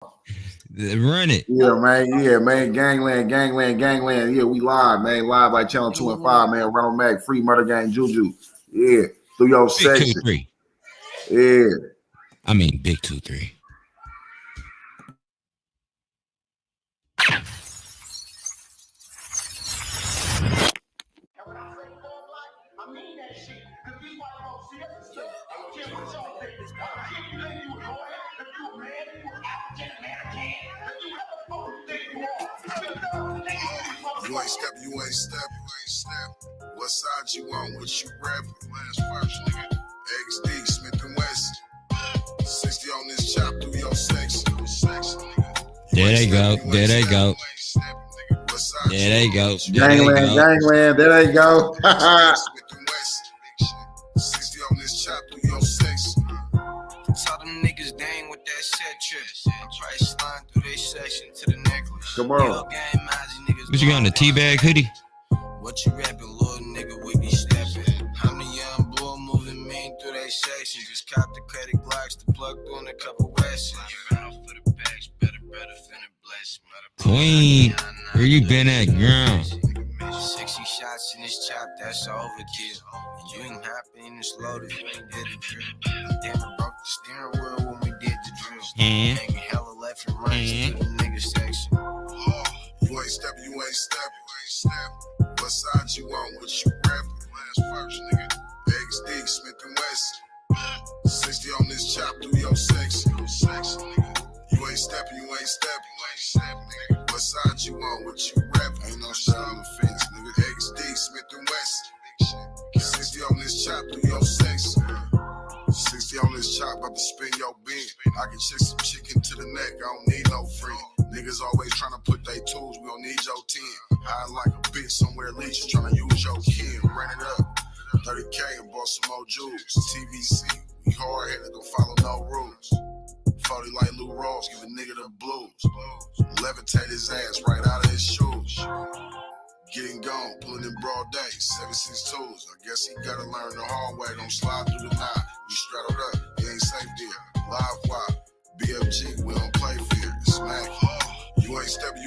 Run it. Yeah, man. Yeah, man. Gangland. Yeah, we live, man. Live by Channel 2 and 5, man. Ronald Mac, Free Murder Gang, Juju. Yeah, through your Big section. 2-3. Yeah. I mean, big 2-3. You ain't step. What side you on? What you rapping? Last verse, nigga. XD, Smith and West. 60 on this chop through your sex. There they go. There they go. There they go. Gangland. There they go. 60 on this chop through your sex. Tell them niggas they ain't with that shit trip. Try sliding through their section to the necklace. Come on. What you got on the teabag hoodie? What you rapping, little nigga? We be stepping. I'm the young bull moving mean through they section. Just cop the credit blocks to plug through in a couple west. Better finna bless. Queen, where you been at, girl? 60 shots in this chop, that's overkill. And you ain't hopping in this loaded, you ain't did a drill. Damn, I broke the steering wheel when we did the drill. Hanging hella left and right to the nigga section. You ain't stepping. What side you on? What you rapping? Last verse, nigga. XD, Smith and West. 60 on this chop through your section. You ain't stepping. Nigga. What side you on? What you rapping? Ain't no shot on the fence, nigga. XD, Smith and West. 60 on this chop through your section. 60 on this chop, about to spin your bin. I can check some chicken to the neck, I don't need no friend. Niggas always trying to put they tools, we don't need your 10. High like a bitch somewhere leeches, trying to use your kin. Ran it up, 30K and bought some more jewels. TVC, we hard-headed, don't follow no rules. 40 like Lou Rawls, give a nigga the blues. Levitate his ass right out of his shoes. Getting gone, pulling in broad day, 7-6 tools. I guess he gotta learn the hard way. Don't slide through the night. We straddled up, it ain't safe there. Live wire, BFG, we don't play fair. Smack you ain't stepping.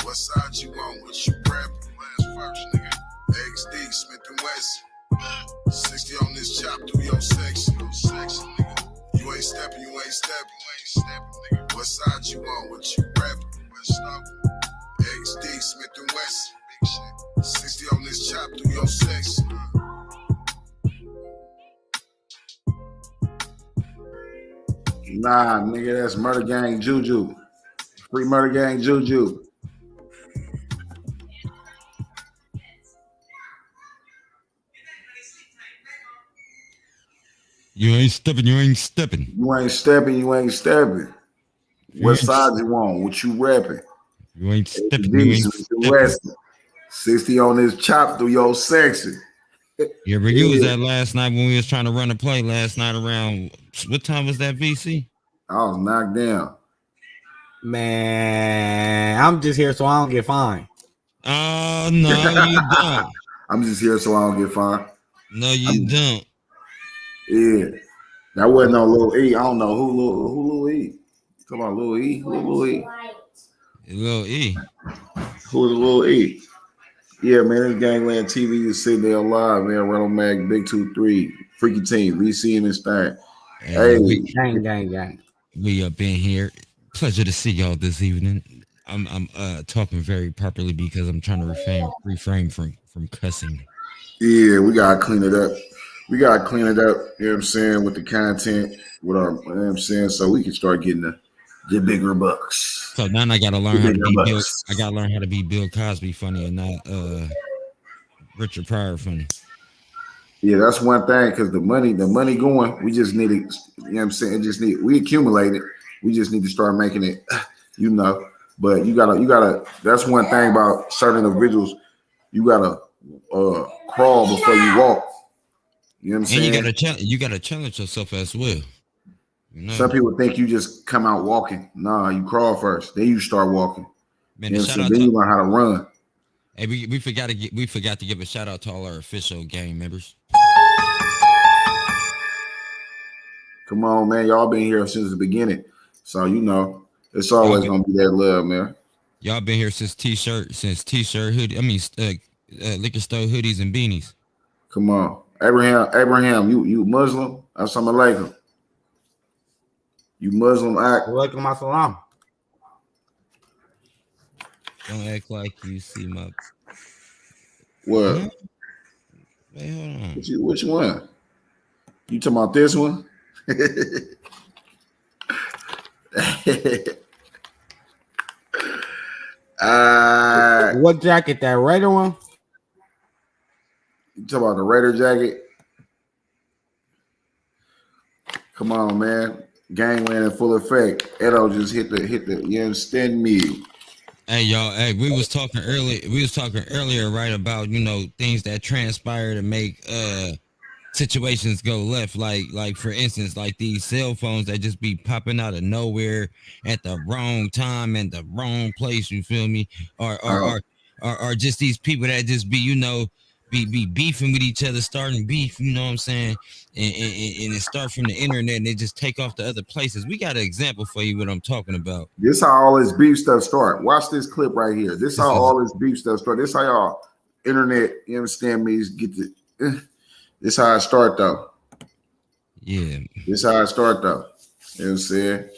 What side you on? What you rapping? Last verse, nigga. XD, Smith and West. 60 on this chop through your section. You ain't stepping. Nigga. What side you on? What you rapping? XD, Smith and West. 60 on this chop through your sex. Nah, nigga, that's Murder Gang Juju. Free Murder Gang Juju. You ain't stepping. You ain't stepping. What side you on? What you rapping? You ain't stepping. 60 on this chop through your section. Yeah, but you was at last night when we was trying to run a play last night around, what time was that, VC? I was knocked down. Man, I'm just here so I don't get fined. Oh, no, you don't. I'm just here so I don't get fined. No, you don't. Yeah. That wasn't no Lil E. I don't know who Lil E. Talking about Lil E? Who Lil E? Lil E. Who's Lil E? Yeah, man, this Gangland TV is sitting there live, man. Ronald Mac, Big 2-3, Freaky Team, VC in this thing. Hey, gang. We up in here. Pleasure to see y'all this evening. I'm talking very properly because I'm trying to refrain from cussing. Yeah, we gotta clean it up. You know what I'm saying, with the content, with our, you know what I'm saying, so we can start getting the bigger bucks. So now I gotta learn how to be Bill. I gotta learn how to be Bill Cosby funny and not Richard Pryor funny. Yeah, that's one thing, because the money going, we just need it, you know what I'm saying? We accumulate it. We just need to start making it, you know. But you gotta, that's one thing about certain individuals, you gotta crawl before you walk. You know what I'm saying? You gotta challenge yourself as well. You know? Some people think you just come out walking. Nah, you crawl first. Then you start walking. Man, you know then you learn how to run. Hey, we forgot to give a shout out to all our official gang members. Come on, man. Y'all been here since the beginning. So it's always gonna be that love, man. Y'all been here since t-shirt hoodie. I mean, liquor store hoodies and beanies. Come on, Abraham, you Muslim? Assalamu alaikum. You Muslim? Welcome my salam. Don't act like you see my. What? Huh? Wait, hold on. Which one? You talking about this one? What jacket? That Raider one? You talking about the Raider jacket? Come on, man. Gangland in full effect. Edo just hit the you understand me? Hey y'all, hey, we was talking earlier, right, about things that transpire to make situations go left, like for instance, like these cell phones that just be popping out of nowhere at the wrong time and the wrong place, you feel me? Or just these people that just be be beefing with each other, starting beef, you know what I'm saying? And it start from the internet and they just take off to other places. We got an example for you what I'm talking about. This how all this beef stuff start. Watch this clip right here. This how all this beef stuff start. This how y'all internet, you understand me, get the this how I start though. Yeah. This how I start though. You know what I'm saying?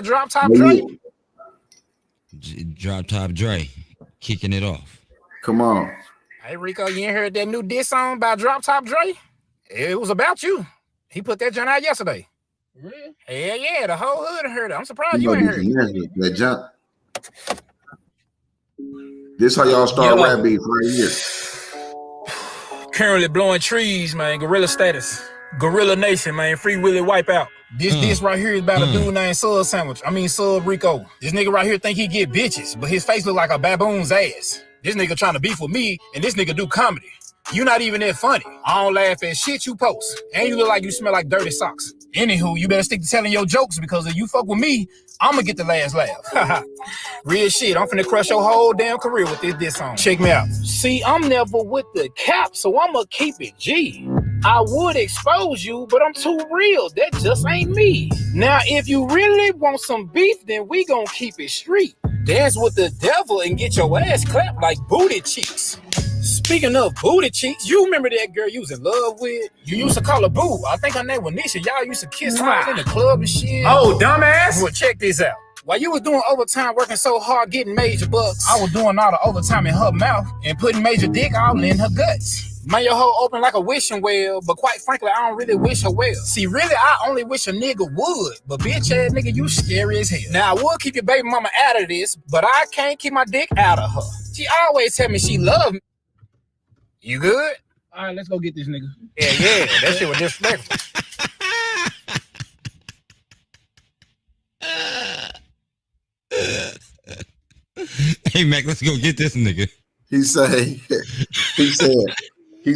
Drop Top Dre. Drop Top Dre kicking it off. Come on. Hey Rico, you ain't heard that new diss song by Drop Top Dre? It was about you. He put that joint out yesterday. Really? Hell yeah, the whole hood heard it. I'm surprised you ain't heard it. That jump. This how y'all start rap beef right here. Currently blowing trees, man. Gorilla status. Gorilla Nation, man. Free Willy Wipeout. This right here is about a dude named Sub Rico. This nigga right here think he get bitches, but his face look like a baboon's ass. This nigga trying to beef with me, and this nigga do comedy. You not even that funny. I don't laugh at shit you post. And you look like you smell like dirty socks. Anywho, you better stick to telling your jokes, because if you fuck with me, I'ma get the last laugh. Real shit, I'm finna crush your whole damn career with this song. Check me out. See, I'm never with the cap, so I'ma keep it G. I would expose you, but I'm too real. That just ain't me. Now, if you really want some beef, then we gon' keep it street. Dance with the devil and get your ass clapped like booty cheeks. Speaking of booty cheeks, you remember that girl you was in love with? You used to call her boo. I think her name was Nisha. Y'all used to kiss her in the club and shit. Oh, dumbass. Well, check this out. While you was doing overtime, working so hard, getting major bucks, I was doing all the overtime in her mouth and putting major dick all in her guts. Man, your hoe open like a wishing well, but quite frankly, I don't really wish her well. See, really, I only wish a nigga would, but bitch ass nigga, you scary as hell. Now, I would keep your baby mama out of this, but I can't keep my dick out of her. She always tell me she love me. You good? All right, let's go get this nigga. Yeah, that shit was disrespectful. Hey Mac, let's go get this nigga. He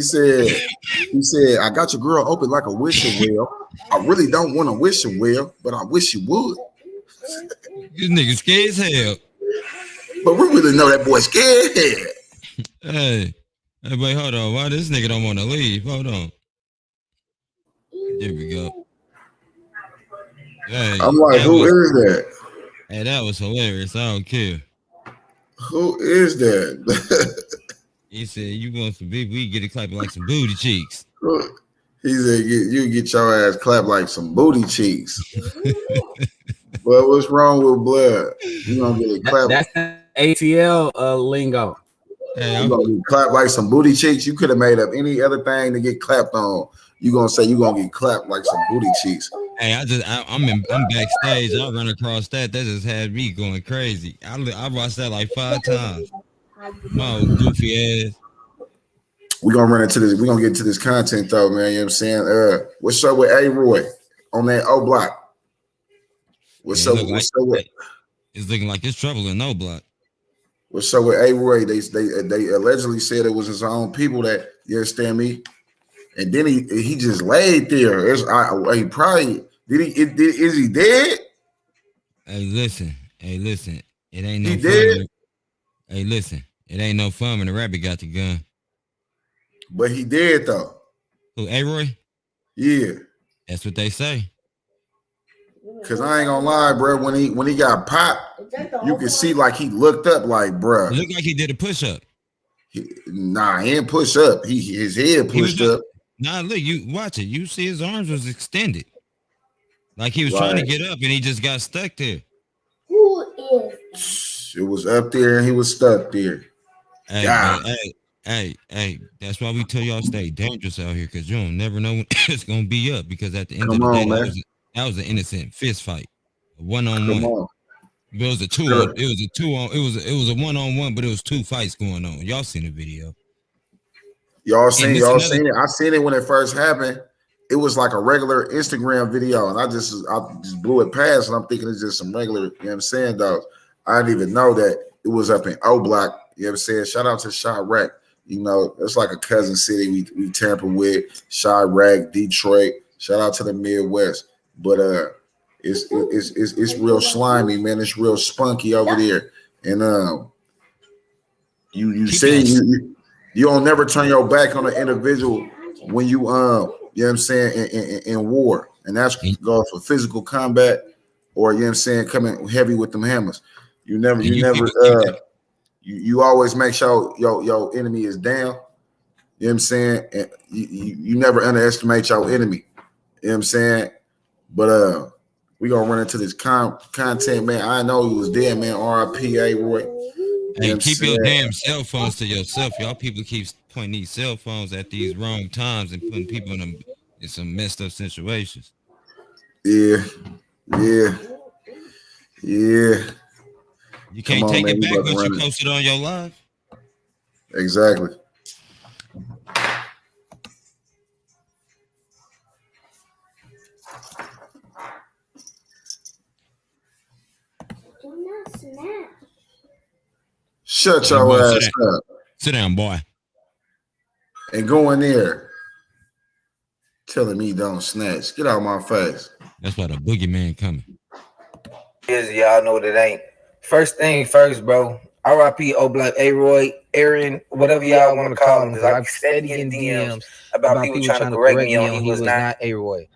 said, I got your girl open like a wishing well. I really don't want to wish her well, but I wish you would. This nigga scared as hell. But we really know that boy scared. Hey, wait, hold on. Why this nigga don't want to leave? Hold on. There we go. Hey, I'm like, who is that? Hey, that was hilarious. I don't care. Who is that? He said, you want some beef, we get it clapping like some booty cheeks. He said, you get your ass clapped like some booty cheeks. Well, what's wrong with blood? You gonna get it clapped. That's ATL lingo. Hey, you gonna get clapped like some booty cheeks. You could have made up any other thing to get clapped on. You gonna say you gonna get clapped like some booty cheeks. Hey, I'm backstage. I run across that. That just had me going crazy. I watched that like 5 times. My old goofy ass. We're gonna run into this. We're gonna get into this content though, man. You know what I'm saying? What's up with Aroy on that oblock? What's up with it's looking like it's trouble in oblock. What's up with Aroy? They allegedly said it was his own people that, you understand me? And then he just laid there. He probably is he dead? Hey, listen. It ain't no he fun. Dead? Hey, listen. It ain't no fun when the rabbit got the gun. But he dead though. Who, Aroy? Yeah. That's what they say. Cause I ain't gonna lie, bro. When he got popped, you could see like he looked up, like, bro. It looked like he did a push up. Nah, he didn't push up. His head pushed up. Nah, look, you watch it. You see his arms was extended, like he was trying to get up, and he just got stuck there. Who is? It was up there, and he was stuck there. Hey, that's why we tell y'all stay dangerous out here, because you don't never know when it's gonna be up. Because at the end of the day, that was an innocent fist fight, one-on-one. It was a two. Sure. It was a one-on-one, but it was two fights going on. Y'all seen the video? Y'all seen it? I seen it when it first happened. It was like a regular Instagram video, and I just blew it past, and I'm thinking it's just some regular. You know what I'm saying, though? I didn't even know that it was up in oblock. You know what I'm saying? Shout out to Chirac. You know, it's like a cousin city we tamper with. Chirac, Detroit. Shout out to the Midwest. But it's real slimy, man. It's real spunky over there. And you don't never turn your back on an individual when you you know what I'm saying, in war. And that's goes for physical combat, or you know what I'm saying, coming heavy with them hammers. You always make sure your enemy is down. You know what I'm saying? And you never underestimate your enemy. You know what I'm saying? But we gonna run into this content, man. I know he was dead, man. R.I.P. Aroy. Hey, keep your damn cell phones to yourself. Y'all people keep pointing these cell phones at these wrong times and putting people in some messed up situations. Yeah. You can't take it back once you post it on your live. Exactly. Shut your ass up. Sit down, boy. And go in there telling me don't snatch. Get out of my face. That's why the boogeyman coming. Y'all know what it ain't. First thing first, bro. R.I.P. oblock, Aroy, Aaron, whatever y'all want to call him. Because I steady getting DMs about people trying to correct me on he was not Aroy.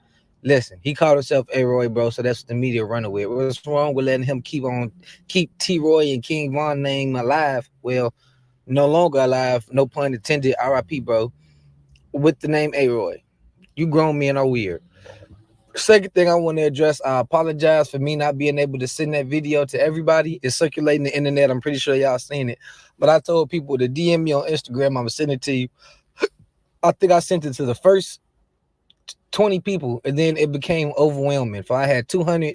Listen, he called himself Aroy, bro, so that's what the media running with. What's wrong with letting him keep T-Roy and King Von name alive? Well, no longer alive, no pun intended, R.I.P., bro, with the name Aroy. You grown men are weird. Second thing I want to address, I apologize for me not being able to send that video to everybody. It's circulating the internet. I'm pretty sure y'all seen it. But I told people to DM me on Instagram. I'm going to send it to you. I think I sent it to the first 20 people, and then it became overwhelming. If I had 200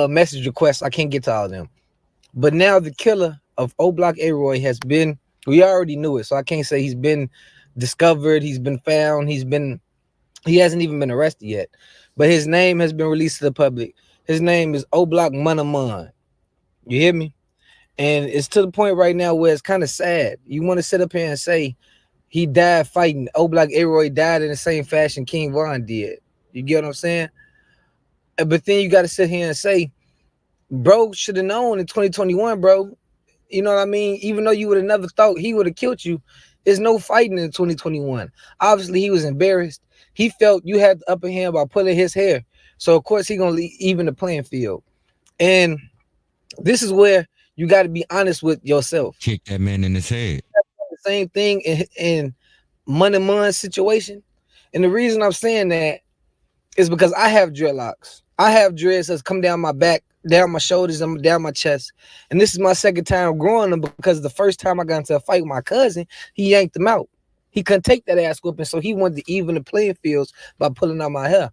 message requests, I can't get to all of them. But now the killer of oblock Aroy has been, we already knew it, so I can't say he's been discovered, he's been found, he hasn't even been arrested yet. But his name has been released to the public. His name is Oblock Manaman. You hear me? And it's to the point right now where it's kind of sad. You want to sit up here and say he died fighting. Oblock Aroy died in the same fashion King Von did. You get what I'm saying? But then you got to sit here and say, bro should have known in 2021, bro. You know what I mean? Even though you would have never thought he would have killed you, there's no fighting in 2021. Obviously, he was embarrassed. He felt you had the upper hand by pulling his hair. So, of course, he going to even the playing field. And this is where you got to be honest with yourself. Kick that man in his head. The same thing in Money Mun's situation. And the reason I'm saying that is because I have dreadlocks. I have dreads that's come down my back, down my shoulders, and down my chest. And this is my second time growing them because the first time I got into a fight with my cousin, he yanked them out. He couldn't take that ass whooping, so he wanted to even the playing fields by pulling out my hair.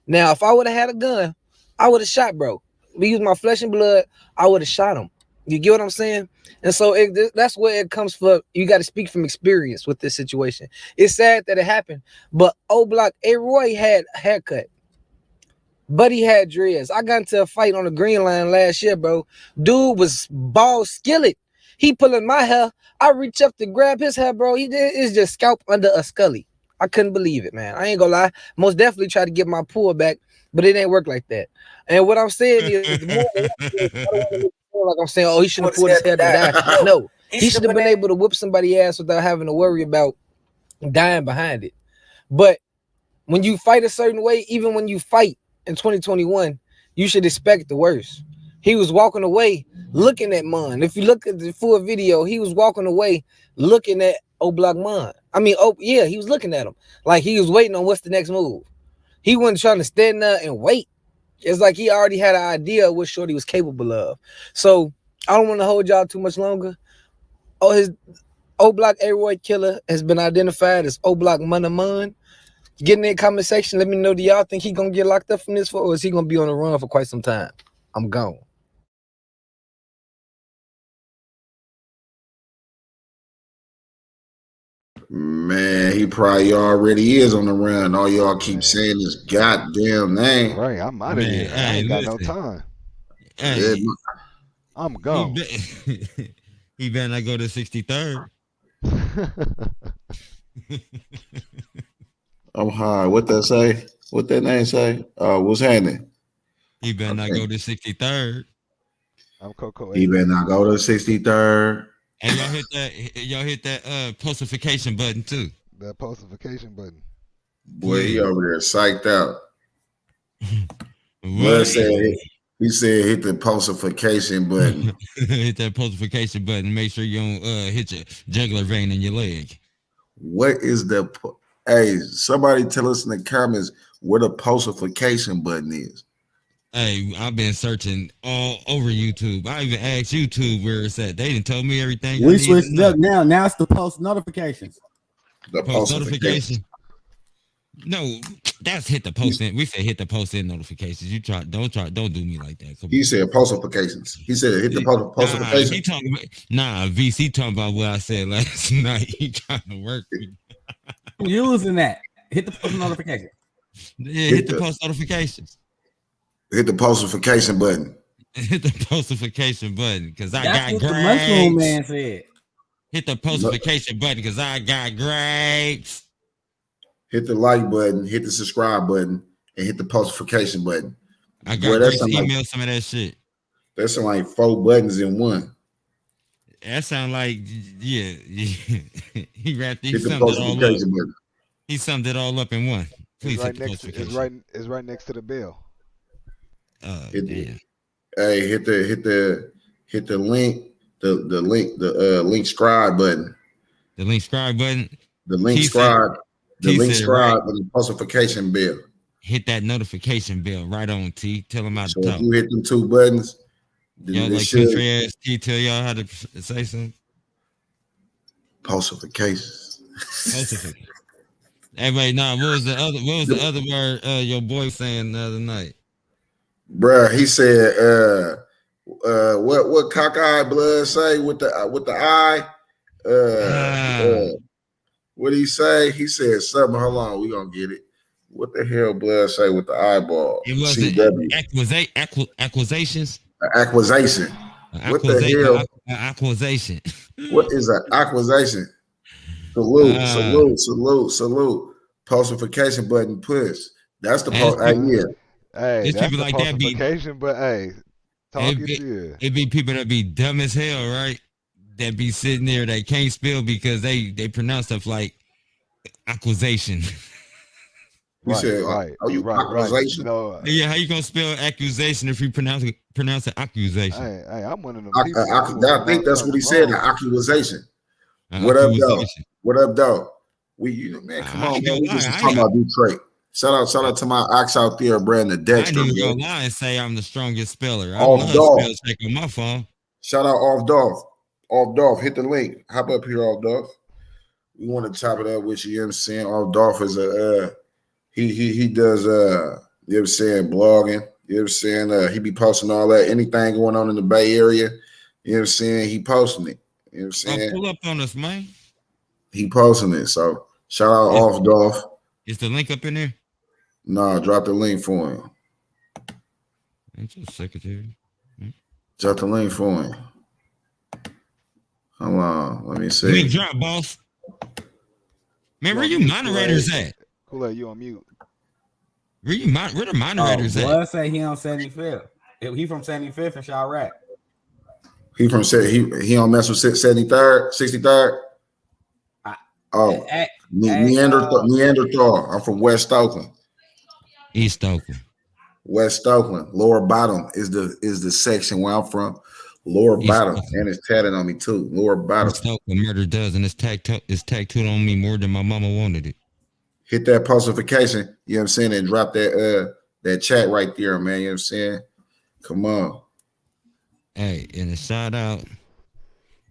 Now, if I would have had a gun, I would have shot bro. If he used my flesh and blood, I would have shot him. You get what I'm saying? And so that's where it comes from. You got to speak from experience with this situation. It's sad that it happened, but oblock Aroy had a haircut. Buddy had dreads. I got into a fight on the Green Line last year, bro. Dude was bald skillet. He pulling my hair. I reach up to grab his hair, bro. It's just scalp under a scully. I couldn't believe it, man. I ain't gonna lie. Most definitely tried to get my pull back, but it ain't work like that. And what I'm saying is, the more I don't feel like I'm saying, oh, he should have pulled his hair to die. No, he should have been able to whip somebody's ass without having to worry about dying behind it. But when you fight a certain way, even when you fight in 2021, you should expect the worst. He was walking away looking at Mon. If you look at the full video, he was walking away looking at Oblock Mon. I mean, yeah, he was looking at him like he was waiting on what's the next move. He wasn't trying to stand there and wait. It's like he already had an idea of what Shorty was capable of. So I don't want to hold y'all too much longer. Oh, his Oblock Aroy killer has been identified as Oblock Mon. Get in that comment section. Let me know, do y'all think he gonna get locked up from this, or is he gonna be on the run for quite some time? I'm gone. Man, he probably already is on the run. All y'all keep saying his goddamn name. Right, I'm out of here. I ain't got no time. Hey, I'm gone. He better not go to 63rd. I'm high. What that say? What that name say? What's happening? He better not go to 63rd. I'm Coco. He better not go to 63rd. And y'all hit that postification button too. That postification button. Boy, he over there psyched out. He said hit the postification button. Hit that postification button. Make sure you don't hit your jugular vein in your leg. What is the hey, somebody tell us in the comments where the postification button is. Hey, I've been searching all over YouTube. I even asked YouTube where it's at. They didn't tell me everything. We switched it up now. Now it's the post notifications. The post notification. No, that's hit the post in. We said hit the post in notifications. You don't do me like that. He said postifications. He said hit the postifications. VC talking about what I said last night. He trying to work me. Using that. Hit the post notification. Yeah, hit the post notifications. Hit the postification button. Hit the postification button because I got grapes. The mushroom man said. Hit the postification button because I got grapes. Hit the like button, hit the subscribe button, and hit the postification button. I got email some of that shit. That's like 4 buttons in one. That sound like he wrapped hit the postification button. He summed it all up in one. Please it's right next to the bell. Hit the link, the link scribe button. The link scribe button. The link scribe. The link scribe and the notification bell. Hit that notification bell right on T. Tell them how to talk. If you hit them 2 buttons, y'all like country ass T. Tell y'all how to say something. Postifications. Hey, wait, what was the other word your boy was saying the other night? Bruh, he said, what cockeyed blood say with the eye? What did he say? He said something. Hold on, we gonna get it. What the hell blood say with the eyeball? It was accusations. Accusation. What the hell? Accusation. What is an accusation? Salute. Postification button push. That's the post. Hey, there's people like that be. But hey, it be people that be dumb as hell, right? That be sitting there that can't spell because they pronounce stuff like accusation. You said, "Are you accusation?" No, yeah, how you gonna spell accusation if you pronounce it accusation? Hey, I'm one of them. I think that's what he said. An accusation. What up, though? What up, though? Man, come on, man. We just talking about Detroit. Shout out to my ox out there, Brandon Dexter. I ain't even gonna lie and say I'm the strongest speller. Off Dolph. Spell check on my phone. Shout out Off Dolph. Off Dolph, hit the link. Hop up here, Off Dolph. We want to chop it up with you. You know what I'm saying? Off Dolph is he does you know what I'm saying, blogging. You know what I'm saying? He be posting all that, anything going on in the Bay Area. You know what I'm saying? He posting it. You know what I'm saying? Pull up on us, man. He posting it. So shout out Off Dolph. Is the link up in there? No, drop the link for him. Ain't your secretary? Drop the link for him. Hold on, let me see. Link drop, boss. Man, where you moderators at? Kool-Aid, you on mute. Where the moderators at? Blood say he on 75th. He from 75th and Chirac. He from he don't mess with 73rd, 63rd. Neanderthal. I'm from West Oakland. East Oakland. West Oakland. Lower Bottom is the section where I'm from. Lower Bottom, and it's tatted on me too. Lower Bottom. West Oakland murder does, and it's tattooed on me more than my mama wanted it. Hit that postification, you know what I'm saying, and drop that chat right there, man. You know what I'm saying? Come on. Hey, and a shout out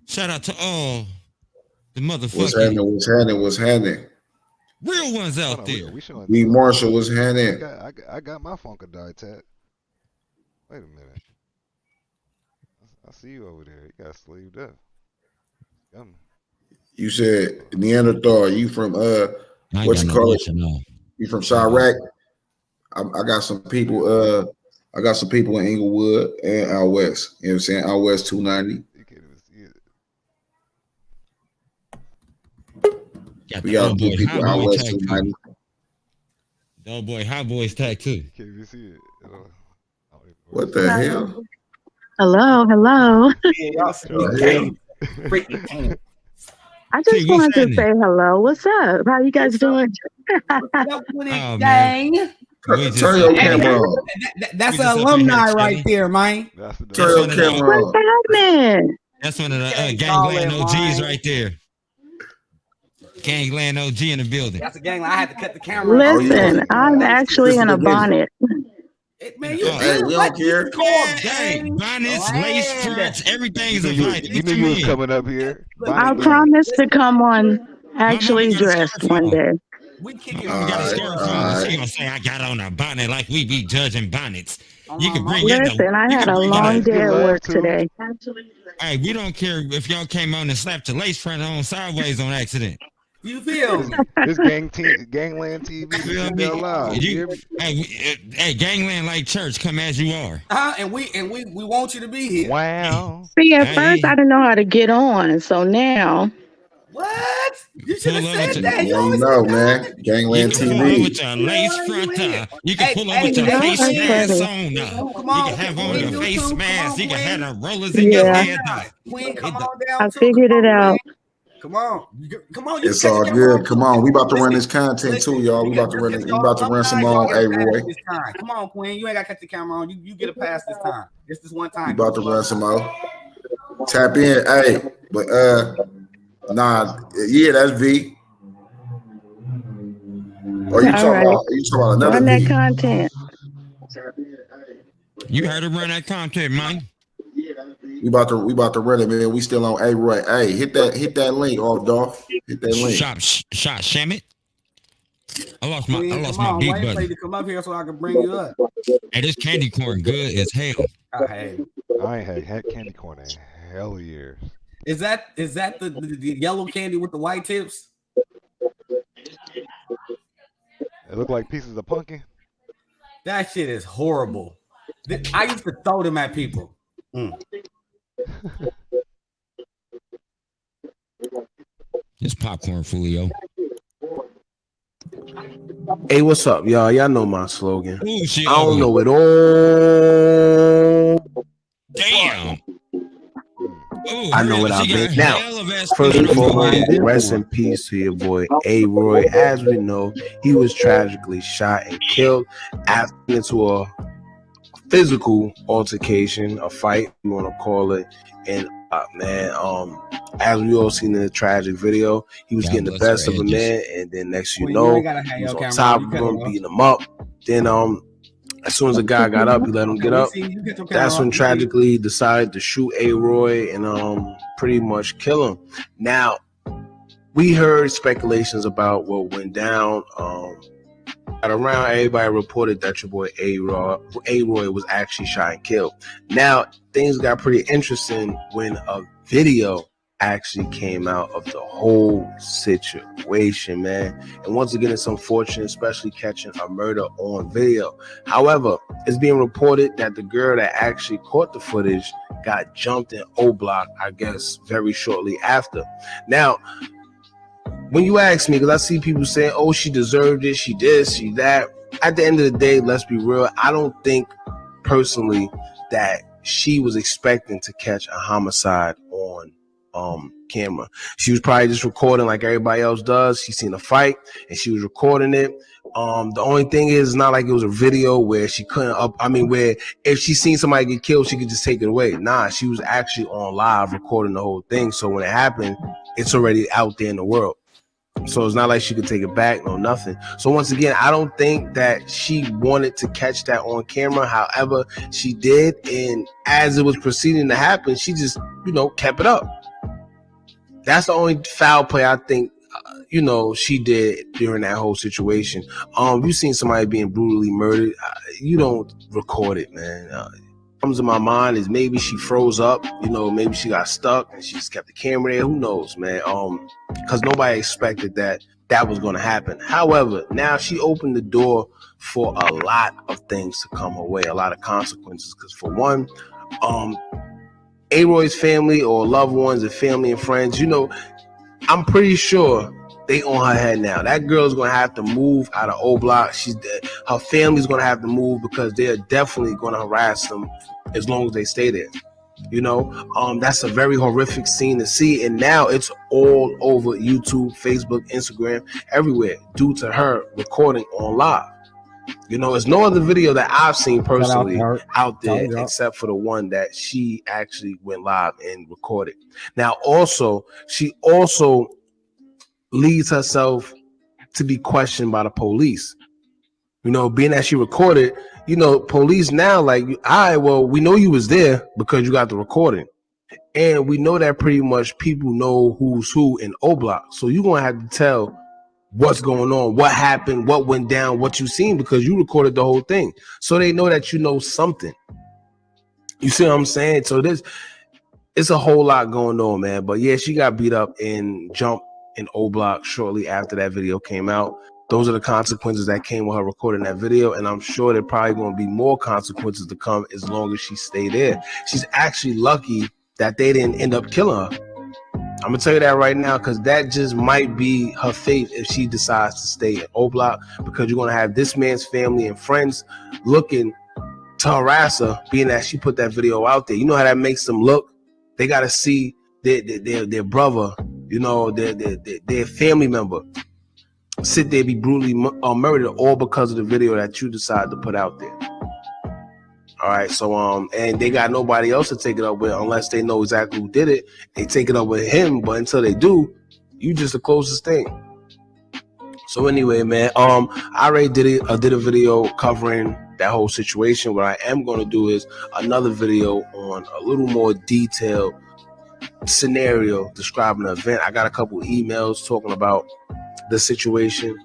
to all the motherfucking What's happening? real ones out there. B Marshall, what's happening? I got my Funkadai tat. Wait a minute. I see you over there. You got sleeved up. You said Neanderthal. You from what you call it? You from Chirac? I got some people. I got some people in Inglewood and out west. You know what I'm saying? Out west 290. You can't even see it. We got people out west 290. Dog boy, hot boys tag too. You can't even see it. What the hell? Hello. I just wanted to say hello. What's up? How you guys doing? Gang. Turn your camera on. That's an alumni right there, man. Turn your camera on. What's happening? That's one of the gangland OGs right there. Gangland OG in the building. That's a gangland. I had to cut the camera. Listen, I'm actually in a bonnet. Man, hey, we don't care. Hey, bonnets, lace fronts, everything's invited. You knew you was coming up here. I promise to come on actually dressed one day. We kick it. She gonna say I got on a bonnet like we be judging bonnets. You can bring Listen, I had a long day at work today. Hey, we don't care if y'all came on and slapped your lace front on sideways on accident. You feel me? This gangland TV. Hey, gangland like church, come as you are. And we want you to be here. Wow. See, at first I didn't know how to get on, so now. What? You should have said that. You know, man. Gangland TV. You can pull up with your lace front. You can pull up with your face mask on. You can have on your face mask. You can have the rollers in your head. Queen, come on down. I figured it out. Come on. It's all good. Come on. We about to run this content too, y'all. We about to run some on Aroy. Come on, Queen. You ain't got to cut the camera on. You get a pass this time. This one time. We about to run some more. Tap in. Hey, but that's V. Or you talking about another run that V? content. You heard her run that content, man. We about to run it, man. We still on Aroy. Hey, hit that link off, Dolph. Hit that link. Shot Shamit. I lost my beat button. To come up here so I can bring you up. Hey, this candy corn good as hell. Hey. I ain't had candy corn in hell of years. Is that the yellow candy with the white tips? It looked like pieces of pumpkin. That shit is horrible. I used to throw them at people. It's popcorn, Fulio. Hey, what's up, y'all? Y'all know my slogan. Ooh, shit, I don't know it all. Damn. Ooh, I know what I've been. Now, first and foremost, rest in peace to your boy Aroy. As we know, he was tragically shot and killed after into a physical altercation, a fight, you want to call it. And as we all seen in the tragic video, he was getting the best of a man, and then next he was on top of him, beating him up. Then as soon as the guy got up, he let him get up. That's when tragically he decided to shoot Aroy and pretty much kill him. Now, we heard speculations about what went down. Around everybody reported that your boy Aroy was actually shot and killed. Now, things got pretty interesting when a video actually came out of the whole situation, man. And once again, it's unfortunate, especially catching a murder on video. However, it's being reported that the girl that actually caught the footage got jumped in oblock, I guess, very shortly after. Now, when you ask me, because I see people saying, oh, she deserved it, she this, she that. At the end of the day, let's be real. I don't think personally that she was expecting to catch a homicide on camera. She was probably just recording like everybody else does. She seen a fight and she was recording it. The only thing is, it's not like it was a video where she couldn't where if she seen somebody get killed, she could just take it away. Nah, she was actually on live recording the whole thing. So when it happened, it's already out there in the world. So it's not like she could take it back, no nothing. So once again, I don't think that she wanted to catch that on camera. However, she did, and as it was proceeding to happen, she just, kept it up. That's the only foul play I think, she did during that whole situation. You seen somebody being brutally murdered, you don't record it, man. Comes to my mind is maybe she froze up, maybe she got stuck and she just kept the camera there. Who knows, man? Because nobody expected that was going to happen. However, now she opened the door for a lot of things to come her way, a lot of consequences. Because for one, Aroy's family or loved ones and family and friends, I'm pretty sure they on her head now. That girl's gonna have to move out of oblock. Her family's gonna have to move because they're definitely gonna harass them as long as they stay there. That's a very horrific scene to see, and now it's all over YouTube, Facebook, Instagram, everywhere due to her recording on live. There's no other video that I've seen personally out there except for the one that she actually went live and recorded. Now, she also leads herself to be questioned by the police. Being that she recorded, police now like, all right, well, we know you was there because you got the recording. And we know that pretty much people know who's who in oblock. So you're going to have to tell what's going on, what happened, what went down, what you seen, because you recorded the whole thing. So they know that you know something. You see what I'm saying? So it's a whole lot going on, man. But yeah, she got beat up and jumped in oblock shortly after that video came out. Those are the consequences that came with her recording that video, and I'm sure there probably going to be more consequences to come as long as she stay there. She's actually lucky that they didn't end up killing her. I'm gonna tell you that right now, because that just might be her fate if she decides to stay in oblock, because you're gonna have this man's family and friends looking to harass her, being that she put that video out there. You know how that makes them look? They gotta see their brother, their family member sit there, be brutally murdered, all because of the video that you decide to put out there. All right, so and they got nobody else to take it up with unless they know exactly who did it. They take it up with him, but until they do, you just the closest thing. So anyway, man, I already did a video covering that whole situation. What I am going to do is another video on a little more detailed scenario describing the event. I got a couple emails talking about the situation.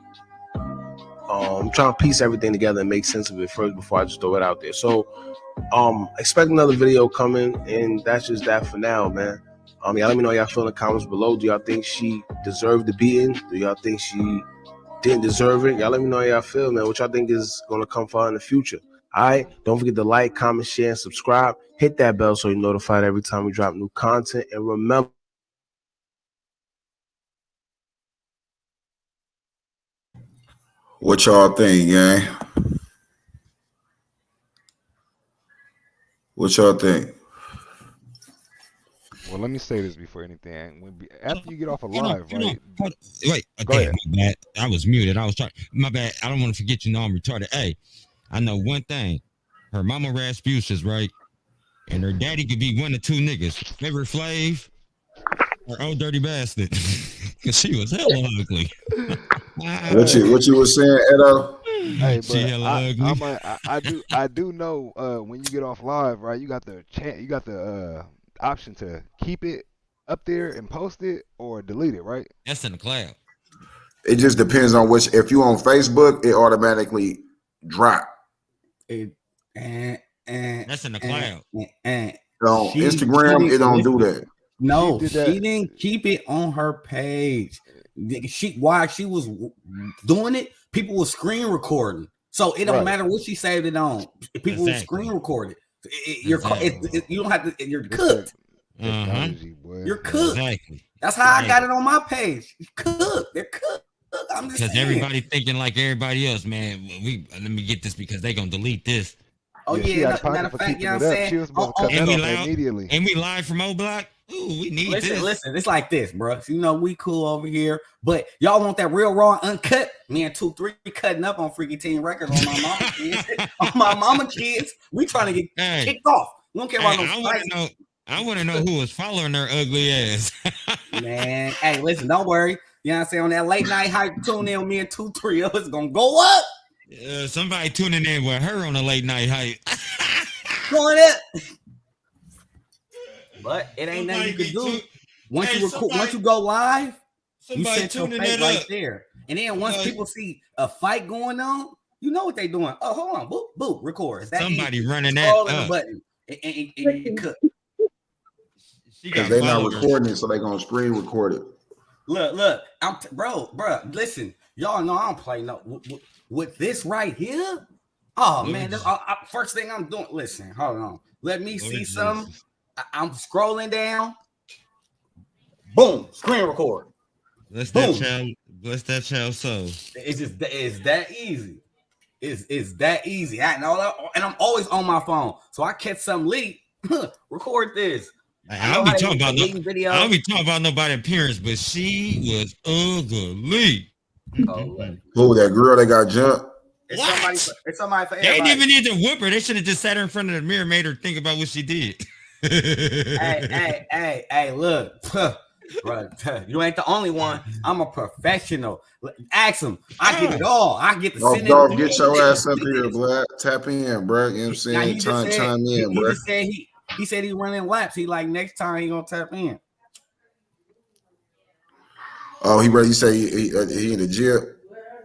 I'm trying to piece everything together and make sense of it first before I just throw it out there. So expect another video coming, and that's just that for now, man. Y'all let me know how y'all feel in the comments below. Do y'all think she deserved the beating? Do y'all think she didn't deserve it? Y'all let me know how y'all feel, man. What y'all think is going to come for her in the future? All right, don't forget to like, comment, share, and subscribe. Hit that bell so you're notified every time we drop new content. And remember, what y'all think, gang? What y'all think? Well, let me say this before anything. After you get off a live, right? Wait, okay, my bad. I was muted. I was trying. My bad. I don't want to forget you. I'm retarded. Hey, I know one thing. Her mama Rasputin's right, and her daddy could be one of two niggas. Favorite Flav or old dirty bastard, because she was hella ugly. What you was saying, Edo? Hey, but I do know when you get off live, right? You got the option to keep it up there and post it or delete it, right? That's in the cloud. It just depends on which. If you on Facebook, it automatically drop. That's in the cloud. On Instagram, it don't do that. No, she didn't keep it on her page. While she was doing it, people were screen recording. So it don't matter what she saved it on. People will screen record it. You don't have to. You're cooked. You're cooked. Exactly. That's how I got it on my page. Cooked. They're cooked. Because everybody thinking like everybody else, man. Let me get this because they gonna delete this. Oh yeah, yeah, matter of fact, you know what I'm saying? She was supposed to cut that off immediately. And we live from oblock. Ooh, we need this. Listen, it's like this, bro. You know, we cool over here, but y'all want that real raw uncut? Me and 2-3 cutting up on Freaky Teen Records on my mama kids. On my mama kids, we trying to get kicked off. We don't care about no I want to know who was following her ugly ass. Man, hey, listen, don't worry. You know what I'm saying? On that late night hype, tune in with me and 2-3. It's gonna go up. Somebody tuning in with her on the late night hype. Going up. But it ain't nothing you can do. Once you go live, you set your face right there. And then once people see a fight going on, you know what they doing. Oh, hold on. Boop, boop, record. Is that somebody easy? running that button. Because they're not recording it, so they're going to screen record it. Look. Bro, listen. Y'all know I don't play no with this right here. Oh, man. This, first thing I'm doing. Listen, hold on. Let me see something. I'm scrolling down. Boom, screen record. Bless that child soul. It's that easy. It's that easy. And I'm always on my phone. So I catch some leak. Record this. I don't be talking about nobody appearance, but she was ugly. Who, that girl that got jumped? It's somebody for everybody. They didn't even need to whip her. They should have just sat her in front of the mirror, made her think about what she did. hey, look, bro, you ain't the only one. I'm a professional. Ask him. I get it all. I get the dog, get your ass up here, Vlad. Tap in, bro. You know what I'm saying? Chime in, bro. He said he running laps. He like next time he gonna tap in. Oh, he say he in the gym.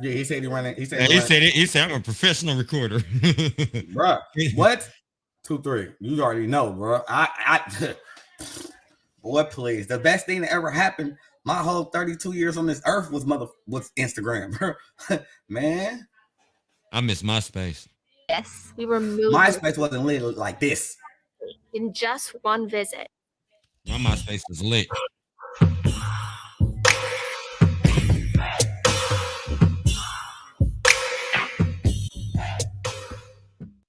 Yeah, he said he running. He said I'm a professional recorder, bro. What? 2-3. You already know, bro. Boy, please. The best thing that ever happened my whole 32 years on this earth was Instagram, bro. Man. I miss MySpace. Yes, we were moved. MySpace wasn't lit like this. In just one visit. My MySpace was lit.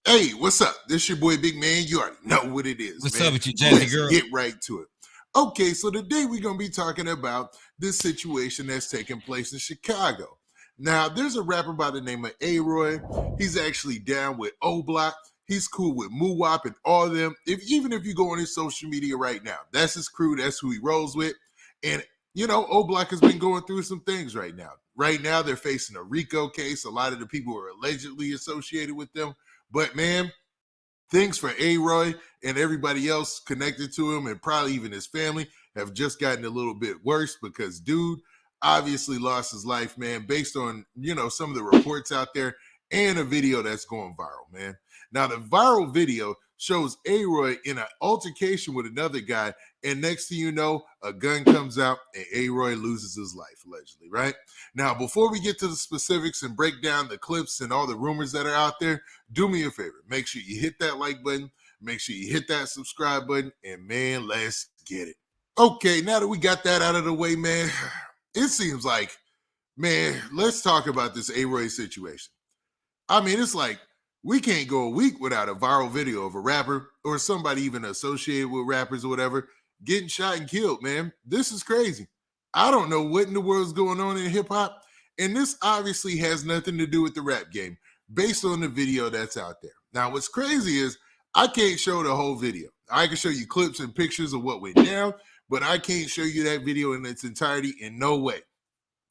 Hey, what's up? This your boy Big Man. You already know what it is. What's man. up with you, Jazzy girl? Get right to it. Okay, so today we're going to be talking about this situation that's taking place in Chicago. Now, there's a rapper by the name of Aroy. He's actually down with oblock. He's cool with Muwop and all of them. Even if you go on his social media right now, that's his crew. That's who he rolls with. And, you know, oblock has been going through some things right now. Right now, they're facing a RICO case. A lot of the people are allegedly associated with them. But, man, things for Aroy and everybody else connected to him and probably even his family have just gotten a little bit worse because dude obviously lost his life, man, based on, you know, some of the reports out there and a video that's going viral, man. Now, the viral video shows Aroy in an altercation with another guy, and next thing you know, a gun comes out and Aroy loses his life, allegedly, right? Now, before we get to the specifics and break down the clips and all the rumors that are out there, do me a favor. Make sure you hit that like button. Make sure you hit that subscribe button. And, man, let's get it. Okay, now that we got that out of the way, man, it seems like, man, let's talk about this Aroy situation. I mean, it's like we can't go a week without a viral video of a rapper or somebody even associated with rappers or whatever getting shot and killed, man. This is crazy. I don't know what in the world's going on in hip-hop, and this obviously has nothing to do with the rap game based on the video that's out there. Now, what's crazy is I can't show the whole video. I can show you clips and pictures of what went down, but I can't show you that video in its entirety in no way.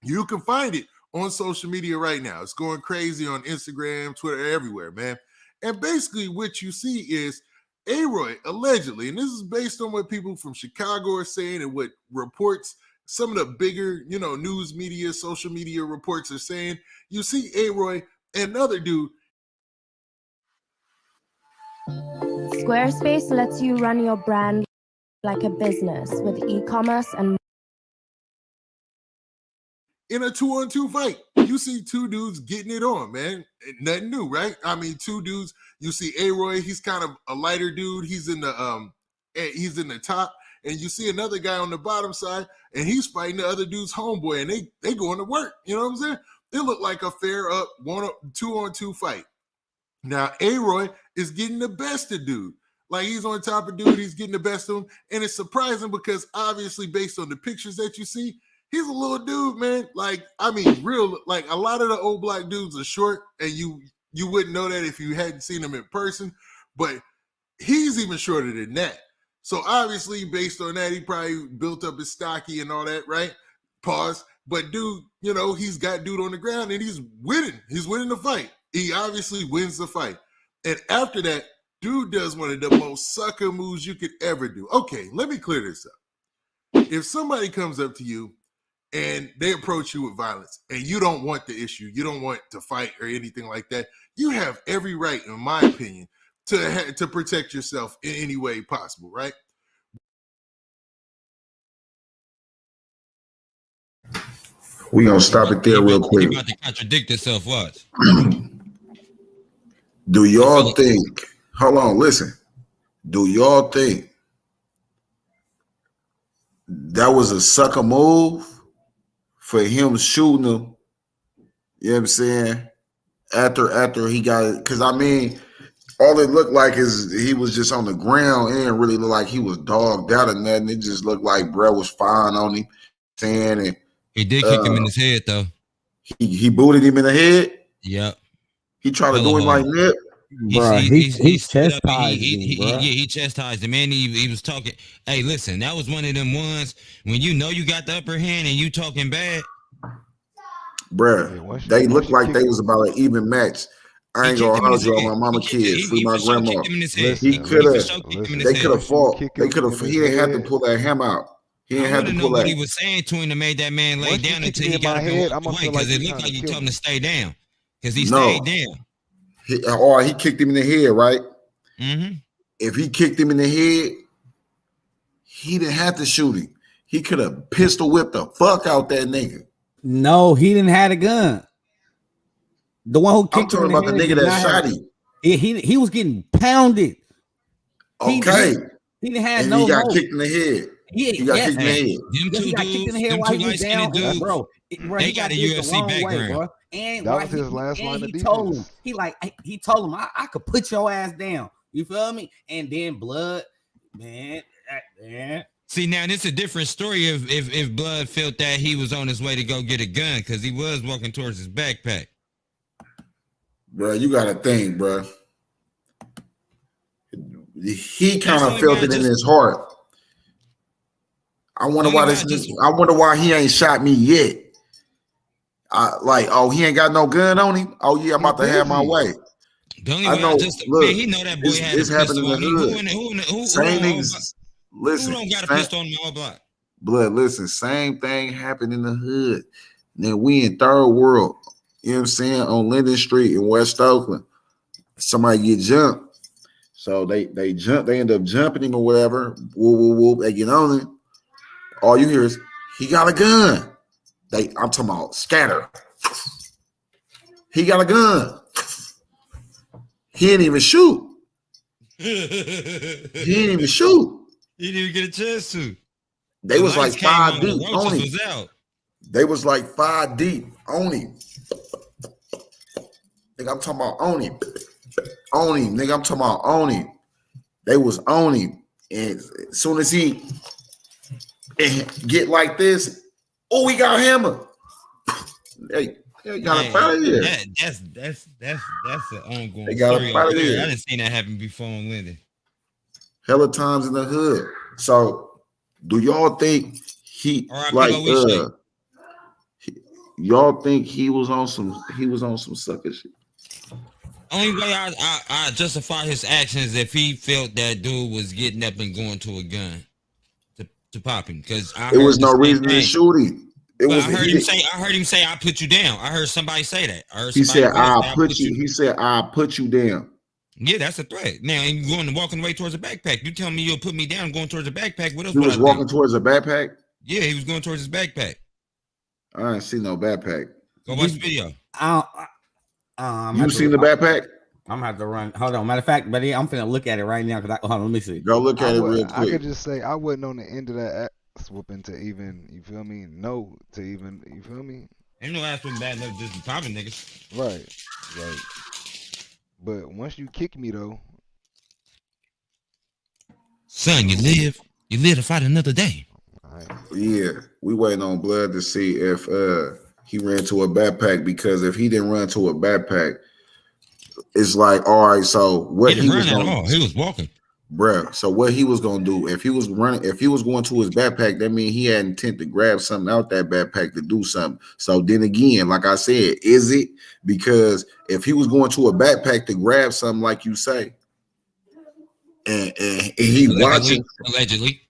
You can find it on social media right now. It's going crazy on Instagram, Twitter, everywhere, man. And basically what you see is Aroy, allegedly, and this is based on what people from Chicago are saying and what reports, some of the bigger, you know, news media, social media reports are saying, you see Aroy and another dude. Squarespace lets you run your brand like a business with e-commerce and in a 2-on-2 fight. You see two dudes getting it on, man. Nothing new, right? I mean, two dudes. You see Aroy, he's kind of a lighter dude. He's in the top, and you see another guy on the bottom side, and he's fighting the other dude's homeboy, and they going to work. You know what I'm saying? It looked like a fair up 2-on-2 fight. Now, Aroy is getting the best of dude. Like he's on top of dude, he's getting the best of him. And it's surprising because obviously based on the pictures that you see, he's a little dude, man. Like, I mean, real, like a lot of the old black dudes are short, and you wouldn't know that if you hadn't seen him in person, but he's even shorter than that. So obviously, based on that, he probably built up his stocky and all that, right? Pause. But dude, you know, he's got dude on the ground and he's winning. He's winning the fight. He obviously wins the fight. And after that, dude does one of the most sucker moves you could ever do. Okay, let me clear this up. If somebody comes up to you and they approach you with violence and you don't want the issue, you don't want to fight or anything like that, you have every right, in my opinion, to protect yourself in any way possible, right? We gonna stop it there real quick. You about to contradict yourself, what? Do y'all think? Hold on, listen. Do y'all think that was a sucker move for him shooting him? You know what I'm saying? After he got it, because I mean, all it looked like is he was just on the ground. It didn't really look like he was dogged out or nothing. It just looked like Brett was fine on him. And he did kick him in his head though. He booted him in the head. Yep. He tried to do him like that. Bro, he chastised him, he chastised him, and he was talking. Hey, listen, that was one of them ones when you know you got the upper hand and you talking bad. Bruh, they looked like they was about an even match. I ain't gonna hold you on my mama kids, free my grandma. He could have. They could have fought. They could have. He didn't have to pull that hammer out. He didn't have to pull that. What he was saying to him to make that man lay down until he got away because it looked like he told him to stay down because he stayed down. He kicked him in the head, right? Mm-hmm. If he kicked him in the head, he didn't have to shoot him. He could have pistol whipped the fuck out that nigga. No, he didn't have a gun. The one who kicked him in the head. I'm talking about the nigga that shot him. He was getting pounded. Okay. He didn't have and no. He got kicked in the head. He got kicked in the head. He got kicked in the head while he was down, bro. They got a UFC background. Bro. And that was his last line of defense. He told him, I could put your ass down. You feel me? And then Blood, man. See, now this is a different story if Blood felt that he was on his way to go get a gun because he was walking towards his backpack. Bro, you gotta think, bro. He kind of felt it in his heart. I wonder why he ain't shot me yet. He ain't got no gun on him. Oh yeah, I'm about to have my way. I know. Man, he know that boy had a pistol on him. Who don't got a pistol on the whole block? Blood, listen, same thing happened in the hood. Then we in third world. You know what I'm saying? On Linden Street in West Oakland. Somebody get jumped. So they end up jumping him or whatever. Whoop, whoop, whoop. They get on him. All you hear is, he got a gun. I'm talking about scatter. He got a gun. He didn't even shoot. He didn't even shoot. He didn't even get a chance to. They was like 5 deep on him. They was like 5 deep on him. Nigga, I'm talking about on him. On him. Nigga, I'm talking about on him. They was on him. And as soon as he get like this, oh, he got hammered. Hey, they got a out of here. That's an ongoing they got story. Out of here. I didn't see that happen before on Linden. Hella times in the hood. So, do y'all think y'all think he was on some sucker shit? Only way I justify his actions if he felt that dude was getting up and going to a gun to pop him because it was no reason to shoot him. I heard him say, "I put you down." I heard somebody say that. He said, "I'll put you." He said, "I'll put you down." Yeah, that's a threat. Now, you walking away towards a backpack. You tell me you'll put me down going towards a backpack. What else? He was walking towards a backpack? Yeah, he was going towards his backpack. I didn't see no backpack. Go watch the video. You seen the backpack? I'm gonna have to run. Hold on. Matter of fact, buddy, I'm finna look at it right now because hold on, let me see. Go look at it real quick. I could just say I wasn't on the end of that ass whooping to even, you feel me? No, to even, you feel me? Ain't no ass whooping bad enough just popping niggas. Right. But once you kick me though, son, you live to fight another day. Yeah, we waiting on Blood to see if he ran to a backpack, because if he didn't run to a backpack, it's like, all right, so what he was going, he was walking, bruh. So what he was gonna do if he was running, if he was going to his backpack, that means he had intent to grab something out that backpack to do something. So then again, like I said, is it because if he was going to a backpack to grab something, like you say, and he watching allegedly,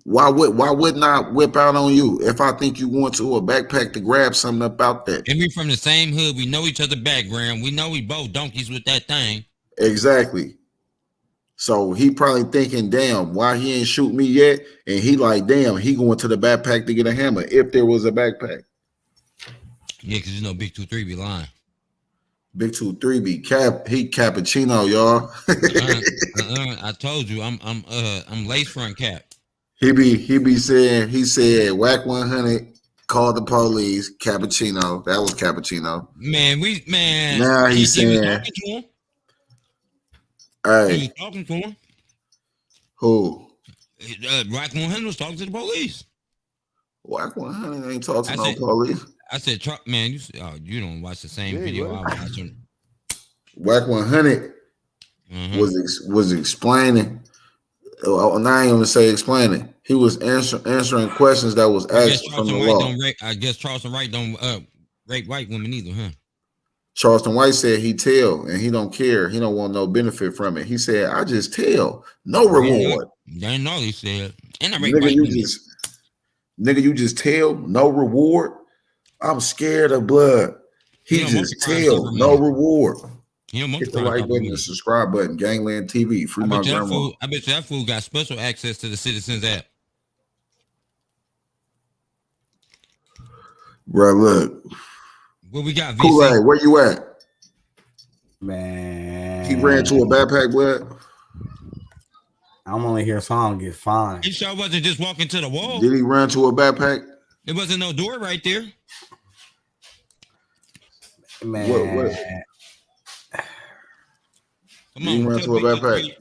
why wouldn't I whip out on you if I think you going to a backpack to grab something up out there? And we from the same hood, we know each other background, we know we both donkeys with that thing. Exactly. So he probably thinking, damn, why he ain't shoot me yet? And he like, damn, he going to the backpack to get a hammer if there was a backpack. Yeah, because you know Big 2-3 be lying. Big 2-3 be he cappuccino, y'all. I told you, I'm lace front cap. He be saying, he said whack 100, called the police, cappuccino. That was cappuccino. Man, now he's saying, hey, he was talking to him. Who? Whack 100 was talking to the police. Whack 100 ain't talking to no police. I said, man, you don't watch the same video I was watching. Whack 100 was explaining. Now I ain't gonna say explaining. He was answering questions that was asked from the law. I guess Charleston White don't rape white women either, huh? Charleston White said he tell and he don't care. He don't want no benefit from it. He said, I just tell, no reward. They know he said. And I rape nigga, white you just tell, no reward. I'm scared of blood. He just tell, no reward. Hit the like button, the subscribe button, Gangland TV. Free my grandma. I bet you that fool got special access to the Citizens app. Bro, look. What we got, VC? Kool-Aid, where you at? Man. He ran to a backpack, blood. I'm only here so I don't get fined. He sure wasn't just walking to the wall. Did he run to a backpack? There wasn't no door right there. Man. What? Come on, run to a backpack.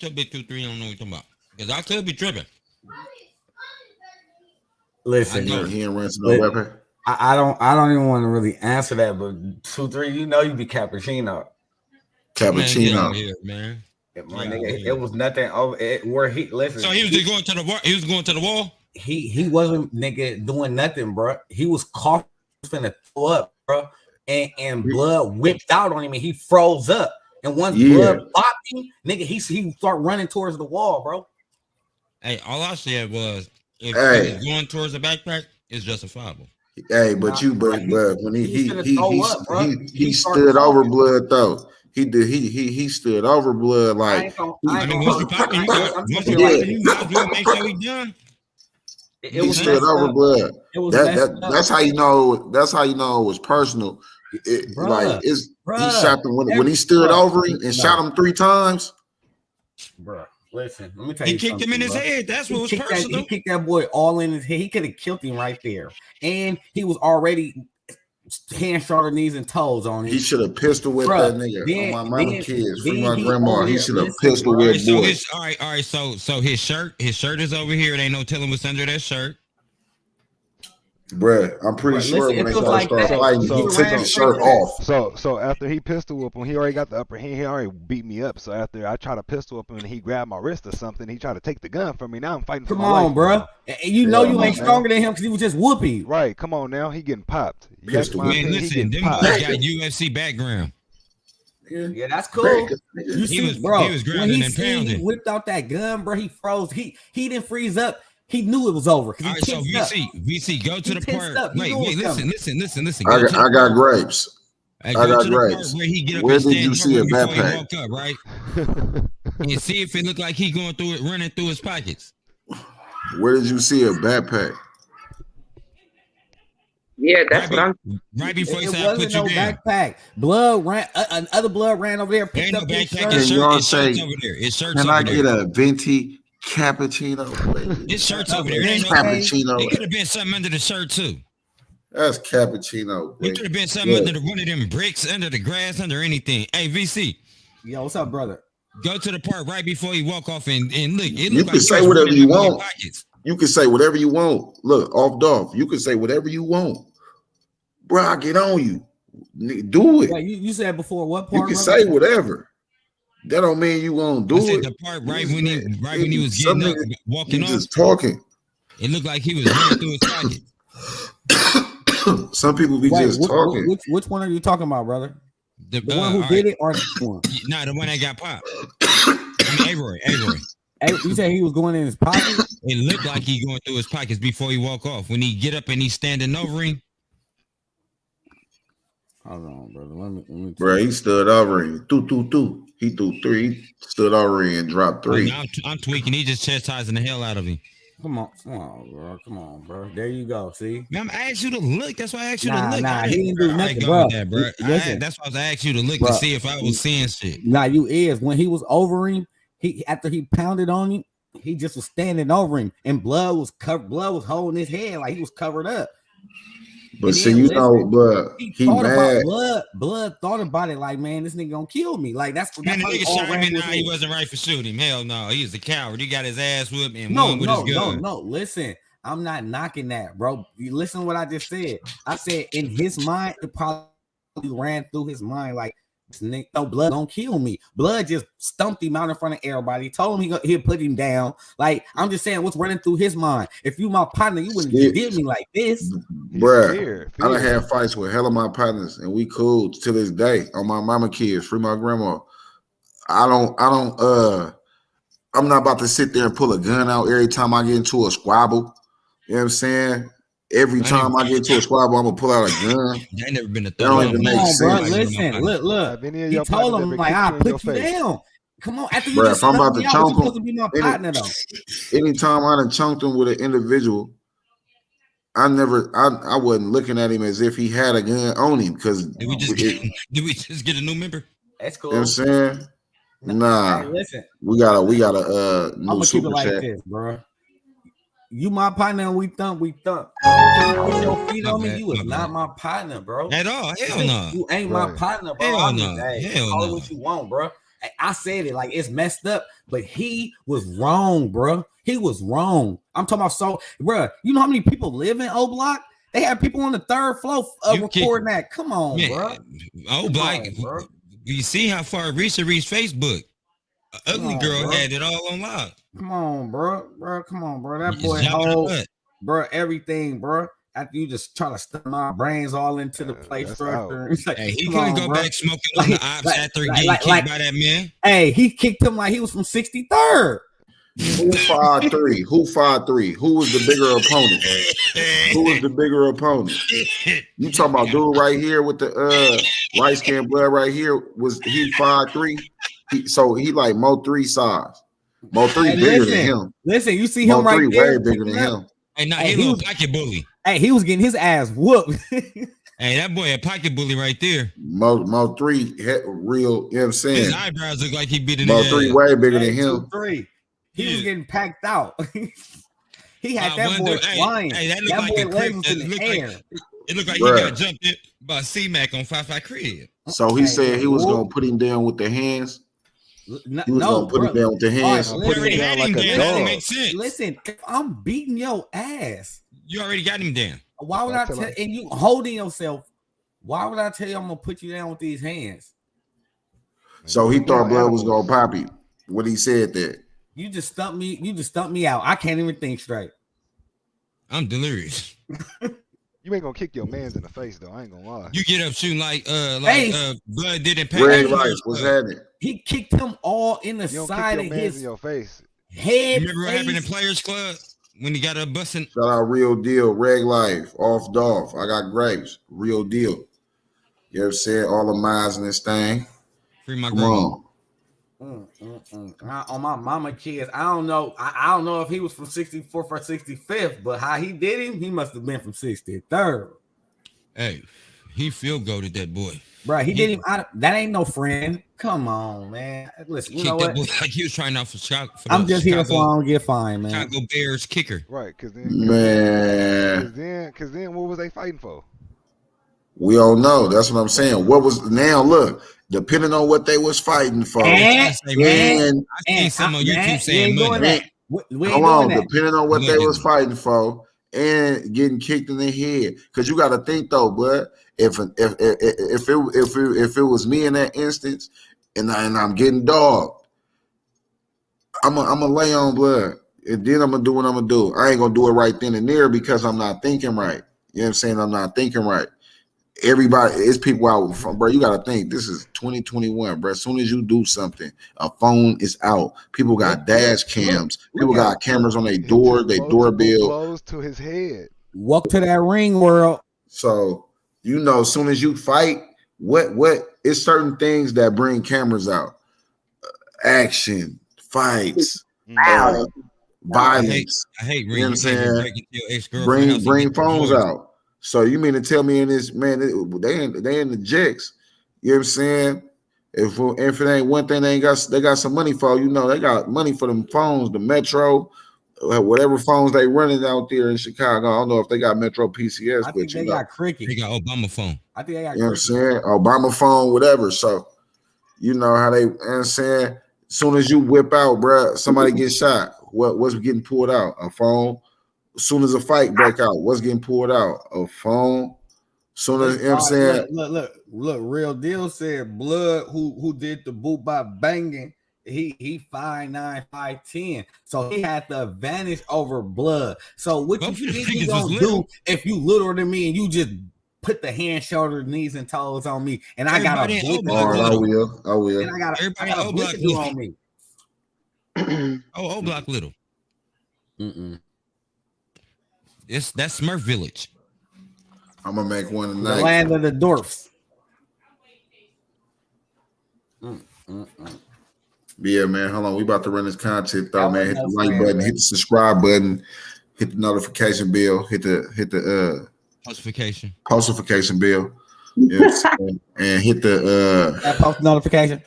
Tell Big 2-3 I don't know what you're talking about. Because I could be tripping. Listen, he ain't run to no backpack. I don't even want to really answer that, but 2-3, you know you be cappuccino. Cappuccino, man. My nigga, it was nothing over it, where he listen. So he was just going to the wall. He was going to the wall. He wasn't nigga doing nothing, bro. He was coughing, finna throw up, bro. And blood whipped out on him, and he froze up. And once blood popped him, nigga, he start running towards the wall, bro. Hey, all I said was, if he's going towards the backpack, it's justifiable. Hey, but when he stood over blood though. He stood over blood like. I mean, once you popping, you got make sure he done. He stood over blood. That's how you know. That's how you know it was personal. He shot them when he stood over him and shot him 3 times. Bro, listen, let me tell you. He kicked him in his head. That's what was personal. He kicked that boy all in his head. He could have killed him right there, and he was already hands, shoulder, knees, and toes on him. He should have pistol whipped that nigga. On my mama kids, free my grandma. He should have pistol whipped boy. All right. So his shirt is over here. There ain't no telling what's under that shirt. Bruh, I'm pretty sure when they start fighting, he took his shirt off. So after he pistol whipped him, he already got the upper hand. He already beat me up. So after I try to pistol whip him and he grabbed my wrist or something, he tried to take the gun from me. Now I'm fighting for my life. Come on, bro. And you know you ain't stronger than him because he was just whooping. Right. Come on now. He getting popped. Man, listen, them boys got UFC background. Yeah, that's cool. He was grounding and pounding. He whipped out that gun, bro. He froze. He didn't freeze up. He knew it was over. All right, so VC, go to the part. Wait, listen. I got grapes. I got grapes. Where he get up Where and did stand you see a backpack? Walk up, right? And see if it looked like he going through it, running through his pockets. Where did you see a backpack? Yeah, that's what I'm. Right before he said, "Put you down." Backpack. Blood ran. Other blood ran over there. Picked up his shirt. His shirt's over there. Can I get a venti cappuccino? His shirt's over there. Cappuccino. It could have been something under the shirt too. That's cappuccino. It could have been something under one of them bricks, under the grass, under anything. Hey, VC. Yo, what's up, brother? Go to the part right before you walk off and look. You can say whatever you want. You can say whatever you want. Look, off Dolph. You can say whatever you want. Bro, I get on you. Do it. Yeah, you said before what part? You can say whatever. That don't mean you gonna do it. The part right when he was getting up, walking off, just talking. It looked like he was running through his pocket. Some people be just talking. Which one are you talking about, brother? The one who did it, or the one? Nah, the one that got popped. Aroy. You said he was going in his pocket? It looked like he going through his pockets before he walk off. When he get up and he's standing over him. Hold on, brother. Let me bro, he stood over him. Two. He threw 3. He stood over him and dropped 3. I'm tweaking. He just chastising the hell out of him. Come on, bro. There you go. See, man, I asked you to look. That's why I asked you to look. Nah, he didn't do nothing, bro. That's why I asked you to look to see if I was seeing shit. Nah, you is. When he was over him, after he pounded on him, he just was standing over him, and blood was holding his head like he was covered up. But see, you know, but he mad. Blood thought about it like, man, this nigga gonna kill me. Like that's man, the nigga shot him. He wasn't right for shooting him. Hell no, he was a coward. He got his ass whipped and won with his gun. No. Listen, I'm not knocking that, bro. You listen to what I just said. I said in his mind, it probably ran through his mind like, no, blood don't kill me. Blood just stumped him out in front of everybody. Told him he'll put him down. Like, I'm just saying what's running through his mind. If you my partner, you wouldn't did me like this. Bruh, I done had fights with hell of my partners, and we cool to this day. On my mama kids, free my grandma. I'm not about to sit there and pull a gun out every time I get into a squabble. You know what I'm saying? Every time I get to a squabble, I'm gonna pull out a gun. That never been a thing. Don't even make sense. Bro, listen, look. He told him like, I'll put you down. Come on, after you bro, if I'm about to chunk him, anytime I done chunked him with an individual, I wasn't looking at him as if he had a gun on him. Because did we just get a new member? That's cool. You know what I'm saying? Nah, hey, listen, we got a new I'm gonna keep it like chat. this, bro. You my partner and we thump. Put your feet on me. You was not my partner, bro. At all. Hell no. You ain't my partner, bro. Hell no. Call it what you want, bro. I said it like it's messed up, but he was wrong, bro. He was wrong. I'm talking about bro. You know how many people live in oblock? They have people on the 3rd floor recording that. Come on, man, bro. Oblock, bro. You see how far it reached Facebook. Ugly girl had it all on lock. Come on, bro. Come on, bro. That boy hold, bro, everything, bro. After you just try to stuff my brains all into the play structure. Like, hey, he couldn't go back smoking on the ops after getting kicked by that man. Hey, he kicked him like he was from 63rd. Who 5'3"? Who 5'3"? Who was the bigger opponent? Who was the bigger opponent? You talking about dude right here with the light skinned blood right here? Was he 5'3"? So he like Mo 3 size. Mo 3 bigger than him. Listen, you see him Mo right 3 there. way bigger than him. Hey, nah, he was a pocket bully. Hey, he was getting his ass whooped. Hey, that boy a pocket bully right there. Mo 3 real, you know what I'm saying? His eyebrows look like he beat it. Mo 3 way bigger than him. 3. He was getting packed out. He had that boy flying. Hey, that looked like boy legs was in the air. It looked like he got jumped in by C-Mac on 5-5 crib. So he said he was gonna put him down with the hands. He was gonna put him down with the hands. Put him down like a dog. Makes sense. Listen, I'm beating your ass. You already got him down. Why would I tell? And you holding yourself. Why would I tell you I'm gonna put you down with these hands? So he thought blood was gonna pop him when he said that. You just stumped me. You just stumped me out. I can't even think straight. I'm delirious. You ain't gonna kick your mans in the face though. I ain't gonna lie. You get up shooting like blood didn't pay. Red lights. What's happening? He kicked him all in the side of his in your face. Head. Remember what happened in Players Club when he got a busting? Shout out Real Deal, Reg Life, Off Dolph. I got grapes. Real Deal. You ever said all the miles in this thing? Free my Come grandma. on. On my mama kids, I don't know. I don't know if he was from 64th or 65th, but how he did him, he must have been from 63rd. Hey, he field goated that boy. Bro, he didn't even. That ain't no friend. Come on, man. Listen, you know what? Like he was trying out for Chicago. I'm just here so I don't get fined, man. Chicago Bears kicker. Right, because then, because then, what was they fighting for? We don't know. That's what I'm saying. What was now? Look, depending on what they was fighting for, and I seen some on YouTube saying money. Hold on, depending on what they was fighting for, and getting kicked in the head. Because you got to think though, bud. If it was me in that instance, and I'm getting dogged, I'm gonna lay on blood, and then I'm gonna do what I'm gonna do. I ain't gonna do it right then and there because I'm not thinking right. You know what I'm saying? I'm not thinking right. Everybody, it's people out from, bro. You got to think this is 2021, bro. As soon as you do something, a phone is out. People got dash cams. People got cameras on their door, their doorbell. Blows to his head. Welcome to that ring world. So you know, as soon as you fight, what it's certain things that bring cameras out. Action, fights, violence. I hate you know what I'm saying? Bring phones out. So you mean to tell me in this, man, they in the jacks. You know what I'm saying? If it ain't one thing they got some money for, you know, they got money for them phones, the Metro, whatever phones they running out there in Chicago. I don't know if they got Metro PCS, but they got Cricket. They got Obama phone. I think they got you know what I'm saying? Obama phone, whatever. So you know how they, you know what I'm saying? As soon as you whip out, bro, somebody gets shot. What's getting pulled out? A phone. As soon as a fight break out, what's getting pulled out? A phone. Soon as, you know what I'm saying? Look, Real Deal said Blood, who did the boot by banging, he 5'9", 5'10". So he had the advantage over Blood. So what you think you gonna do if you littler than me and you just put the hand, shoulder, knees, and toes on me, and I got a I will. And I got a blister on me. Oblock little. That's Smurf Village. I'm gonna make one tonight. The land of the dwarfs. Yeah, man. Hold on. We about to run this content though, man. Hit the like button, hit the subscribe button, hit the notification bell, hit the postification bell. Yes, and hit the post notification.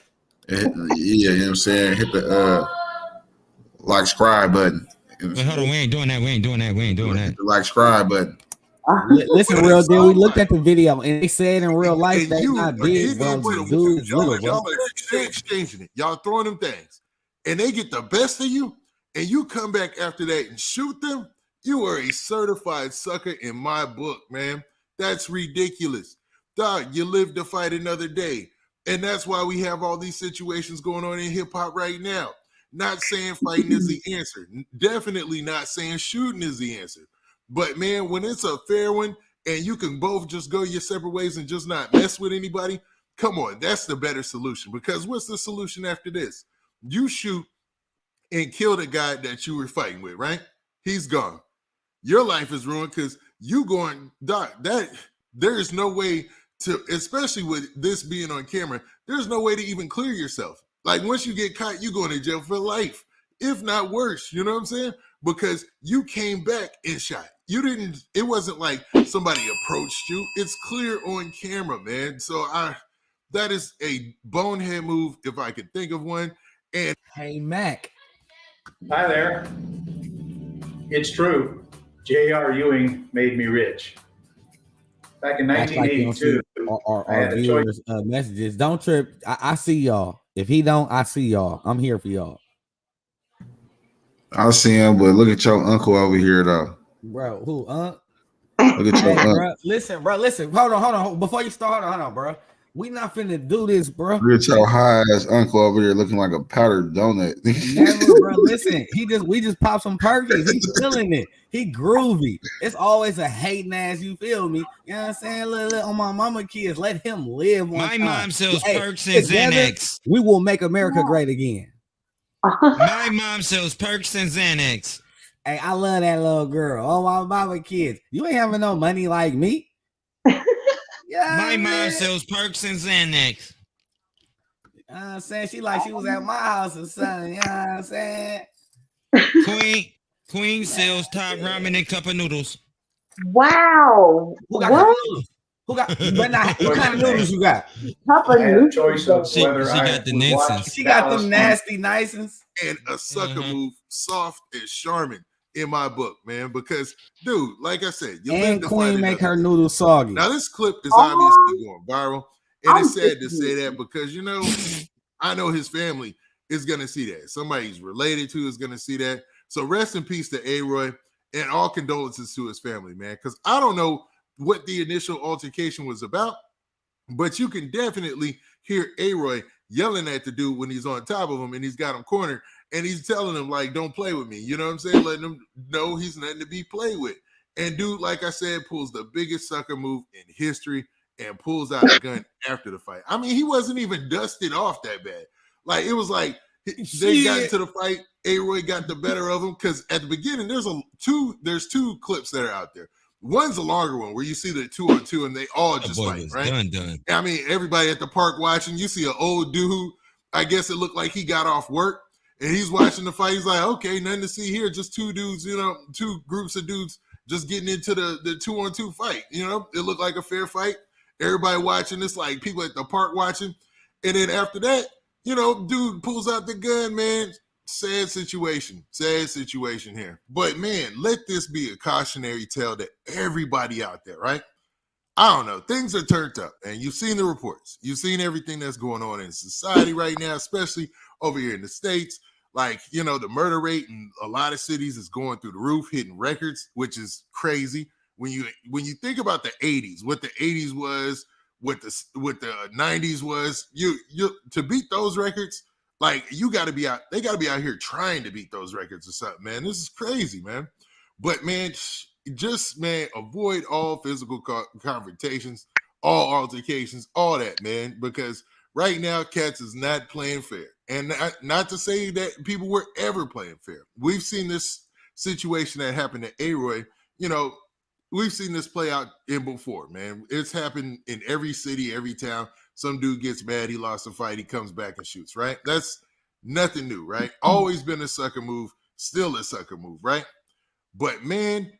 Yeah, you know what I'm saying? Hit the like subscribe button. Wait, hold on, we ain't doing that. The like subscribe button. Listen, Real Deal, we looked at the video and they said in real life they not big, bro. Dude is little, bro. Y'all exchanging it. Y'all throwing them things. And they get the best of you, and you come back after that and shoot them. You are a certified sucker in my book, man. That's ridiculous. Dog, you live to fight another day. And that's why we have all these situations going on in hip-hop right now. Not saying fighting is the answer. Definitely not saying shooting is the answer. But, man, when it's a fair one and you can both just go your separate ways and just not mess with anybody, come on, that's the better solution. Because what's the solution after this? You shoot and kill the guy that you were fighting with, right? He's gone. Your life is ruined because you going, Doc, that there is no way to, especially with this being on camera, there's no way to even clear yourself. Like once you get caught, you going to jail for life, if not worse. You know what I'm saying? Because you came back and shot. You didn't, it wasn't like somebody approached you. It's clear on camera, man. So that is a bonehead move if I could think of one. And hey, Mac. Hi there. It's true. J.R. Ewing made me rich. Back in 1982. Our viewers' messages. Don't trip. I see y'all. If he don't, I see y'all. I'm here for y'all. I see him, but look at your uncle over here, though. Bro, who, Look at your uncle. Bro, listen. Hold on. Before you start, hold on, bro. We not finna do this, bro. Look at your high-ass uncle over there looking like a powdered donut. Never, bro. Listen, we just popped some perkies. He's feeling it. He groovy. It's always a hating ass, you feel me? You know what I'm saying? Look, on my mama kids, let him live. My mom sells perks and Xanax. We will make America great again. My mom sells perks and Xanax. Hey, I love that little girl. Oh, my mama kids. You ain't having no money like me. Yeah, my mom sells perks and Xanax. I'm saying she was at my house or something. You know what I'm saying? Queen sells top ramen and cup of noodles. Wow. Who got what? Who got? But not, what kind of noodles you got? I had a choice of whether she got the would watch Nelsons. She got them Dallas nasty nicens. And a sucker move, soft as Charmin in my book, man. Because, dude, like I said, you live And to Queen fight make another her day. noodles soggy. Now, this clip is obviously going viral. And it's sad to say that because, you know, I know his family is going to see that. Somebody he's related to is going to see that. So rest in peace to Aroy and all condolences to his family, man. Because I don't know what the initial altercation was about, but you can definitely hear Aroy yelling at the dude when he's on top of him and he's got him cornered and he's telling him, like, don't play with me. You know what I'm saying? Letting him know he's nothing to be played with. And dude, like I said, pulls the biggest sucker move in history and pulls out a gun after the fight. I mean, he wasn't even dusted off that bad. Like, it was like they got into the fight. Aroy got the better of him because at the beginning, there's two clips that are out there. One's a longer one where you see the 2-on-2 and they all just fight, right? Done. I mean, everybody at the park watching, you see an old dude, I guess it looked like he got off work and he's watching the fight. He's like, okay, nothing to see here. Just two dudes, you know, two groups of dudes just getting into the 2-on-2 fight. You know, it looked like a fair fight. Everybody watching this, like people at the park watching. And then after that, you know, dude pulls out the gun, man. Sad situation here. But man, let this be a cautionary tale to everybody out there, right? I don't know. Things are turned up, and you've seen the reports. You've seen everything that's going on in society right now, especially over here in the States. Like, you know, the murder rate in a lot of cities is going through the roof, hitting records, which is crazy. When you think about the 80s, what the 80s was, what the 90s was, you to beat those records, like you got to be out. They got to be out here trying to beat those records or something, man. This is crazy, man. But man, just man, avoid all physical confrontations, all altercations, all that, man. Because right now, Cats is not playing fair, and not to say that people were ever playing fair. We've seen this situation that happened to Aroy. You know, we've seen this play out in before, man. It's happened in every city, every town. Some dude gets mad, he lost a fight, he comes back and shoots, right? That's nothing new, right? Always been a sucker move, still a sucker move, right? But man,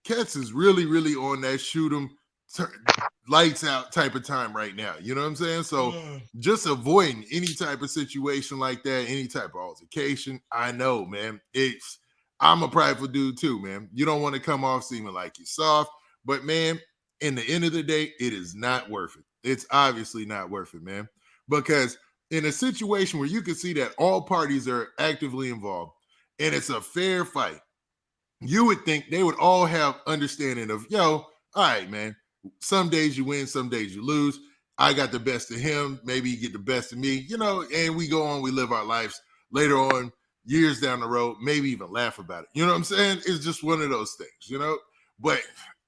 Cats is really, really on that shoot 'em, lights out type of time right now. You know what I'm saying? So just avoiding any type of situation like that, any type of altercation. I know, man. I'm a prideful dude too, man. You don't want to come off seeming like you're soft, but man, in the end of the day, it is not worth it. It's obviously not worth it, man. Because in a situation where you can see that all parties are actively involved and it's a fair fight, you would think they would all have understanding of, yo, all right, man, some days you win, some days you lose. I got the best of him. Maybe you get the best of me, you know, and we go on, we live our lives. Later on, years down the road, maybe even laugh about it. You know what I'm saying? It's just one of those things, you know? But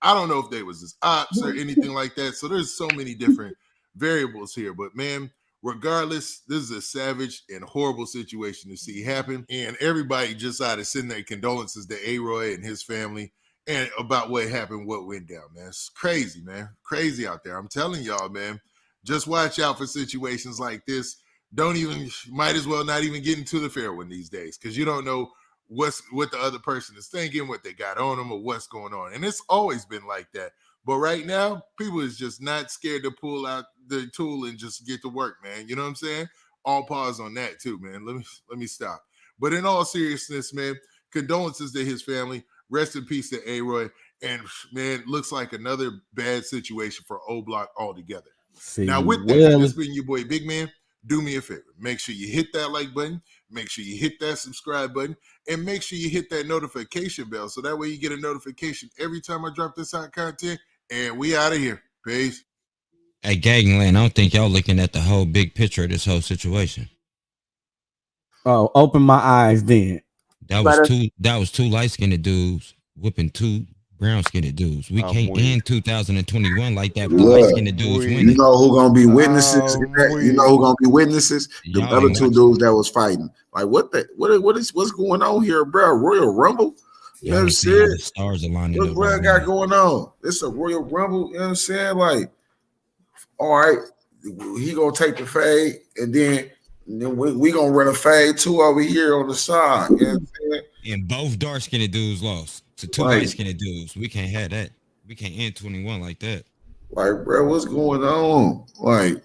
I don't know if they was his ops or anything like that. So there's so many different variables here. But man, regardless, this is a savage and horrible situation to see happen. And everybody just out of sending their condolences to Aroy and his family and about what happened, what went down, man. It's crazy, man. Crazy out there. I'm telling y'all, man, just watch out for situations like this. Might as well not even get into the fair one these days, because you don't know what the other person is thinking, what they got on them, or what's going on. And it's always been like that. But right now, people is just not scared to pull out the tool and just get to work, man. You know what I'm saying? All pause on that too, man. Let me stop. But in all seriousness, man, condolences to his family. Rest in peace to Aroy. And man, looks like another bad situation for Oblock altogether. Now, with that, this has been your boy Big Man. Do me a favor. Make sure you hit that like button. Make sure you hit that subscribe button. And make sure you hit that notification bell so that way you get a notification every time I drop this hot content. And we out of here. Peace. Hey, Gangland, I don't think y'all looking at the whole big picture of this whole situation. Oh, open my eyes then. That was two light-skinned dudes whipping two brown-skinned dudes. We can't end 2021 like that. The light-skinned dudes winning. You know who gonna be witnesses? You know who gonna be witnesses? The other two dudes that was fighting. Like what's going on here, bro? Royal Rumble? You know what I'm saying? The stars aligning. What bro got going on? It's a Royal Rumble. You know what I'm saying? Like, all right, he gonna take the fade, and then we gonna run a fade too over here on the side. You know what I'm saying? And both dark-skinned dudes lost to two light-skinned dudes. We can't have that. We can't end 21 like that. Like, bro, what's going on? Like,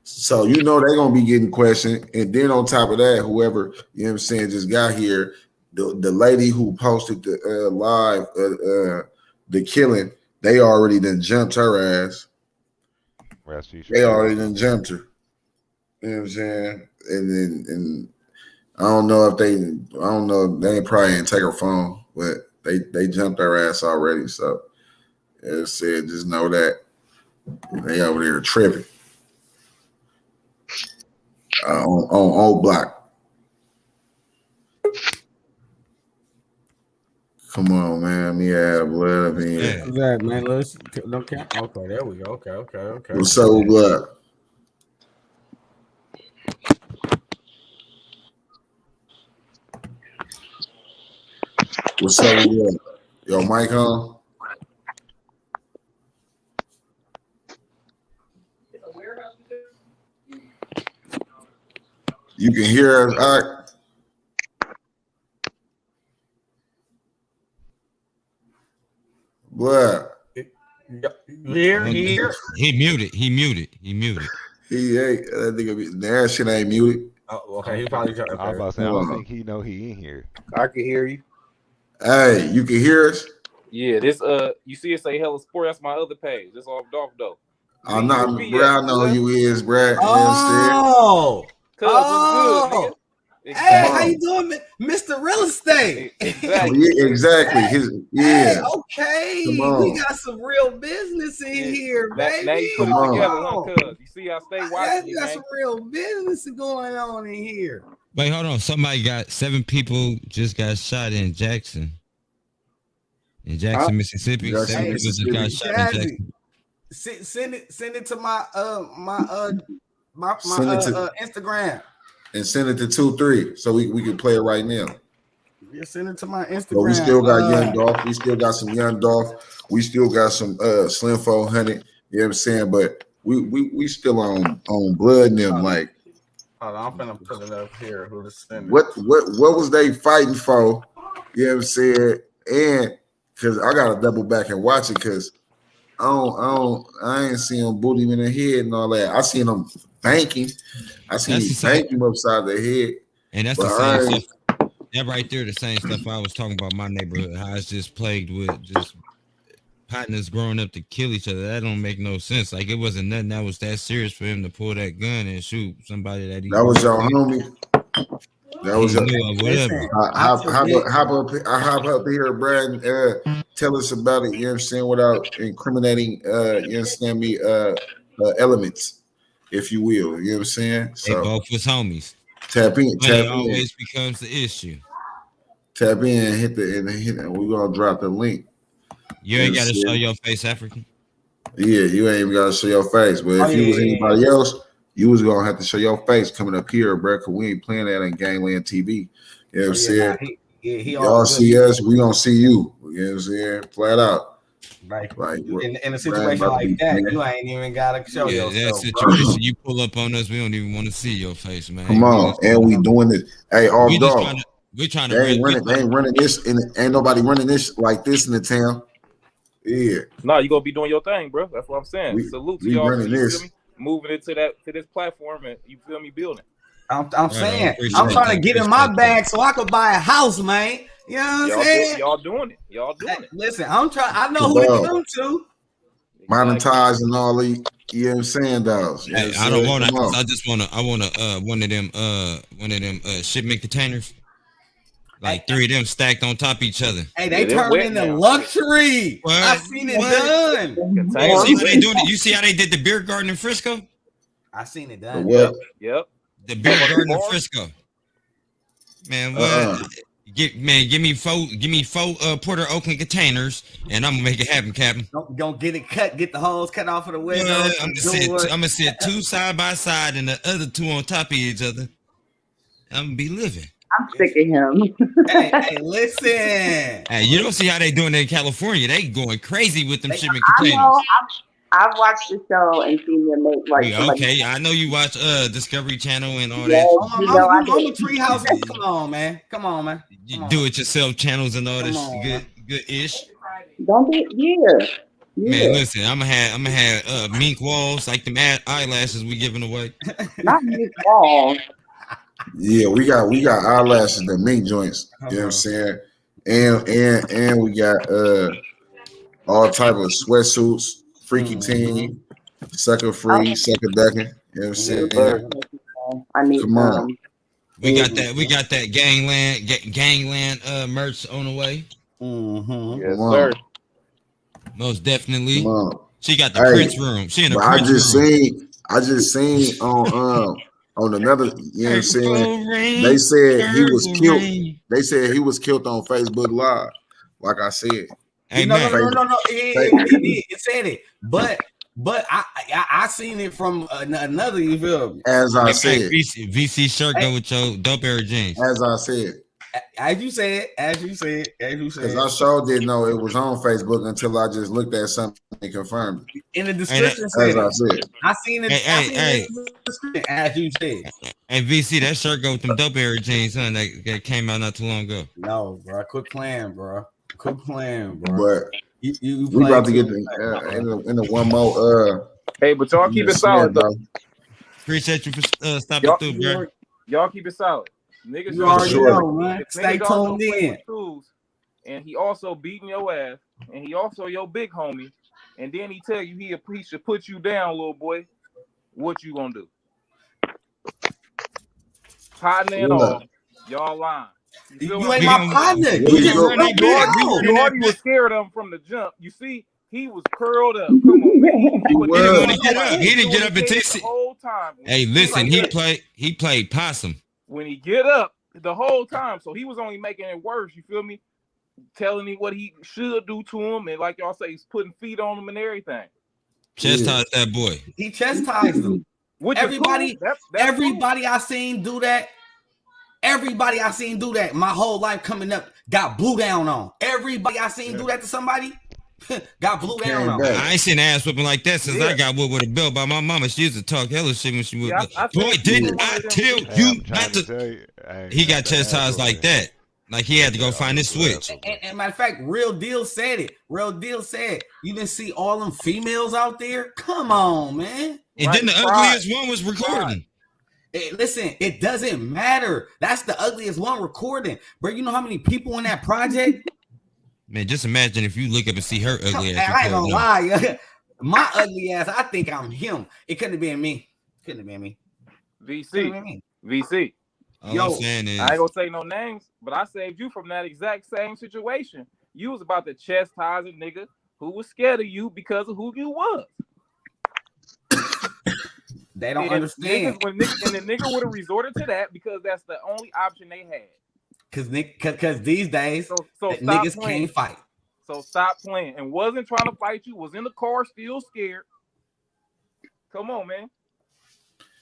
so you know they're gonna be getting questioned, and then on top of that, whoever you know what I'm saying just got here, the lady who posted the live the killing, they already done jumped her ass. They already done jumped her. You know what I'm saying? And I don't know if they probably didn't take her phone, but they jumped her ass already. So it said just know that they over there tripping. On oblock. Come on, man. Me have blood up in here. What's that, man? Let's don't count. Okay, there we go. Okay. What's up, blood? What's up, blood? Yo, mic on? You can hear us, all right? Blood. Here. He muted. He ain't that nigga. That shit ain't muted. Oh, okay. He probably. Okay. I was about to say, I don't think he know he in here. I can hear you. Hey, you can hear us? Yeah, this you see it say Hella Sport. That's my other page. This off Dolph though. I'm not, bro. I know who you is, bro. Oh, Cuz what's good, nigga? Exactly. Hey, how you doing, Mr. Real Estate? Exactly. Yeah, exactly. Hey, okay. We got some real business in here, baby. Now you put it together, huh, cuz? You see, I stay watching. We got some real business going on in here. Wait, hold on. 7 people just got shot in Jackson. Mississippi. 7 people just got shot in Jackson. Send it to my Instagram. And send it to 2-3 so we can play it right now. Yeah, send it to my Instagram. So we still got Young Dolph. We still got some Young Dolph. We still got some Slim400. You know what I'm saying? But we still on blood and them. Like, hold on, I'm gonna put it up here. Who to send it? What was they fighting for? You know what I'm saying? And because I gotta double back and watch it because I ain't seen them boot him in the head and all that. I seen them banking. I seen him bank him upside the head. And that's the same stuff. That right there, the same stuff I was talking about my neighborhood, how it's just plagued with just partners growing up to kill each other. That don't make no sense. Like, it wasn't nothing that was that serious for him to pull that gun and shoot somebody that he was your homie. That was whatever. I hop up here, Brad, and tell us about it. You know what I'm saying? Without incriminating, you understand me, elements, if you will. You know what I'm saying? So they both was homies. Tap in. It always becomes the issue. Tap in and hit and we're gonna drop the link. You ain't got to show your face, African. Yeah, you ain't even got to show your face. But if you was anybody else, you was gonna have to show your face coming up here, bro. Cause we ain't playing that in Gangland TV. You know what I'm saying? Y'all see us, we gonna see you. You know what I'm saying? Flat out. Like in a situation like that, you ain't even gotta show yourself. That situation, you pull up on us, we don't even want to see your face, man. Come on, and we doing this. Hey, off dog. We're trying to. They ain't running this, and ain't nobody running this like this in the town. Yeah. No, you gonna be doing your thing, bro. That's what I'm saying. Salute to y'all. Running this. Moving it to this platform, and you feel me building. I'm saying I'm trying to get in my bag so I could buy a house, man. You know what I'm saying? Y'all doing it. Listen, I'm trying. I know who to come to. Monetize and all the, you know what I'm saying, dogs. Hey, I don't want to. I just want to. I want one of them shipment containers. Like 3 of them stacked on top of each other. Hey, they turned into luxury. I seen it done. See what they doing? You see how they did the beer garden in Frisco? I seen it done. Yep. The beer garden in Frisco. Man, what? Give me four Porter Oakland containers, and I'm gonna make it happen, Captain. Don't get it cut. Get the holes cut off of the window. Yeah, I'm gonna sit 2 side by side, and the other 2 on top of each other. I'm gonna be living. I'm sick of him. hey, listen. Hey, you don't see how they doing it in California? They going crazy with them shipment I containers. know. I've watched the show and seen them make like. Okay, I know you watch Discovery Channel and all that. I'm a treehouse. Come on, man. Do it yourself channels and all this good ish. Don't be here. Man, listen, I'm gonna have mink walls like them eyelashes we giving away. Not mink walls. Yeah, we got eyelashes, the mink joints. You know what I'm saying? And we got all type of sweatsuits, freaky team, sucker free, sucker ducking. You know what I'm saying? I need Come on. We got that gangland merch on the way. Yes, sir. Most definitely. She got the Hey, Prince room. She in the but Prince room. I just seen on another, you know what I'm saying? They said he was killed. They said he was killed on Facebook Live. Like I said. Hey, no. It said it, but I seen it from another. You feel me? As I said, VC shirt go with your dope air jeans. As I said. As you said. Because I sure didn't know it was on Facebook until I just looked at something and confirmed it. In the description, as I said. I seen it. Hey. As you said. Hey, VC, that shirt go with them dope air jeans, son. That came out not too long ago. No, bro. Quit playing, bro. But you we about to get in the one more. Hey, but y'all keep it solid though. Appreciate you for stopping through, bro. Y'all keep it solid. Niggas, you already know, man. Stay tuned in. And he also beating your ass, and he also your big homie, and then he tell you he should put you down, little boy. What you gonna do? Partner and all, y'all lying. You ain't my partner. You just already was scared of him from the jump. You see, he was curled up. Come on, man. He didn't want to get up. He didn't get up and take it. Whole time. Hey, listen, he played possum. When he get up the whole time, so he was only making it worse. You feel me? Telling him what he should do to him, and like y'all say, he's putting feet on him and everything. Chastised that boy. He chastised him. Everybody I seen do that. Everybody I seen do that. My whole life coming up got blew down on. Everybody I seen do that to somebody got blew down on. I ain't seen ass whipping like that since I got with a belt by my mama. She used to talk hella shit when she was. Boy, didn't I tell you not to? He got chastised like that. Like he had to go find his switch. And matter of fact, Real Deal said it. Real Deal said, you didn't see all them females out there? Come on, man. And then the ugliest one was recording. Listen, it doesn't matter. That's the ugliest one recording. Bro, you know how many people in that project? Man, just imagine if you look up and see her ugly ass. I ain't gonna lie. My ugly ass, I think I'm him. It couldn't have been me. Couldn't have been me. VC. Yo, I ain't gonna say no names, but I saved you from that exact same situation. You was about to chastise a nigga who was scared of you because of who you was. They don't understand. And the nigga would have resorted to that because that's the only option they had. Because these days, niggas can't fight. So stop playing. And wasn't trying to fight you, was in the car still scared. Come on, man.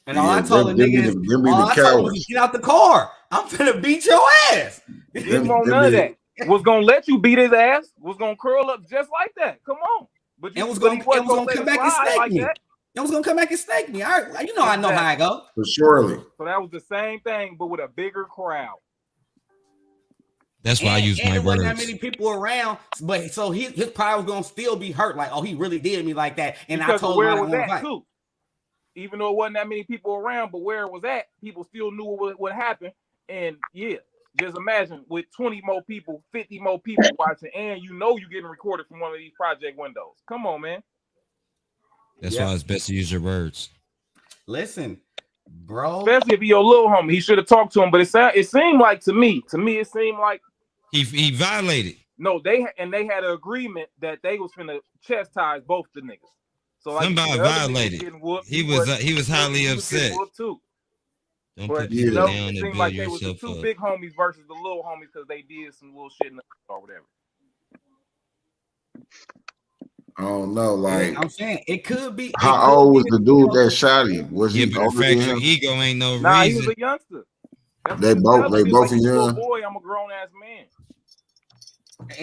And all I told the nigga is, get out the car. I'm finna beat your ass. He didn't want none of that. Was gonna let you beat his ass. Was gonna curl up just like that. Come on. But you was gonna come back and snake me. It was gonna come back and snake me. All right, you know I know how I go. For surely. So that was the same thing, but with a bigger crowd. That's why I use my words. There wasn't that many people around, but so his pride was gonna still be hurt. Like, oh, he really did me like that. And because I told him I was that too. Even though it wasn't that many people around, but where it was at, people still knew what happened. And yeah, just imagine with 20 more people, 50 more people watching, and you know you're getting recorded from one of these project windows. Come on, man. That's why it's best to use your words. Listen, bro. Especially if you're a little homie, he should have talked to him. But it seemed like to me, it seemed like he violated. No, they had an agreement that they was finna chastise both the niggas. So like somebody violated. He was highly upset. Too. Don't but put people down and build like they was the yourself two up. big homies versus the little homies because they did some little shit in the or whatever. I don't know, like I'm saying it could be. How old was the dude that shot him? Was he older than him? Ego ain't no reason. Nah, he was a youngster. They both are young. Boy, I'm a grown ass man.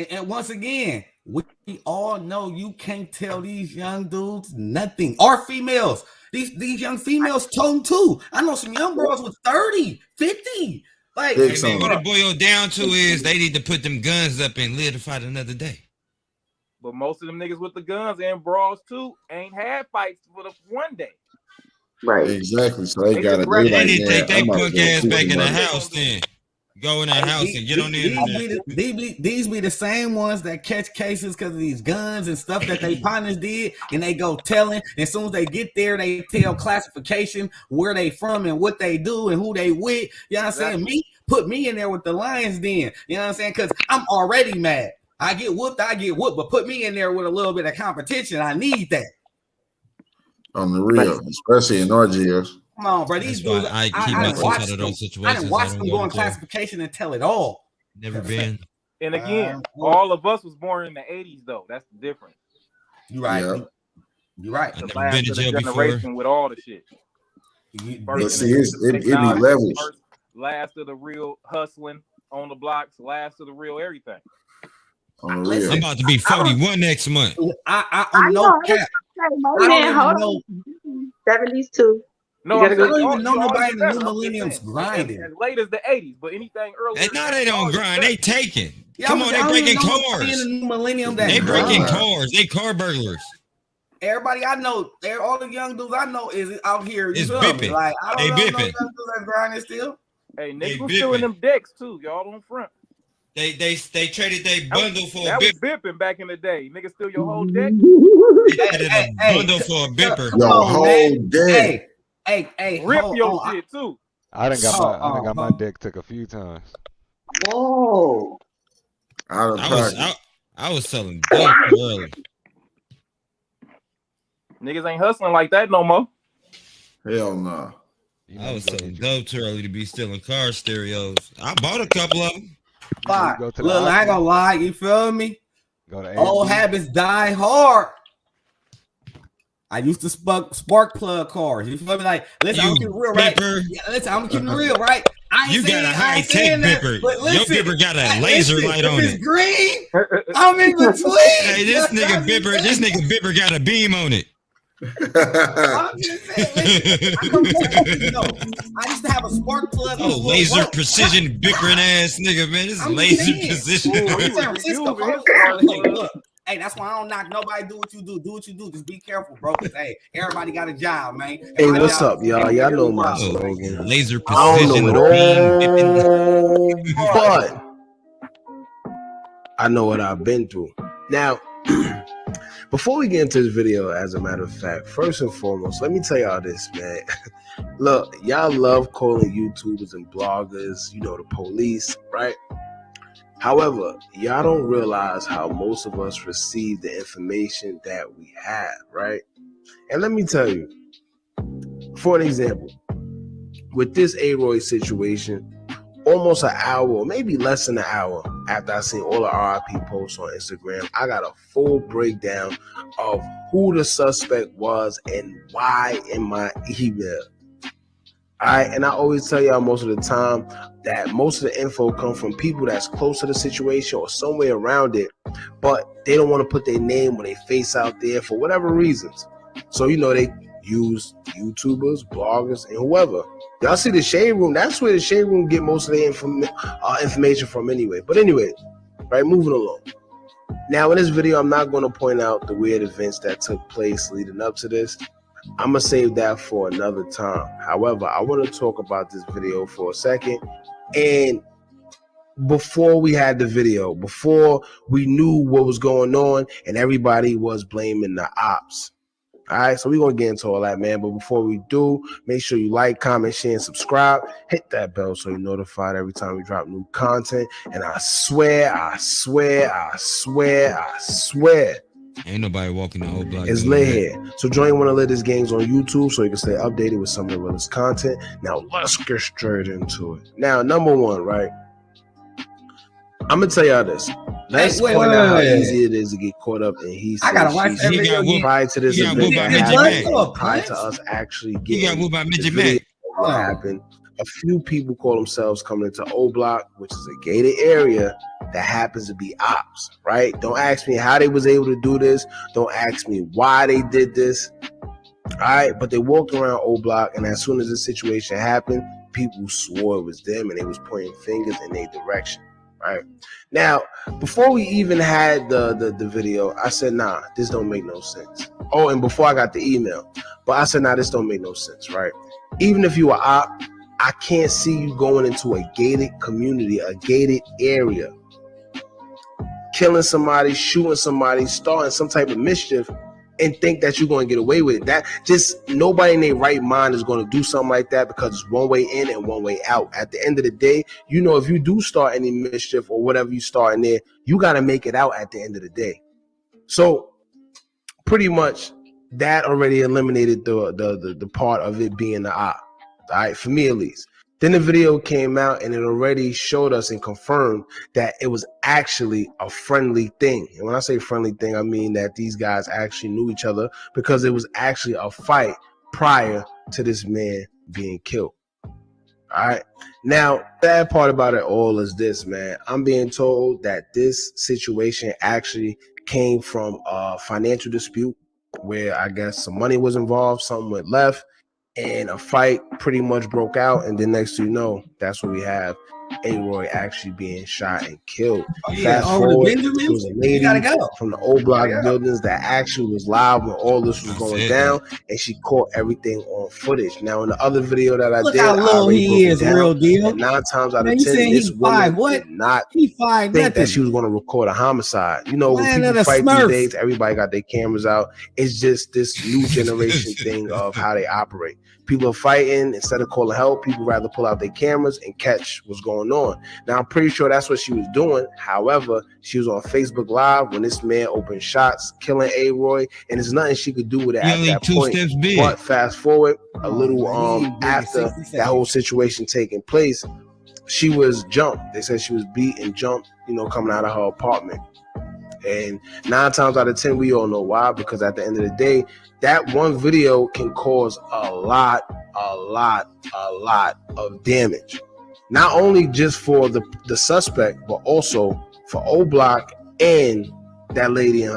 And once again, we all know you can't tell these young dudes nothing. Or females. These young females told them too. I know some young girls with 30, 50. Like, what it boils down to is they need to put them guns up and live to fight another day. But most of them niggas with the guns and brawls too ain't had fights for the one day. Right. Exactly. So they got it. They need to take their punk ass back in the house then. Go in that house and get on the internet. These be the same ones that catch cases because of these guns and stuff that they partners did, and they go telling. As soon as they get there, they tell classification, where they from and what they do and who they with. You know what I'm saying? Put me in there with the lions then. You know what I'm saying? Because I'm already mad. I get whooped, but put me in there with a little bit of competition. I need that. On the real, especially in our jails. Come on, bro. These dudes, I didn't watch them go in classification and tell it all. Never been. And again, all of us was born in the 80s, though. That's the difference. You're right. Yeah. You're right. The last of the generation with all the shit. It be levels. Last of the real hustling on the blocks. Last of the real everything. On the real. I'm about to be 41 next month. I know. I don't know. 70s too. No, I don't even know nobody in the new millennium's grinding. As late as the 80s, but anything earlier. And now they don't grind. They taking. Come on, they breaking cars. In the millennium they breaking cars. They car burglars. Everybody I know, all the young dudes I know is out here. It's bipping. Like I don't know bipping. No young dudes that's grinding still. Hey, niggas was stealing them decks too. Y'all don't front. They traded their bundle for that a bipper. That was bipping back in the day. Niggas steal your whole deck. They traded a bundle for a bipper. Your whole deck. Hey, rip your shit too. I done got my deck took a few times. Whoa. I was selling dope early. Niggas ain't hustling like that no more. Hell no. I was selling dope too early to be stealing car stereos. I bought a couple of them. Look, I ain't gonna lie, you feel me? Old habits die hard. I used to spark plug cars. You feel me? Like, listen, I'm keeping real, right? Yeah, listen, I'm keeping real, right? You got a high tech bipper. Your bipper got a laser light on it. It's green. I'm in between. Hey, this nigga bipper got a beam on it. I'm just saying, I used to have a spark plug. Oh, laser precision bickering ass nigga, man. This is laser precision. Look, hey, that's why I don't knock nobody. Do what you do. Do what you do. Just be careful, bro. Cause hey, everybody got a job, man. Hey, what's up, y'all? Y'all know my slogan. Laser precision. I don't know it all, but I know what I've been through. Now, before we get into this video, as a matter of fact, first and foremost, let me tell y'all this, man. Look, y'all love calling YouTubers and bloggers, the police, right? However, y'all don't realize how most of us receive the information that we have, right? And let me tell you, for an example, with this Aroy situation, almost an hour, or maybe less than an hour after I seen all the RIP posts on Instagram, I got a full breakdown of who the suspect was and why in my email. All right, and I always tell y'all most of the time that most of the info comes from people that's close to the situation or somewhere around it, but they don't want to put their name or their face out there for whatever reasons. So, they use YouTubers, bloggers, and whoever. Y'all see the Shade Room? That's where the Shade Room get most of their information from anyway. But anyway, right, moving along. Now, in this video, I'm not going to point out the weird events that took place leading up to this. I'm going to save that for another time. However, I want to talk about this video for a second. And before we had the video, before we knew what was going on, and everybody was blaming the ops. All right, so we're going to get into all that, man. But before we do, make sure you like, comment, share, and subscribe. Hit that bell so you're notified every time we drop new content. And I swear, ain't nobody walking the whole block. It's lit here. So join one of the latest games on YouTube so you can stay updated with some of the realest content. Now, let's get straight into it. Now, number one, right? I'm going to tell y'all this. Let's point out how easy it is to get caught up in he said, she said. Prior to this event, prior to us actually getting this video, what happened, a few people call themselves coming into oblock, which is a gated area that happens to be ops, right? Don't ask me how they was able to do this. Don't ask me why they did this. All right, but they walked around oblock, and as soon as the situation happened, people swore it was them, and they was pointing fingers in their direction. right? Now, before we even had the video, I said, nah, this don't make no sense. Oh, and before I got the email, but I said, nah, this don't make no sense, right? Even if you are op, I can't see you going into a gated community, a gated area, killing somebody, shooting somebody, starting some type of mischief, and think that you're going to get away with it. That just nobody in their right mind is going to do something like that, because it's one way in and one way out. At the end of the day, you know, if you do start any mischief or whatever you start in there, you got to make it out at the end of the day. So pretty much that already eliminated the part of it being the op. All right, for me at least. Then the video came out and it already showed us and confirmed that it was actually a friendly thing. And when I say friendly thing, I mean that these guys actually knew each other, because it was actually a fight prior to this man being killed. All right. Now, bad part about it all is this, man. I'm being told that this situation actually came from a financial dispute where I guess some money was involved, something went left, and a fight pretty much broke out. And then next thing you know, that's what we have. Aroy actually being shot and killed. Fast forward, it was a lady from the old block buildings that actually was live when all this was going down, and she caught everything on footage. Now, in the other video that I did, how low he is, real deal. 9 times out of 10, this woman did not think that she was going to record a homicide. You know, when people fight these days, everybody got their cameras out. It's just this new generation thing of how they operate. People are fighting. Instead of calling help, people rather pull out their cameras and catch what's going on. Now, I'm pretty sure that's what she was doing. However, she was on Facebook Live when this man opened shots, killing Aroy, and there's nothing she could do with it at that point. But fast forward a little after that whole situation taking place, she was jumped. They said she was beat and jumped, you know, coming out of her apartment. And 9 times out of 10, we all know why, because at the end of the day, that one video can cause a lot of damage. Not only just for the suspect, but also for Oblock and that lady in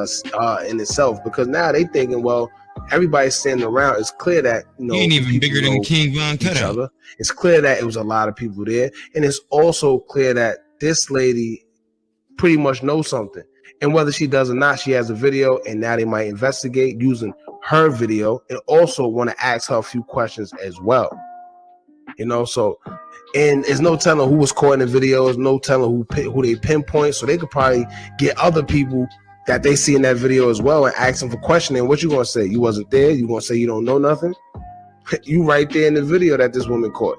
itself. Because now they thinking, well, everybody's standing around. It's clear that, you know, he ain't even bigger than King Von Cutout. It's clear that it was a lot of people there, and it's also clear that this lady pretty much knows something. And whether she does or not, she has a video, and now they might investigate using her video and also want to ask her a few questions as well. You know, so, and there's no telling who was caught in the video. There's no telling who they pinpoint. So they could probably get other people that they see in that video as well and ask them for questioning. What you gonna say? You wasn't there? You gonna say you don't know nothing? You right there in the video that this woman caught.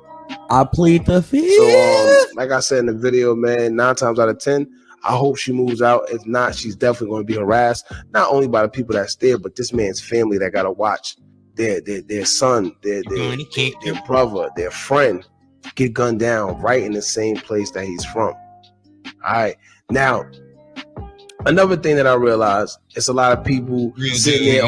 I plead the fifth. So, like I said in the video, man, 9 times out of 10, I hope she moves out. If not, she's definitely going to be harassed, not only by the people that's there, but this man's family that got to watch their son, their brother, their friend get gunned down right in the same place that he's from. All right. Now, another thing that I realized, it's a lot of people sitting there,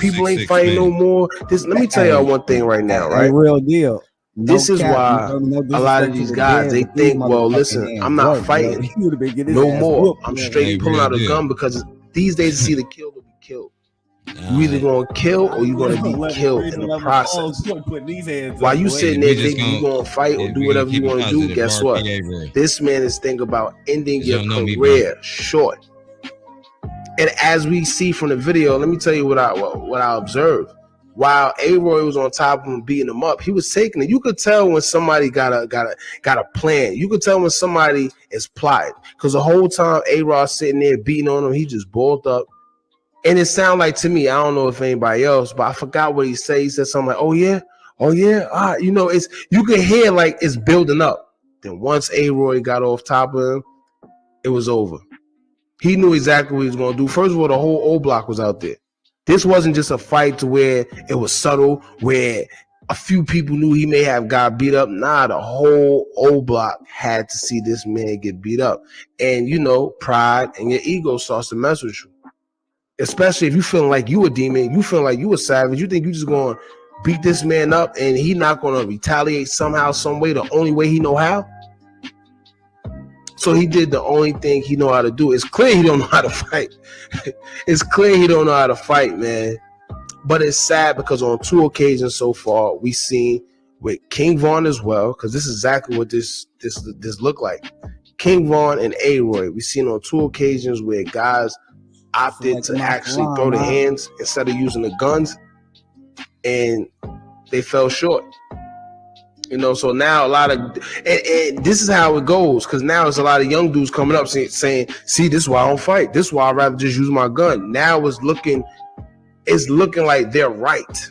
people ain't fighting no more. Let me tell y'all one thing right now, right? Real deal. This is why a lot of these guys, they think, well, listen, I'm not fighting no more. I'm straight pulling out a gun, because these days it's either killed or be killed. You either going to kill or you're going to be killed in the process. While you sitting there thinking you're going to fight or do whatever you want to do, guess what? This man is thinking about ending your career short. And as we see from the video, let me tell you what I observed. While Aroy was on top of him, beating him up, he was taking it. You could tell when somebody got a plan. You could tell when somebody is plotting, because the whole time Aroy sitting there beating on him, he just balled up. And it sounded like, to me, I don't know if anybody else, but I forgot what he said. He said something like, "Oh yeah, you know, you can hear like it's building up." Then once Aroy got off top of him, it was over. He knew exactly what he was going to do. First of all, the whole old block was out there. This wasn't just a fight to where it was subtle, where a few people knew he may have got beat up. Nah, the whole old block had to see this man get beat up. And, you know, pride and your ego starts to mess with you. Especially if you feeling like you a demon, you feeling like you a savage, you think you just going to beat this man up and he not going to retaliate somehow, some way, the only way he know how. So he did the only thing he know how to do. It's clear he don't know how to fight. It's clear he don't know how to fight, man. But it's sad because on 2 occasions so far, we seen with King Von as well, because this is exactly what this looked like. King Von and Aroy. We've seen on 2 occasions where guys opted to actually throw the hands instead of using the guns, and they fell short. You know, so now a lot of, and this is how it goes, because now it's a lot of young dudes coming up saying, see, this is why I don't fight. This is why I'd rather just use my gun. Now it's looking like they're right.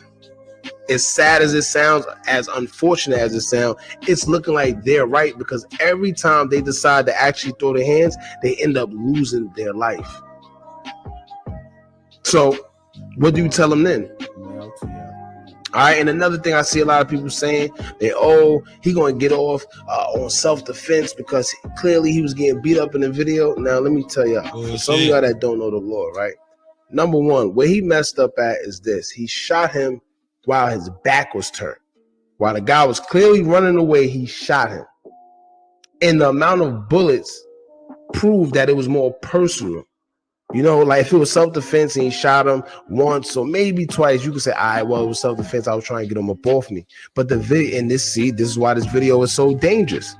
As sad as it sounds, as unfortunate as it sounds, it's looking like they're right, because every time they decide to actually throw their hands, they end up losing their life. So what do you tell them then? All right, and another thing I see a lot of people saying, he going to get off on self-defense because clearly he was getting beat up in the video. Now, let me tell y'all, for some of y'all that don't know the law, right? Number one, where he messed up at is this. He shot him while his back was turned. While the guy was clearly running away, he shot him. And the amount of bullets proved that it was more personal. You know, like if it was self-defense and he shot him once or maybe twice, you could say, all right, well, it was self-defense. I was trying to get him up off me. But this is why this video is so dangerous.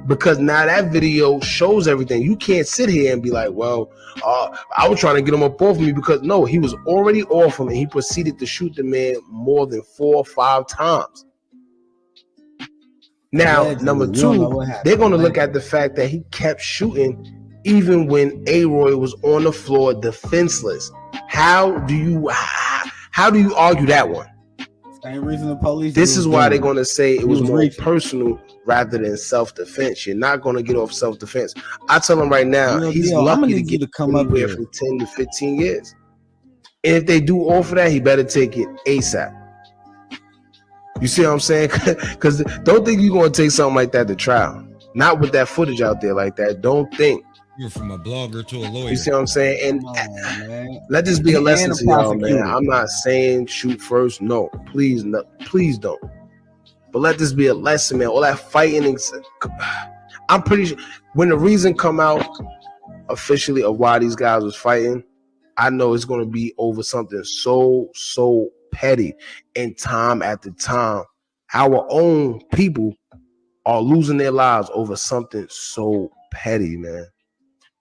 Because now that video shows everything. You can't sit here and be like, well, I was trying to get him up off me, because no, he was already off him and he proceeded to shoot the man more than 4 or 5 times. Now, number 2, they're going to look at the fact that he kept shooting even when Aroy was on the floor defenseless. How do you argue that one? Same reason the police. This is why they're going to say it was more personal rather than self-defense. You're not going to get off self-defense. I tell them right now, he's lucky to get anywhere from 10 to 15 years. And if they do offer that, he better take it ASAP. You see what I'm saying? Because don't think you're going to take something like that to trial. Not with that footage out there like that. Don't think. You're from a blogger to a lawyer. You see what I'm saying? And let this be a lesson to y'all, man. I'm not saying shoot first. No, please don't. But let this be a lesson, man. All that fighting. I'm pretty sure when the reason come out officially of why these guys was fighting, I know it's going to be over something so petty. And time after time, our own people are losing their lives over something so petty, man.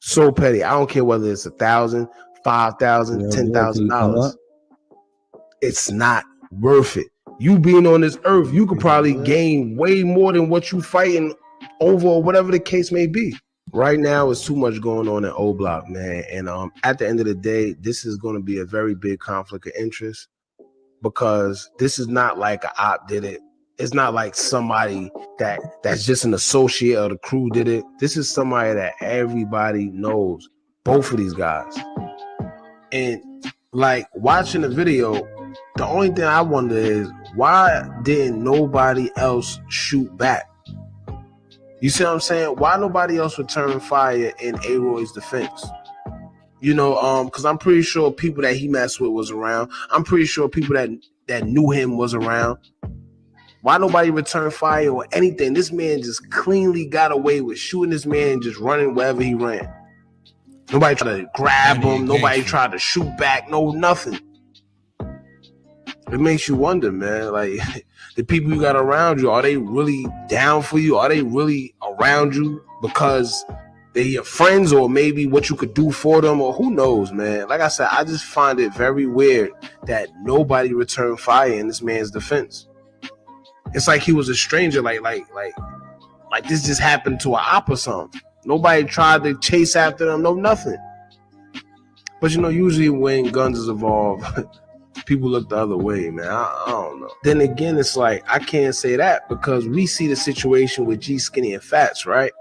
So petty. I don't care whether it's $1,000, $5,000, $10,000. It's not worth it. You being on this earth, you could probably gain way more than what you fighting over, or whatever the case may be. Right now, it's too much going on in O-Block, man. And at the end of the day, this is going to be a very big conflict of interest, because this is not like an op did it. It's not like somebody that's just an associate of the crew did it. This is somebody that everybody knows, both of these guys. And like watching the video, the only thing I wonder is, why didn't nobody else shoot back? You see what I'm saying? Why nobody else returned fire in Aroy's defense? You know, because I'm pretty sure people that he messed with was around. I'm pretty sure people that knew him was around. Why nobody returned fire or anything? This man just cleanly got away with shooting this man and just running wherever he ran. Nobody tried to grab him. Nobody tried to shoot back. No, nothing. It makes you wonder, man. Like, the people you got around you, are they really down for you? Are they really around you because they're your friends, or maybe what you could do for them, or who knows, man? Like I said, I just find it very weird that nobody returned fire in this man's defense. It's like he was a stranger, like this just happened to an op or something. Nobody tried to chase after them, no nothing. But you know, usually when guns is involved, people look the other way, man. I don't know. Then again, it's like, I can't say that, because we see the situation with G Skinny and Fats, right?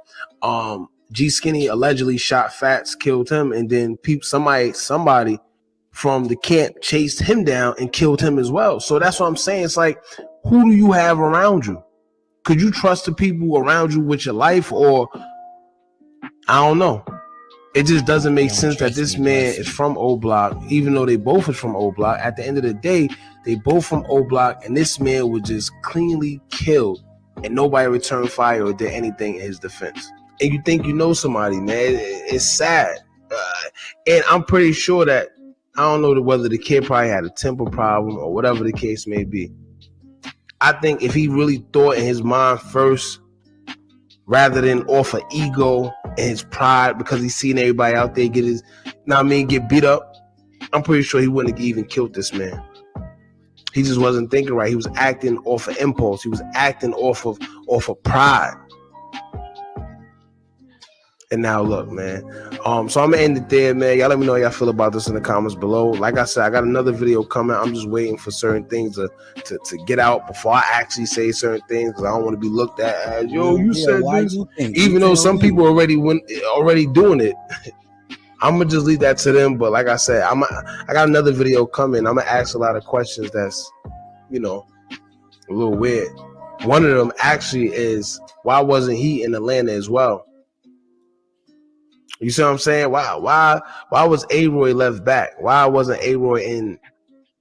G Skinny allegedly shot Fats, killed him, and then somebody from the camp chased him down and killed him as well. So that's what I'm saying. It's like, who do you have around you? Could you trust the people around you with your life, or I don't know. It just doesn't make sense that this man is from O-Block, even though they both is from O-Block. At the end of the day, they both from O-Block, and this man was just cleanly killed, and nobody returned fire or did anything in his defense. And you think you know somebody, man. It's sad. And I'm pretty sure that, I don't know whether the kid probably had a temper problem or whatever the case may be. I think if he really thought in his mind first, rather than off of ego and his pride because he's seen everybody out there get his, get beat up. I'm pretty sure he wouldn't have even killed this man. He just wasn't thinking right. He was acting off of impulse. He was acting off of pride. And now look, man. So I'm gonna end it there, man. Y'all let me know how y'all feel about this in the comments below. Like I said, I got another video coming. I'm just waiting for certain things to get out before I actually say certain things, because I don't want to be looked at as, yo, you said this. Even though some people already doing it. I'm gonna just leave that to them. But like I said, I got another video coming. I'm gonna ask a lot of questions that's, a little weird. One of them actually is, why wasn't he in Atlanta as well? You see what I'm saying? Why was Aroy left back? Why wasn't Aroy in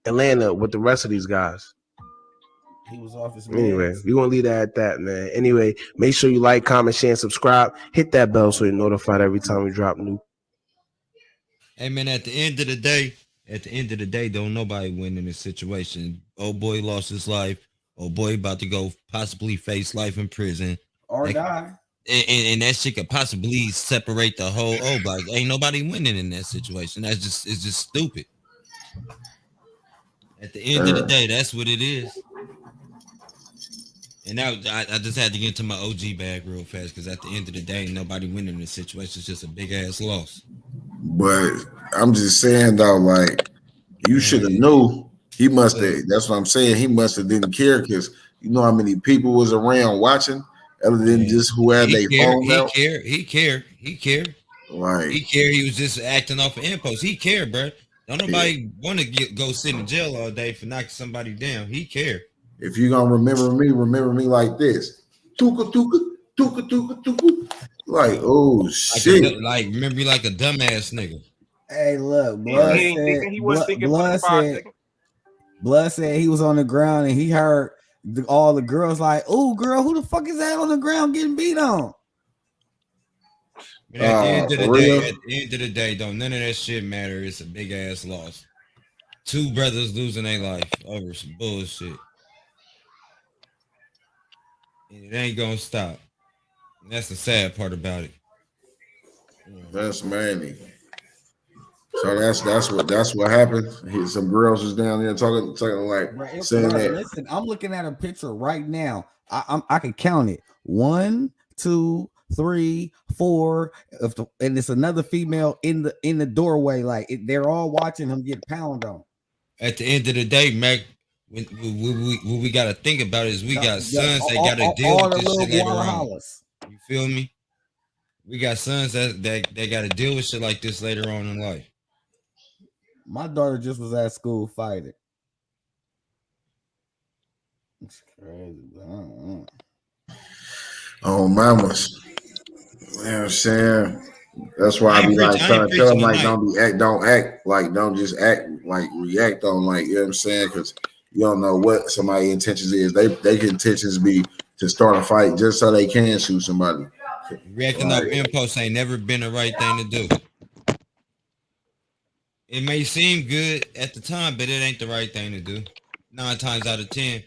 Atlanta with the rest of these guys? He was off his Anyway, we're gonna leave that at that, man. Anyway, make sure you like, comment, share, and subscribe. Hit that bell so you're notified every time we drop new. Hey man, at the end of the day, don't nobody win in this situation. Old boy lost his life. Old boy about to go possibly face life in prison. Or die. And that shit could possibly separate the whole oblock. Ain't nobody winning in that situation. It's just stupid. At the end of the day, that's what it is. And now I just had to get into my OG bag real fast, because at the end of the day, nobody winning in this situation. It's just a big ass loss. But I'm just saying though, like, you should have knew. He must have. That's what I'm saying. He must have didn't care, because you know how many people was around watching. Other than just who had their phone out. He cared. Right. He cared. He was just acting off of impulse. He cared, bro. Don't nobody want to go sit in jail all day for knocking somebody down. He cared. If you gonna remember me like this. Tuka, tuka, tuka, tuka, tuka. Like, oh shit. Like remember me like a dumbass nigga. Hey, look, Blood said he was on the ground and he heard all the girls like, "Oh, girl, who the fuck is that on the ground getting beat on?" At the end of the day, don't none of that shit matter. It's a big ass loss. Two brothers losing their life over some bullshit. And it ain't gonna stop. And that's the sad part about it. That's Manny. So that's what happened. Some girls was down there talking like saying that. Listen, I'm looking at a picture right now. I can count it. 1, 2, 3, 4. And it's another female in the doorway. Like they're all watching him get pounded on. At the end of the day, Mac, what we got to think about is we got sons that got to deal with this shit later on. You feel me? We got sons that got to deal with shit like this later on in life. My daughter just was at school fighting. It's crazy. Oh, mamas. You know what I'm saying? That's why I be like trying to tell them like don't act like, don't just act like, react on like, you know what I'm saying? Because you don't know what somebody's intentions is. They intentions be to start a fight just so they can shoot somebody. Reacting off impulse ain't never been the right thing to do. It may seem good at the time, but it ain't the right thing to do. 9 times out of 10.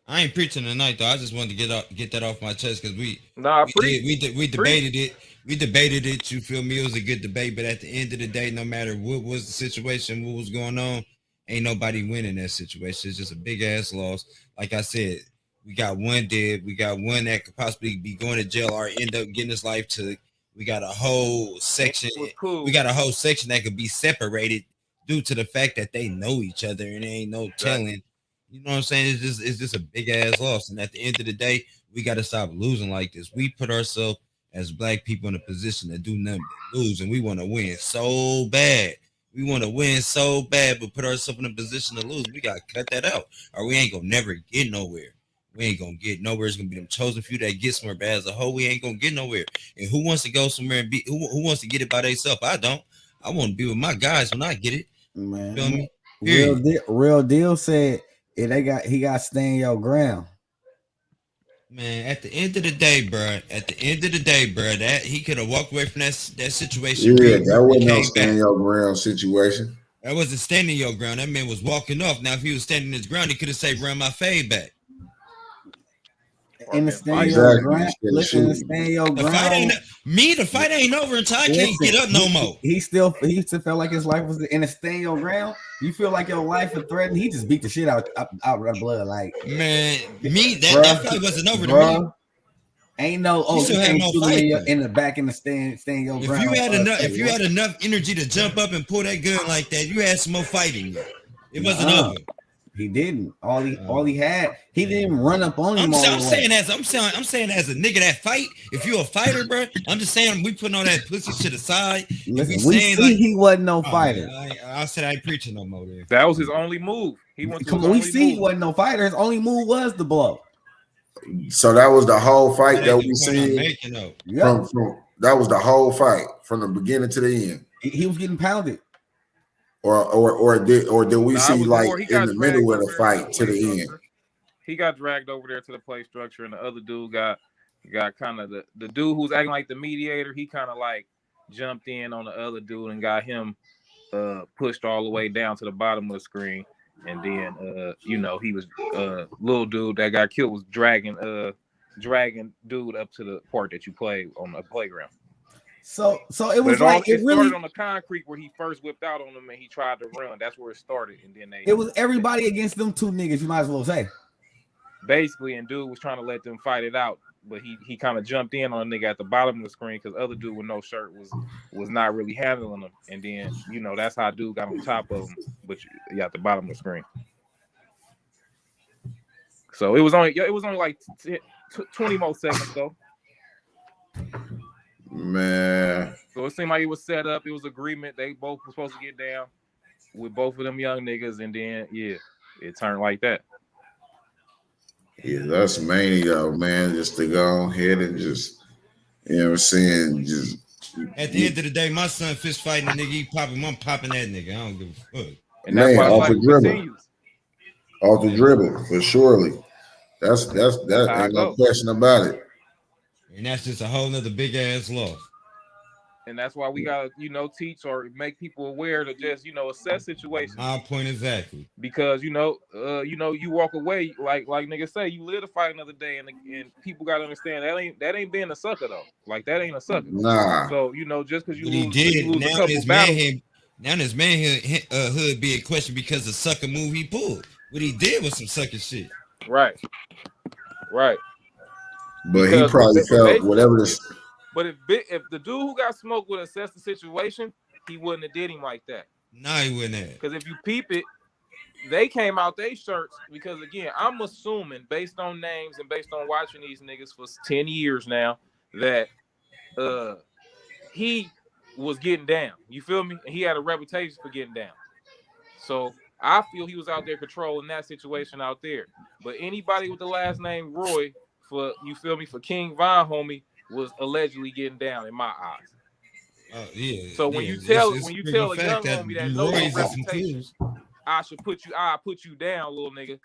I ain't preaching tonight though. I just wanted to get that off my chest, because we debated it. We debated it. You feel me? It was a good debate, but at the end of the day, no matter what was the situation, what was going on, ain't nobody winning that situation. It's just a big ass loss. Like I said, we got one dead. We got one that could possibly be going to jail or end up getting his life took. We got a whole section. We got a whole section that could be separated due to the fact that they know each other and there ain't no telling. You know what I'm saying? It's just a big ass loss. And at the end of the day, we got to stop losing like this. We put ourselves as black people in a position to do nothing but lose, and we want to win so bad. We want to win so bad, but put ourselves in a position to lose. We got to cut that out, or we ain't gonna never get nowhere. We ain't gonna get nowhere. It's gonna be them chosen few that get somewhere, but as a whole, we ain't gonna get nowhere. And who wants to go somewhere and be? Who wants to get it by themselves? I don't. I want to be with my guys when I get it. Man, feel me? Real deal said he got to stand your ground. Man, at the end of the day, bro. That he could have walked away from that situation. Yeah, that wasn't no stand your ground situation. That wasn't standing your ground. That man was walking off. Now, if he was standing his ground, he could have said, "Run my fade back." and to stand Exactly. your ground. Instead of Listen, to shooting. stand your The fight ain't ground. the fight ain't over until I can't get up no more. He still felt like his life was in a stand your ground. You feel like your life was threatened. He just beat the shit out of blood. Like, man, that fight wasn't over to me. Ain't no you can't shoot him in the back in the stand your ground. If you had enough energy to jump up and pull that gun like that, you had some more fighting. It wasn't over. He didn't. All he had, he didn't run up on him. I'm saying as a nigga that fight. If you a fighter, bro, I'm just saying we putting all that pussy shit aside. Listen, we see like, he wasn't no fighter. I said I ain't preaching no more. There. That was his only move. He went. Come on, we see he wasn't no fighter. His only move was the blow. So that was the whole fight that we seen. Yep. From that was the whole fight from the beginning to the end. He was getting pounded. Or did we see like in the middle of the fight to the end? He got dragged over there to the play structure, and the other dude got kind of the dude who's acting like the mediator. He kind of like jumped in on the other dude and got him pushed all the way down to the bottom of the screen. And then he was little dude that got killed was dragging dude up to the part that you play on the playground. So it was like it started on the concrete where he first whipped out on him and he tried to run. That's where it started, and then it was everybody against them two niggas. You might as well say. Basically, and dude was trying to let them fight it out, but he kind of jumped in on a nigga at the bottom of the screen because other dude with no shirt was not really handling him, and then that's how dude got on top of him, but at the bottom of the screen. So it was only like 20 more seconds though. Man. So it seemed like it was set up. It was agreement. They both were supposed to get down with both of them young niggas, and then it turned like that. Yeah, that's mania though, man. Just to go ahead and just, you know what I'm saying, just at the end of the day, my son fist fighting a nigga, he popping, I'm popping that nigga. I don't give a fuck. And that's why off the dribble. Off the dribble, for surely. That's ain't no question about it. And that's just a whole nother big ass loss. And that's why we gotta, teach or make people aware to just, assess situations. My point exactly. Because you walk away like niggas say, you live to fight another day, and people gotta understand that ain't being a sucker though. Like that ain't a sucker. Nah. So just because you lose now a couple battles. Now this manhood be a question because the sucker move he pulled. What he did was some sucker shit. Right. But he probably felt whatever this. But if the dude who got smoked would assess the situation, he wouldn't have did him like that. No, he wouldn't have. Because if you peep it, they came out they shirts because again, I'm assuming based on names and based on watching these niggas for 10 years now that he was getting down. You feel me? And he had a reputation for getting down. So I feel he was out there controlling that situation out there. But anybody with the last name Roy for King Von homie was allegedly getting down in my eyes. So when you tell a young homie that knows your reputation, I'll put you down, little nigga.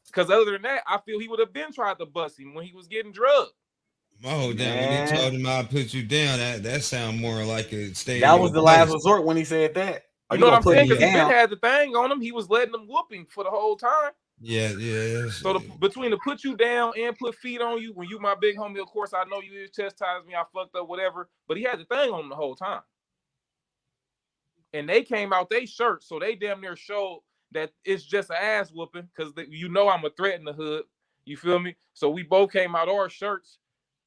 Because other than that, I feel he would have been tried to bust him when he was getting drugged. My whole damn when he told him I'll put you down, that sound more like a stay. That was the last resort when he said that. You know what I'm saying? Because he been had the thing on him. He was letting them whooping for the whole time. Yeah. So between the put you down and put feet on you, when you my big homie, of course I know you chastised me, I fucked up, whatever. But he had the thing on him the whole time. And they came out they shirts, so they damn near showed that it's just an ass whooping because I'm a threat in the hood. You feel me? So we both came out our shirts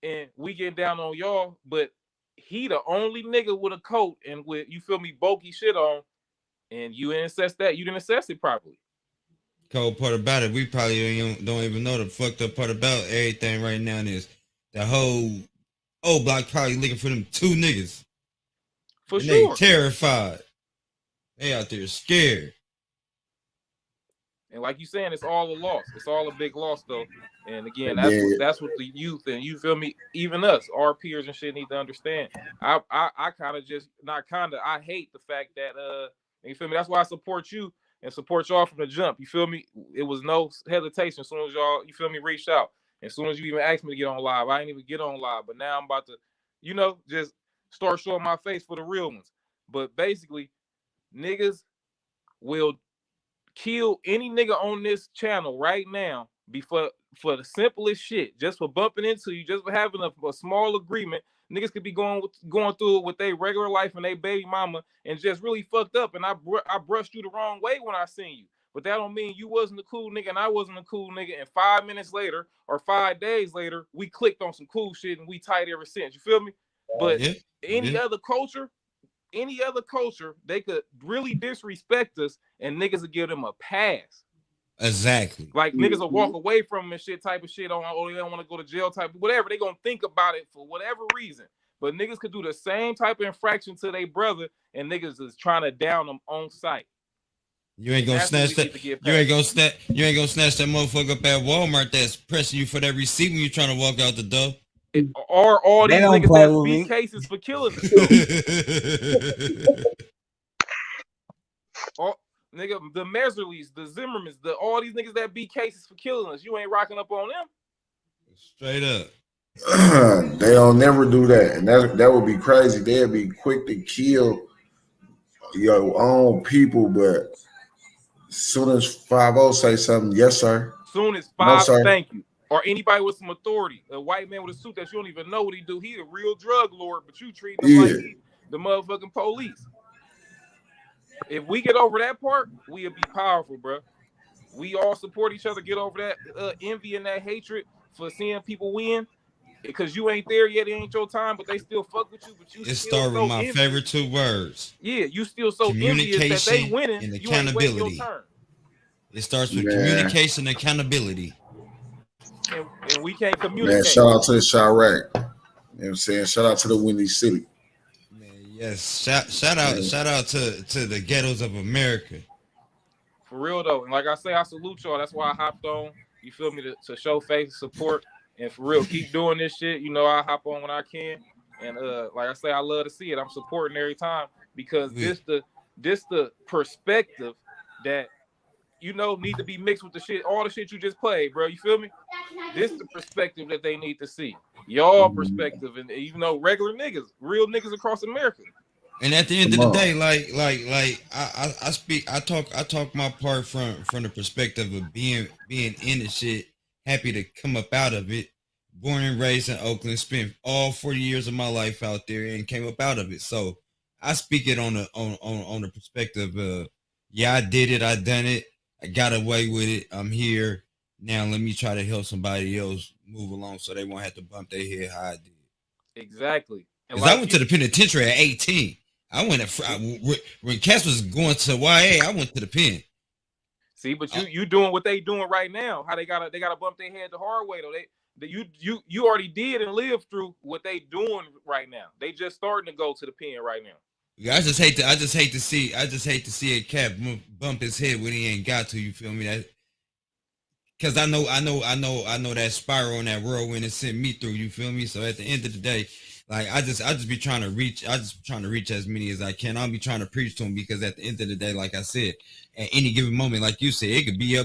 and we getting down on y'all, but he the only nigga with a coat and with, you feel me, bulky shit on, and you didn't assess that. You didn't assess it properly. Cold part about it, we probably don't even know the fucked up part about everything right now is the whole oblock probably looking for them two niggas. For sure. They terrified. They out there scared. And like you saying, it's all a loss. It's all a big loss though. And again, that's what the youth and you feel me, even us, our peers and shit need to understand. I kind of just I hate the fact that you feel me. That's why I support you and support y'all from the jump. You feel me? It was no hesitation as soon as y'all, you feel me, reached out. As soon as you even asked me to get on live, I didn't even get on live. But now I'm about to, just start showing my face for the real ones. But basically, niggas will kill any nigga on this channel right now for the simplest shit, just for bumping into you, just for having a small agreement. Niggas could be going through it with their regular life and their baby mama and just really fucked up. And I brushed you the wrong way when I seen you. But that don't mean you wasn't a cool nigga and I wasn't a cool nigga. And 5 minutes later or 5 days later, we clicked on some cool shit and we tight ever since. You feel me? But any other culture, they could really disrespect us and niggas would give them a pass. Exactly. Like niggas will walk away from them and shit type of shit on, oh, they don't want to go to jail type, whatever. They gonna think about it for whatever reason. But niggas could do the same type of infraction to their brother and niggas is trying to down them on sight. You ain't gonna snatch that. You ain't gonna snatch that motherfucker up at Walmart that's pressing you for that receipt when you trying to walk out the door. Or all these niggas that beat cases for killing us. Nigga, the Meserlies, the Zimmermans, all these niggas that beat cases for killing us. You ain't rocking up on them. Straight up. They'll never do that. And that would be crazy. They'll be quick to kill your own people, but as soon as 5-0 say something, yes, sir. Soon as 5, no, thank you. Or anybody with some authority, a white man with a suit that you don't even know what he do. He a real drug lord, but you treat him like he the motherfucking police. If we get over that part, we'll be powerful, bro. We all support each other. Get over that envy and that hatred for seeing people win. Because you ain't there yet, it ain't your time, but they still fuck with you. But you start with my favorite 2 words. Yeah, you still so envious that they winning and accountability. You ain't your turn. It starts with communication and accountability. And we can't communicate. Man, shout out to the Chirac. You know what I'm saying? Shout out to the Windy City. Man, yes. Shout out to the ghettos of America. For real though. And like I say, I salute y'all. That's why I hopped on. You feel me? To show face support. And for real, keep doing this shit. You know, I hop on when I can. And like I say, I love to see it. I'm supporting every time because this the perspective that you know need to be mixed with the shit, all the shit you just played, bro. You feel me? This the perspective that they need to see. Y'all perspective, and even though regular niggas, real niggas across America. And at the end of the day, I talk my part from the perspective of being in the shit. Happy to come up out of it. Born and raised in Oakland, spent all 40 years of my life out there and came up out of it. So I speak it on the perspective of, yeah, I did it. I done it. I got away with it. I'm here. Now let me try to help somebody else move along so they won't have to bump their head how I did. Exactly. Because I went to the penitentiary at 18. I went when Cass was going to YA, I went to the pen. See, but you doing what they doing right now. How they gotta bump their head the hard way though. You already did and lived through what they doing right now. They just starting to go to the pen right now. Yeah, I just hate to see a cat bump his head when he ain't got to. You feel me? That because I know that spiral and that whirlwind it sent me through. You feel me? So at the end of the day, like I just be trying to reach. As many as I can. I'll be trying to preach to them because at the end of the day, like I said, at any given moment, like you said, it could be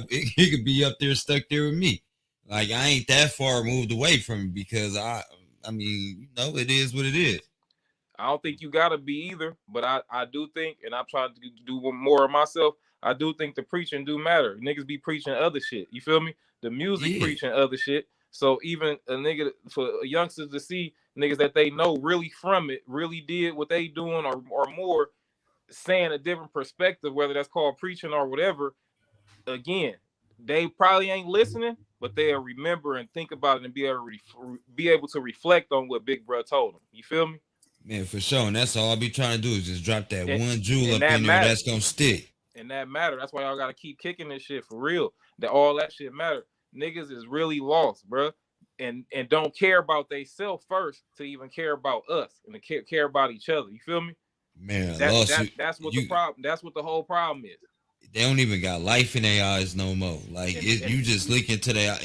up there stuck there with me. Like I ain't that far moved away from it because I mean, you know, it is what it is. I don't think you gotta be either, but I do think, and I'm trying to do more of myself. I do think the preaching do matter. Niggas be preaching other shit. You feel me? The music preaching other shit. So even a nigga for youngsters to see niggas that they know really from it, really did what they doing or more, saying a different perspective, whether that's called preaching or whatever. Again, they probably ain't listening, but they'll remember and think about it and be able to reflect on what Big Bro told them. You feel me? Man, for sure. And that's all I'll be trying to do is just drop that one jewel up in there that's gonna stick. And that matter. That's why y'all gotta keep kicking this shit for real. That all that shit matter. Niggas is really lost, bro. And don't care about they self first to even care about us and to care about each other. You feel me? Man, that's what the problem. That's what the whole problem is. They don't even got life in their eyes no more. Like you just look into their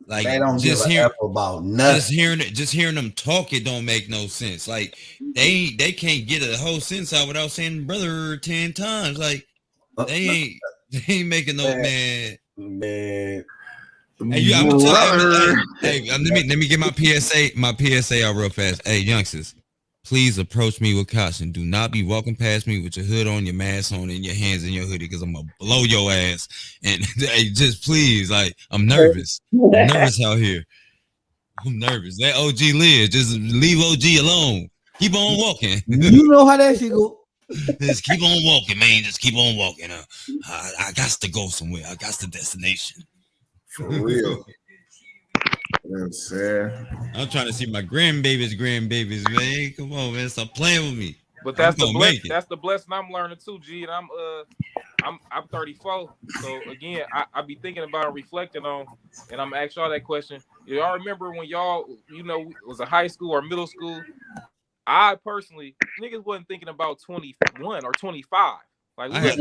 like they don't just give a F about nothing. Just hearing them talk, it don't make no sense. Like they can't get a whole sentence out without saying brother 10 times. Like they ain't making no man. Hey, let me get my PSA out real fast. Hey, youngsters, please approach me with caution. Do not be walking past me with your hood on, your mask on, and your hands in your hoodie, because I'm gonna blow your ass. And hey, just please, like, I'm nervous. I'm nervous out here. I'm nervous. That OG live. Just leave OG alone. Keep on walking. You know how that shit go. Just keep on walking, man. Just keep on walking. I got to go somewhere. I got the destination. For real. That's sad. I'm trying to see my grandbabies, man. Come on, man. Stop playing with me. But that's the blessing. That's the blessing I'm learning too, G. And I'm 34. So again, I be thinking about and reflecting on, and I'm asking y'all that question. Y'all remember when y'all, was a high school or middle school? I personally, niggas wasn't thinking about 21 or 25. Like I had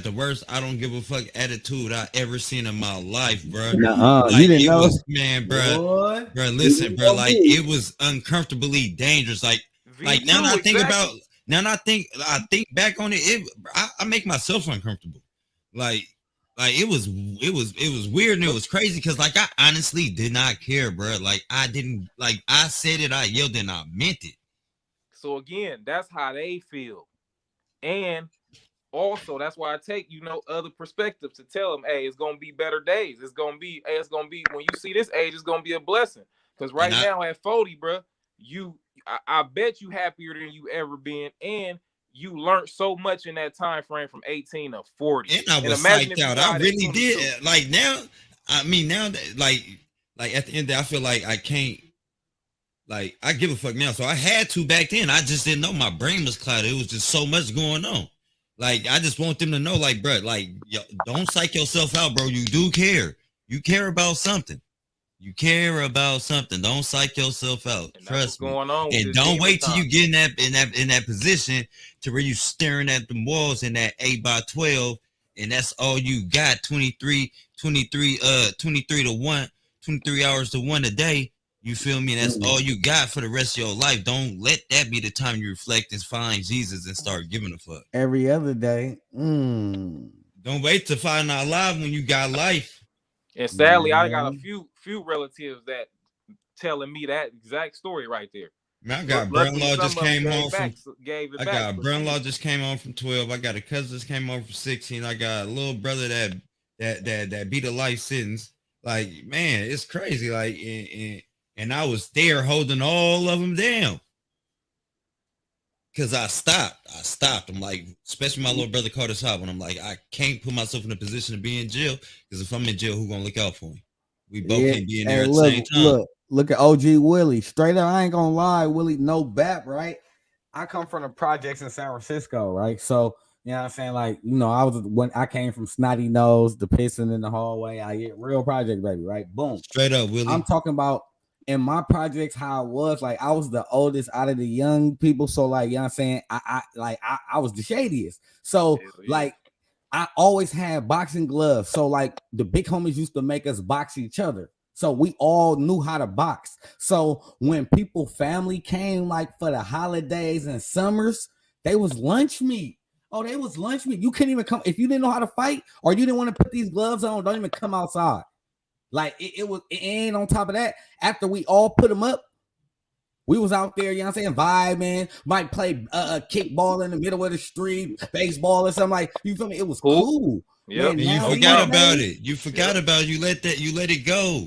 the worst. I don't give a fuck attitude I ever seen in my life, bro. Like, you didn't know, man, bro. Bro, listen, bro. Like it was uncomfortably dangerous. Like now I think about, I think back on it. I make myself uncomfortable. Like it was weird and it was crazy because like I honestly did not care, bro. Like I didn't, like I said it, I yelled and I meant it. So again, that's how they feel. And also, that's why I take, other perspectives to tell them, hey, it's going to be better days. It's going to be when you see this age, it's going to be a blessing. Because right now at 40, bro, I bet you happier than you ever been. And you learned so much in that time frame from 18 to 40. And I was psyched out. I really did. Like now, I mean, now that like at the end of the day, I feel like I can't, like, I give a fuck now. So I had to back then. I just didn't know. My brain was clouded. It was just so much going on. Like, I just want them to know, like, bro, like, don't psych yourself out, bro. You do care. You care about something. You care about something. Don't psych yourself out. Trust me. Going on, and don't wait till you get in that position to where you staring at the walls in that 8x12, and that's all you got. 23 hours to 1 a day. You feel me? That's all you got for the rest of your life. Don't let that be the time you reflect and find Jesus and start giving a fuck. Every other day. Don't wait to find out live when you got life. And sadly, I got a few relatives that telling me that exact story right there. Man, I got brother-in-law just came home from. I got brother-in-law just came home from 12. I got a cousin just came home from 16. I got a little brother that beat a life sentence. Like, man, it's crazy. Like, and I was there holding all of them down. Because I stopped. I'm like, especially my little brother caught us out when I'm like, I can't put myself in a position to be in jail. Because if I'm in jail, who's going to look out for me? We both can't be in there at the same time. Look at OG Willie. Straight up, I ain't going to lie, Willie, no bap, right? I come from the projects in San Francisco, right? So, you know what I'm saying? Like, when I came from Snotty Nose, the pissing in the hallway. I get real project, baby, right? Boom. Straight up, Willie. I'm talking about in my projects, how it was, like, I was the oldest out of the young people. So, like, you know what I'm saying? I was the shadiest. So, like, I always had boxing gloves. So, like, the big homies used to make us box each other. So we all knew how to box. So when people family came, like, for the holidays and summers, they was lunch meat. Oh, they was lunch meat. You couldn't even come if you didn't know how to fight or you didn't want to put these gloves on. Don't even come outside. Like and on top of that, after we all put them up, we was out there, you know what I'm saying, vibing, might play kickball in the middle of the street, baseball or something, like, you feel me? It was cool. Yeah, you forgot about it. You forgot about it. You let it go.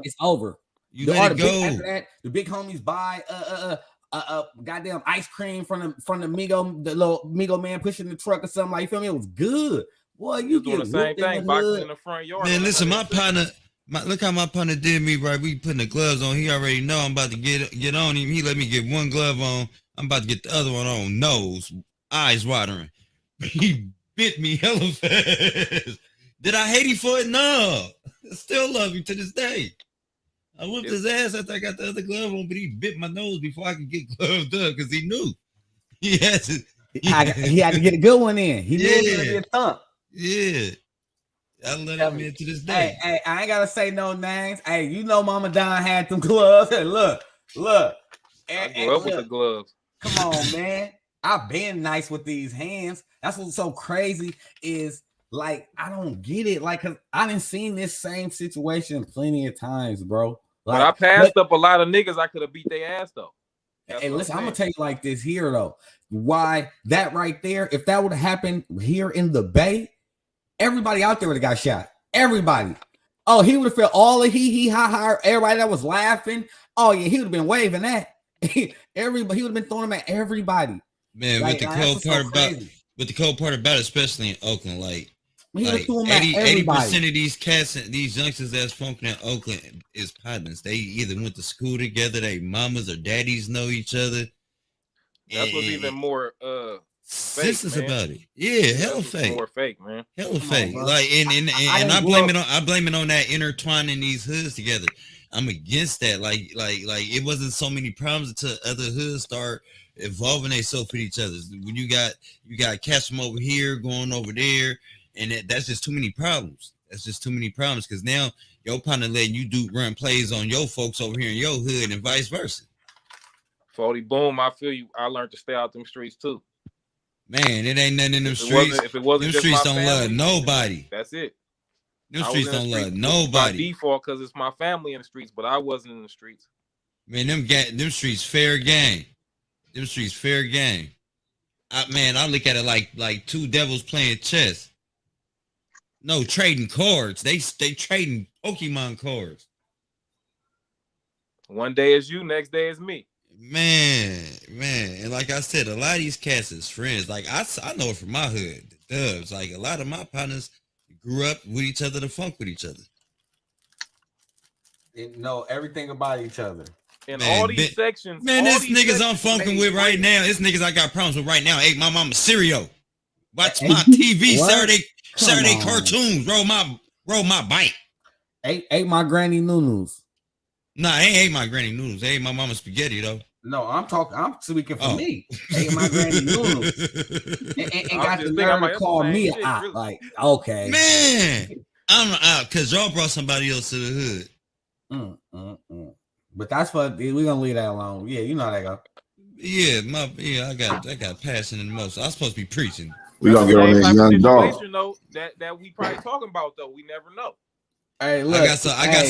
It's over. You let it go. After that, the big homies buy goddamn ice cream from the Migo, the little Migo man pushing the truck or something, like, you feel me? It was good. Boy, you doing the same thing, boxing in the front yard. Man, listen, my partner, look how my partner did me, right? We putting the gloves on. He already know I'm about to get on him. He let me get one glove on. I'm about to get the other one on. Nose, eyes watering. He bit me hella fast. Did I hate him for it? No. I still love him to this day. I whooped his ass after I got the other glove on, but he bit my nose before I could get gloved up because he knew. He had to get a good one in. He knew it was going to be a thump. Yeah. I let him in to this day. Hey, I ain't got to say no names. Hey, Mama Don had them gloves. Hey, look. I grew up with the gloves. Come on, man. I've been nice with these hands. That's what's so crazy is, like, I don't get it. Like, cause I done seen this same situation plenty of times, bro. Like, but I passed up a lot of niggas I could have beat their ass though. Hey, listen, I'm gonna tell you like this here though. Why that right there? If that would have happened here in the Bay, everybody out there would have got shot. Everybody. Oh, he would have felt all the hee ha ha. Everybody that was laughing. Oh yeah, he would have been waving that. Everybody, he would have been throwing them at everybody. Man, like, with the cold part about it, especially in Oakland, like 80% of these cats, these youngsters that's funking in Oakland is partners. They either went to school together, they mamas or daddies know each other. That's what's even more this is about it. Yeah, hella fake. More fake, man. Hella fake. Like and I blame it on that intertwining these hoods together. I'm against that. Like it wasn't so many problems until other hoods start evolving themselves with each other. When you got cats from over here going over there, and that's just too many problems. That's just too many problems because now your partner letting you run plays on your folks over here in your hood and vice versa. 40 boom, I feel you. I learned to stay out them streets too. Man, it ain't nothing in them streets. If it wasn't them just streets don't love nobody. That's it. Them streets don't love nobody. By default, because it's my family in the streets, but I wasn't in the streets. Man, them streets fair game. Them streets fair game. I look at it like two devils playing chess. No, trading cards. They trading Pokemon cards. One day is you, next day is me. Man, and like I said, a lot of these cats is friends. Like I know it from my hood, the Dubs. Like a lot of my partners grew up with each other to funk with each other. They know everything about each other. In all these sections, man, this niggas I'm funking with right now. This niggas I got problems with right now. Ate my mama cereal. Watch my TV Saturday cartoons. Roll my bike. Ate my granny noodles. Nah, I ain't ate my granny noodles. I ate my mama spaghetti though. No, I'm speaking for me. Ate my granny noodles. and got the nerve to call me a op. Like, okay. Man, I'm out because y'all brought somebody else to the hood. But that's what we're gonna leave that alone. Yeah, you know how that go. Yeah, I got passion in the most. I was supposed to be preaching. We gonna get on this young dog. That we probably talking about though. We never know. Hey, look, I got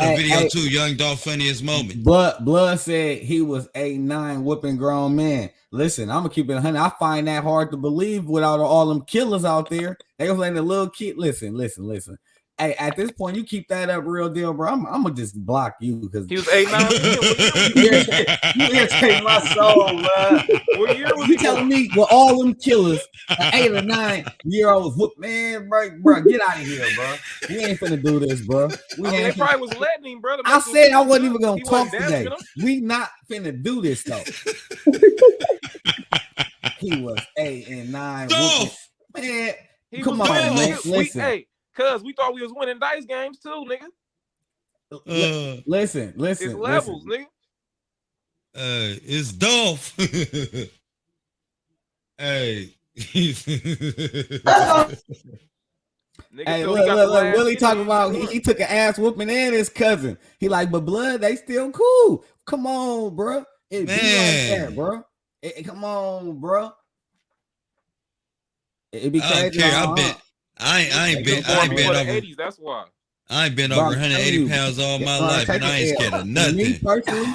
a video too. Young Dolph funniest moment. Blood said he was 8'9" whooping grown men. Listen, I'm gonna keep it 100. I find that hard to believe without all them killers out there. They was letting the little kid. Listen. Hey, at this point, you keep that up, real deal, bro. I'm gonna just block you because he was 8'9". You irritate my soul, man. What year was you telling me with all them killers, an 8 or 9 year olds, whoop, man, bro, get out of here, bro. We ain't finna do this, bro. They probably was letting him, brother. I said I wasn't even gonna talk today. We not finna do this though. He was 8 and 9. Man, come on, man. Listen. Cuz we thought we was winning dice games too, nigga. Listen. It's levels, nigga. It's Dolph. Hey. Hey, look, Willie talking about he took an ass whooping and his cousin. He like, but blood, they still cool. Come on, bro. It be like that, bro. Come on, bro. It be crazy. I ain't been over 80s, that's why. I ain't been over 180 pounds all my life, and I ain't scared of nothing. Me personally,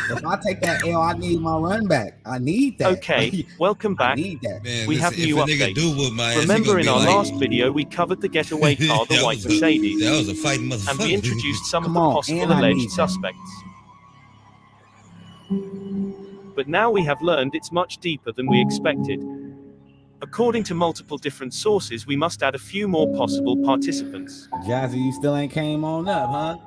if I take that L, I need my run back. I need that. Okay, welcome back. I need that. Man, we have new updates. Remember in our last video, we covered the getaway car, the white Mercedes. That was a fighting motherfucker. And we introduced some of the possible alleged suspects. But now we have learned it's much deeper than we expected. According to multiple different sources, we must add a few more possible participants. Jazzy, you still ain't came on up, huh?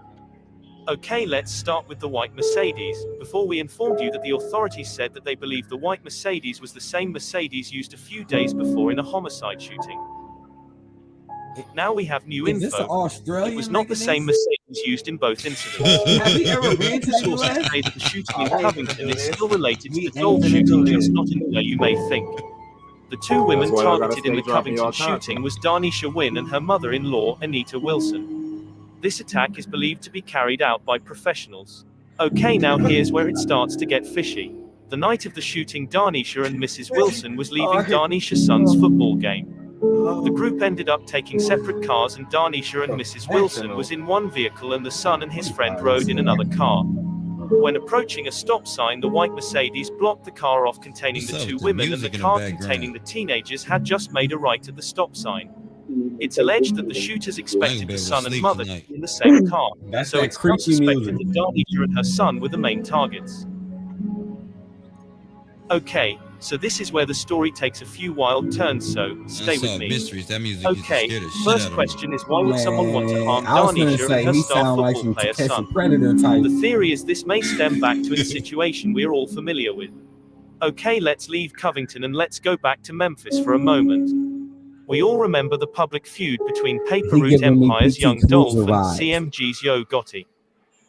Okay, let's start with the white Mercedes. Before we informed you that the authorities said that they believe the white Mercedes was the same Mercedes used a few days before in a homicide shooting. Now we have new info. This Australian it was not the same Mercedes used in both incidents. Have you ever been to the sources US? say that the shooting in Covington is still related to the Dolph shooting, just not in the way you may think. The two women targeted in the Covington shooting was Darnisha Wynn and her mother-in-law, Anita Wilson. This attack is believed to be carried out by professionals. Okay, now here's where it starts to get fishy. The night of the shooting, Darnisha and Mrs. Wilson was leaving Darnisha's son's football game. The group ended up taking separate cars, and Darnisha and Mrs. Wilson was in one vehicle and the son and his friend rode in another car. When approaching a stop sign, the white Mercedes blocked the car off containing the two women, and the car containing the teenagers had just made a right at the stop sign. It's alleged that the shooters expected the son and mother to be in the same car, so it's not suspected that Darnisha and her son were the main targets. Okay, so this is where the story takes a few wild turns, so stay with me. Mysteries. That music Okay, used to scare the shit first out of question is, why would someone want to harm I was gonna Darnisha say, and her he star sound like football some player To Catch a son? Predator type. The theory is this may stem back to a situation we are all familiar with. Okay, let's leave Covington and let's go back to Memphis for a moment. We all remember the public feud between Paper He Route giving me Empire's PT Young Dolph Cruiser and vibes. CMG's Yo Gotti.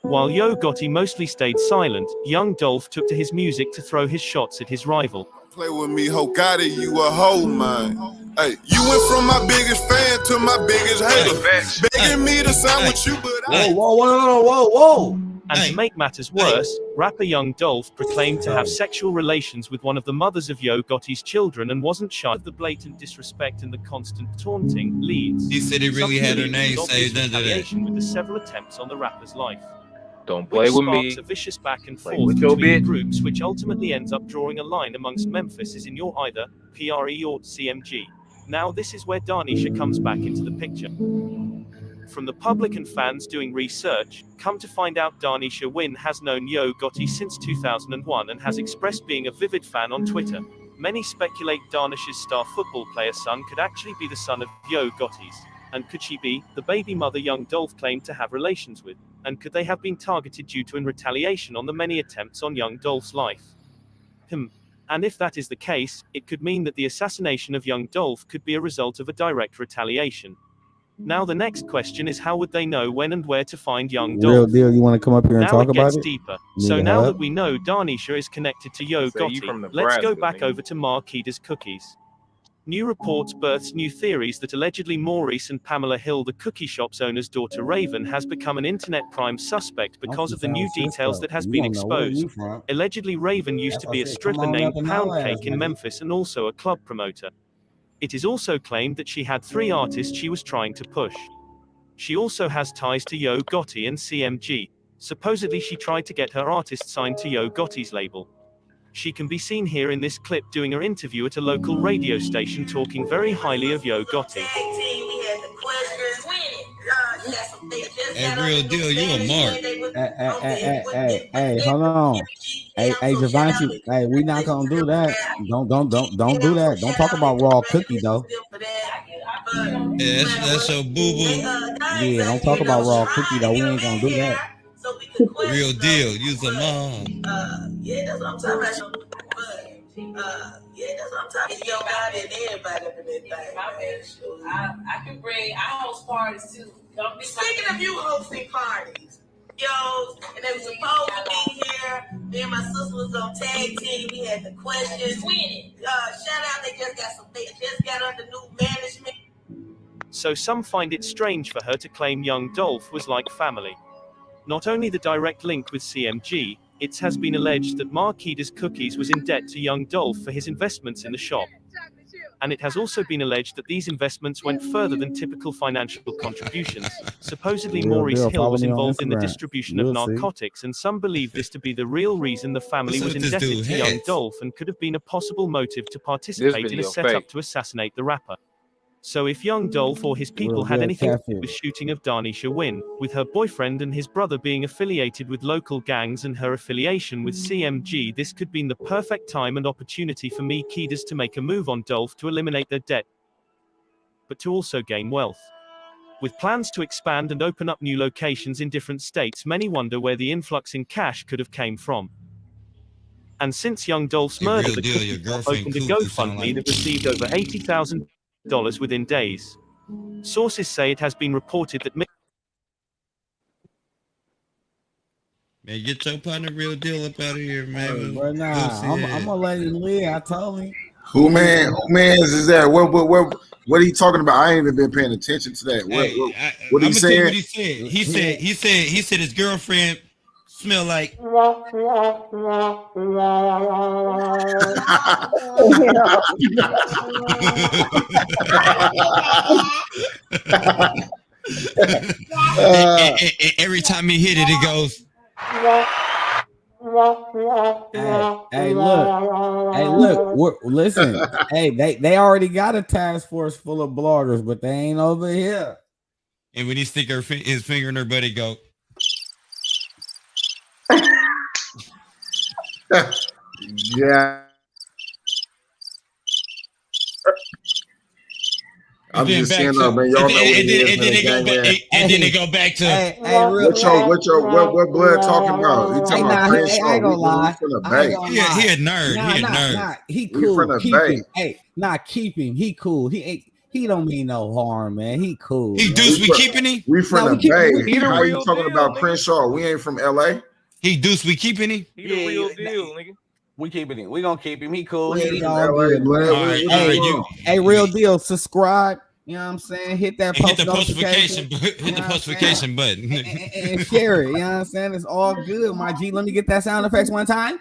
While Yo Gotti mostly stayed silent, Young Dolph took to his music to throw his shots at his rival. Play with me, ho, got it, you a hoe, man. Hey, you went from my biggest fan to my biggest hater. Begging me to sign with you, but Whoa. And to make matters worse, rapper Young Dolph proclaimed to have sexual relations with one of the mothers of Yo Gotti's children and wasn't shy of the blatant disrespect and the constant taunting leads. He said he really had her name saved under that. Retaliation with the several attempts on the rapper's life. Don't play with me. Sparks a vicious back and Play forth with your between bitch. groups, which ultimately ends up drawing a line amongst Memphis is in your either PRE or CMG. Now this is where Darnisha comes back into the picture. From the public and fans doing research, come to find out Darnisha Wynn has known Yo Gotti since 2001 and has expressed being a vivid fan on Twitter. Many speculate Darnisha's star football player son could actually be the son of Yo Gotti's. And could she be the baby mother Young Dolph claimed to have relations with? And could they have been targeted due to in retaliation on the many attempts on Young Dolph's life? And if that is the case, it could mean that the assassination of Young Dolph could be a result of a direct retaliation. Now the next question is, how would they know when and where to find Young Dolph? Real deal. You want to come up here and Now talk it about gets it? deeper. Need So a now hug? that we know Darnisha is connected to Yo Say you from Gotti, let's go Nebraska, back nigga. over to Marquita's Cookies. New reports births new theories that allegedly Maurice and Pamela Hill, the cookie shop's owner's daughter Raven, has become an internet prime suspect because of the new details that has been exposed. Allegedly, Raven used to be a stripper named Pound Cake in Memphis and also a club promoter. It is also claimed that she had 3 artists she was trying to push. She also has ties to Yo Gotti and CMG. Supposedly she tried to get her artist signed to Yo Gotti's label. She can be seen here in this clip doing her interview at a local radio station talking very highly of Yo Gotti. Hey, real deal, you a mark. Hey, hold on. Hey, Javante, hey, we not gonna do that. Don't do that. Don't talk about raw cookie though. Yeah, that's your boo-boo. Yeah, don't talk about raw cookie though. We ain't gonna do that. Real deal, you's a mom. Yeah, that's what I'm talking about. Yeah, that's what I'm talking about. Yo, God and everybody up in that thing. I can bring, I host parties too. Speaking of you hosting parties, yo, and they were supposed to be here. Me and my sister was on tag team. We had the questions. Shout out, they just got under new management. So some find it strange for her to claim Young Dolph was like family. Not only the direct link with CMG, it has been alleged that Marquita's Cookies was in debt to Young Dolph for his investments in the shop. And it has also been alleged that these investments went further than typical financial contributions. Supposedly Maurice Hill was involved in the distribution of narcotics, and some believe this to be the real reason the family was indebted to Young Dolph and could have been a possible motive to participate in a setup to assassinate the rapper. So if Young Dolph or his people had anything to do with shooting of Darnisha Wynn, with her boyfriend and his brother being affiliated with local gangs and her affiliation with CMG, this could be the perfect time and opportunity for Marquita to make a move on Dolph to eliminate their debt, but to also gain wealth. With plans to expand and open up new locations in different states, many wonder where the influx in cash could have came from. And since Young Dolph's murder, the cookie shop opened a GoFundMe that received over $80,000 within days. Sources say it has been reported that Man, get your partner Real Deal up out of here, man. Bro, nah, I'm gonna let him live. I told him. Who is that? What are you talking about? I ain't even been paying attention to that. What he said? What he said his girlfriend smell like. Every time he hit it, it goes. look. Listen. Hey, they already got a task force full of bloggers, but they ain't over here. And when he stick his finger in her butt, he go. Yeah. I'm just saying, man. Y'all know what it is. And then they go back to. What blood talking about? He talking about Crenshaw. I ain't gonna lie. He a nerd. He a nerd. Nah, he cool. Keep him. Hey, keep him. He cool. He don't mean no harm, man. He cool. He Deuce, we keeping him? We from the Bay. How you talking about Crenshaw? We ain't from LA. He Deuce, we keeping him? He the real deal, nigga. We keeping him. We gonna keep him. He cool. He all good. Hey, real deal. Subscribe. You know what I'm saying? Hit that post notification. Hit the notification button. And share it. You know what I'm saying? It's all good, my G. Let me get that sound effects one time.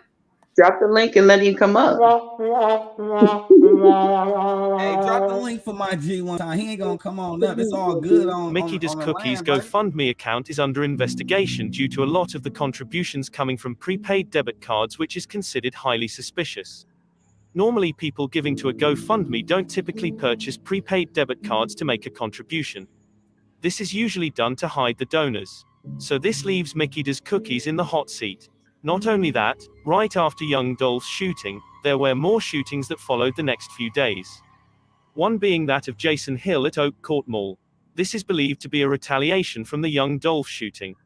Drop the link and let him come up. Hey, drop the link for my G one time. He ain't gonna come on up. It's all good on Mickey Does Cookies GoFundMe account is under investigation due to a lot of the contributions coming from prepaid debit cards, which is considered highly suspicious. Normally, people giving to a GoFundMe don't typically purchase prepaid debit cards to make a contribution. This is usually done to hide the donors. So this leaves Mickey Does Cookies in the hot seat. Not only that, right after young Dolph's shooting, there were more shootings that followed the next few days. One being that of Jason Hill at Oak Court Mall. This is believed to be a retaliation from the young Dolph shooting.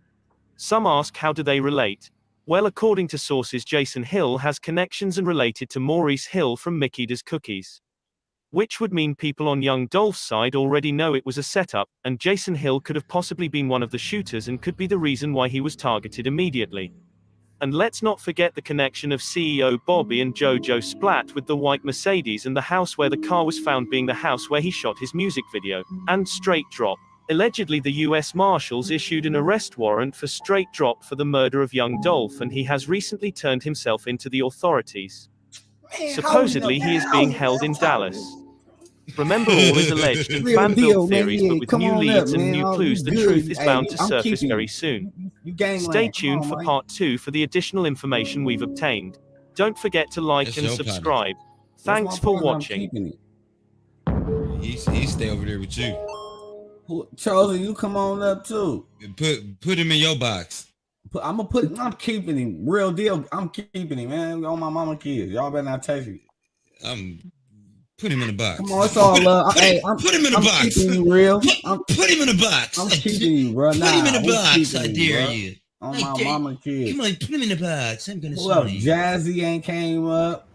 Some ask, how do they relate? Well, according to sources, Jason Hill has connections and related to Maurice Hill from Mickey Does Cookies. Which would mean people on young Dolph's side already know it was a setup, and Jason Hill could have possibly been one of the shooters and could be the reason why he was targeted immediately. And let's not forget the connection of CEO Bobby and JoJo Splat with the white Mercedes and the house where the car was found being the house where he shot his music video, and Straight Drop. Allegedly, the US Marshals issued an arrest warrant for Straight Drop for the murder of young Dolph, and he has recently turned himself into the authorities. Supposedly, he is being held in Dallas. Remember, all is alleged and fan-built theories, but with new leads and new clues, the truth is bound to surface very soon. Stay tuned for part 2 for the additional information we've obtained. Don't forget to like and subscribe. Thanks for watching. He stay over there with you. Charles, you come on up too. Put him in your box. I'm keeping him. Real deal. I'm keeping him, man. On my mama kids. Y'all better not touch me. Put him in the box. Come on, it's all love. Put him in the box. I'm keeping you real. Put him in the box. I'm keeping you, bro. Put him in the box. I dare you. On my mama kids. Come on, put him in the box. I'm gonna see. Well, Jazzy ain't came up.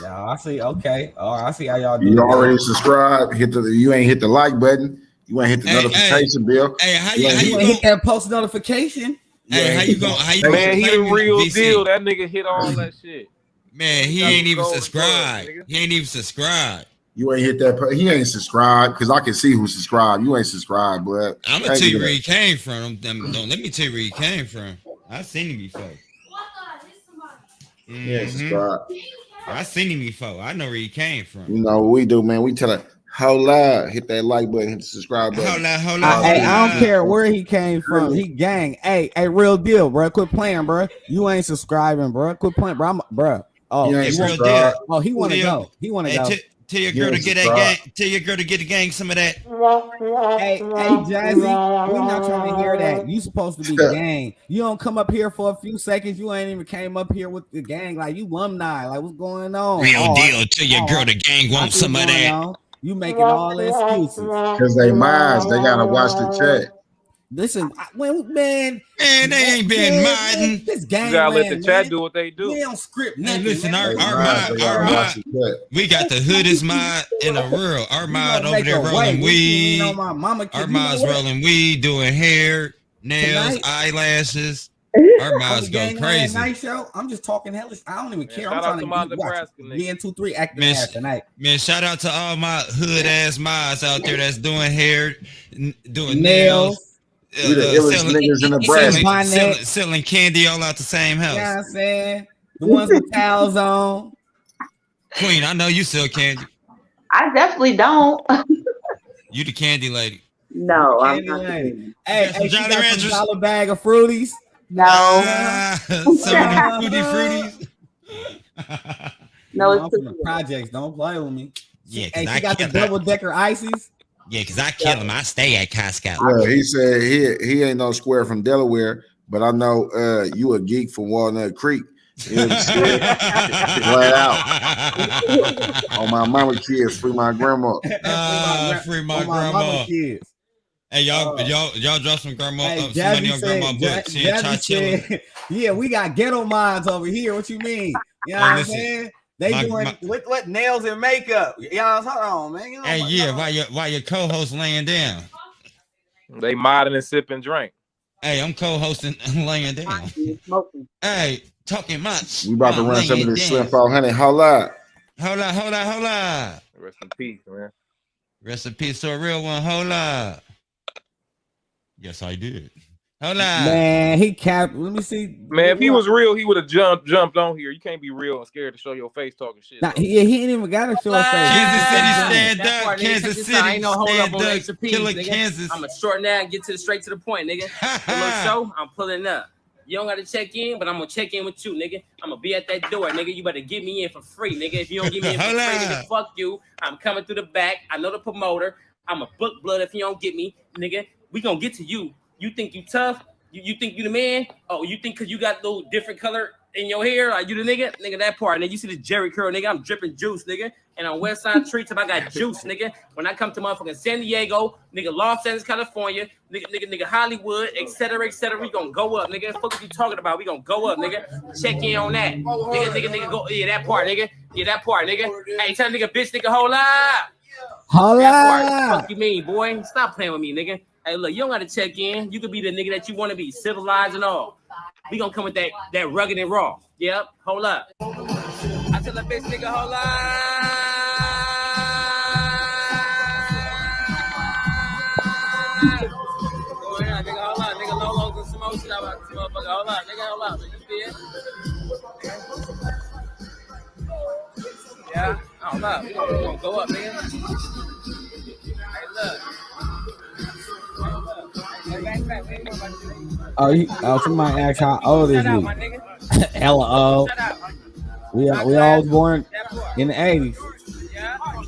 Yeah, I see. Okay. All right, I see how y'all do. You already subscribed. You ain't hit the like button. You ain't hit the notification bell. Hey, how you hit that post notification? Hey, how you going? Man, he the real deal. That nigga hit all that shit. Man, he ain't even subscribed. He ain't even subscribed. You ain't hit that. He ain't subscribed because I can see who subscribed. You ain't subscribed, but I'm gonna tell you where he came from. Don't let me tell you where he came from. I seen him before. Yeah, subscribed. I seen him before. I know where he came from. You know what we do, man. We tell her, hold loud, hit that like button, hit the subscribe button. Hold loud. Hey, I don't care where he came from. He gang. Hey, real deal, bro. Quit playing, bro. You ain't subscribing, bro. Quit playing, bro. Bro. Oh, he real deal. Oh, he want to go. He want to go. Tell your girl to get that gang. Tell your girl to get the gang some of that. Hey, Jazzy, we're not trying to hear that. You supposed to be gang. You don't come up here for a few seconds. You ain't even came up here with the gang. Like you alumni. Like what's going on? Real deal. Tell your girl the gang want some of that. You making all the excuses because they minds. They gotta watch the chat. Listen, man, they ain't been modding. This gang, you gotta let the chat do what they do. We don't script nothing. Hey, listen, our mod, we got the hoodest mod in the world. Our mod over there rolling weed. Our mod's rolling weed, doing hair, nails, eyelashes. Our mods go crazy. Night show. I'm just talking hellish. I don't even care. I'm trying to my Nebraska get 2-3 acting ass tonight. Man, shout out to all my hood ass mods out there that's doing hair, doing nails. We the illest niggas in Nebraska. Selling candy all out the same house. You know what I'm saying? The ones with towels on. Queen, I know you sell candy. I definitely don't. You the candy lady. No, I'm not. Hey, she got some dollar bag of fruities. No. So many fruities. No, I'm it's from the projects. Don't play with me. Yeah, Hey, she got the double decker ices. Yeah, because I kill him. I stay at Costco. Yeah, he said he ain't no square from Delaware, but I know you a geek from Walnut Creek. You know what I'm saying? Flat out. On my mama kids, free my grandma. Free my grandma. Kids. Hey, y'all drop some grandma some money on grandma books. Yeah, we got ghetto minds over here. What you mean? You know what I'm saying? They doing what nails and makeup. Y'all, hold on, man. You know, hey, while your co-host laying down. They modding and sipping drink. Hey, I'm co-hosting and laying down. Hey, talking much. We about to run some of this Slim400. Hold up. Hold up. Rest in peace, man. Rest in peace to a real one. Hold up. Yes, I did. Hold on. Man, he capped. Let me see. Man, if he was real, he would have jumped on here. You can't be real and scared to show your face talking shit. Nah, he ain't even got to show his face. Kansas City stand up. Kansas City I ain't no hold up on stand extra up. piece, Killer nigga. Kansas. I'm gonna shorten that and get straight to the point, nigga. Little show, I'm pulling up. You don't gotta check in, but I'm gonna check in with you, nigga. I'm gonna be at that door, nigga. You better get me in for free, nigga. If you don't get me in for free, nigga, fuck you. I'm coming through the back. I know the promoter. I'm a book blood if you don't get me, nigga. We gonna get to you. You think you tough? You think you the man? Oh, you think because you got little different color in your hair, like you the nigga? Nigga, that part. And then you see this Jerry curl, nigga. I'm dripping juice, nigga. And on West Side Treats, I got juice, nigga. When I come to motherfucking San Diego, nigga, Los Angeles, California, nigga, Hollywood, et cetera, we gonna go up, nigga. Fuck what you talking about? We gonna go up, nigga. Check in on that. Nigga, go. Yeah, that part, nigga. Yeah, that part, nigga. Hey, tell nigga, bitch, nigga, hold up. That part. Fuck you mean, boy? Stop playing with me, nigga. Hey, look, you don't gotta check in. You could be the nigga that you want to be, civilized and all. We gonna come with that rugged and raw. Yep, hold up. I tell a bitch, nigga, hold up. Go ahead, nigga, hold up. Nigga, Lolo's and some more shit about this motherfucker. Hold up, nigga, hold up. You see it? Yeah, hold up. We gonna go up, nigga. Hey, look. Somebody asked how old is he? Hella old. We all was born in the 80s. We gonna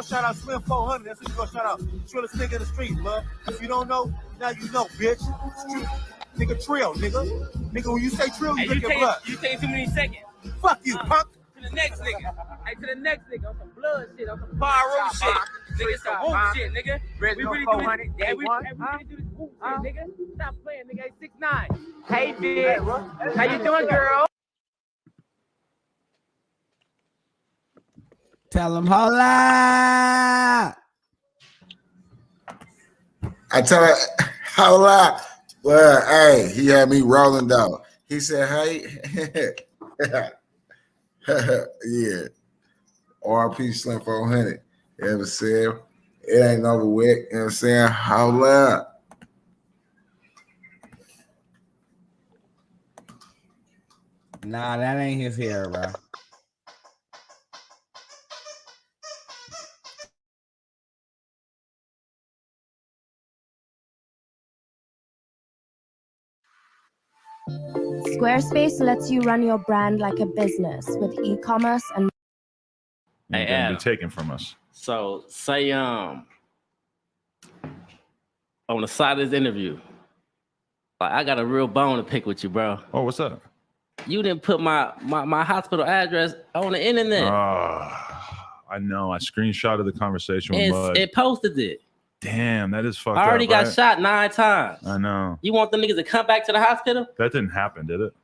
shout out Slim400. That's what we gonna shout out. Trillest nigga in the street, bro. If you don't know, now you know, bitch. Nigga Trill, nigga. Nigga, when you say Trill, you drink your blood. You take too many seconds. Fuck you, punk. To the next nigga. Hey, to the next nigga. On some blood shit, on some pyro shit. Nigga, it's some whoop shit, nigga. We really do this. Hey, we really do this whoop shit, nigga. Stop playing, nigga. 6'9". Hey, bitch. How you doing, girl? Tell him, holla. I tell her, holla. Well, hey, he had me rolling down. He said, hey. Yeah. RP Slim400. You know what I'm saying? It ain't over with. You know what I'm saying? Holla. Nah, that ain't his hair, bro. Squarespace lets you run your brand like a business with e-commerce and Ain't gonna be taken from us. So say on the side of this interview, like I got a real bone to pick with you, bro. Oh, what's up? You didn't put my hospital address on the internet. I know. I screenshotted the conversation with Bud. It posted it. Damn, that is fucked up. I already got shot 9 times. I know. You want the niggas to come back to the hospital? That didn't happen, did it?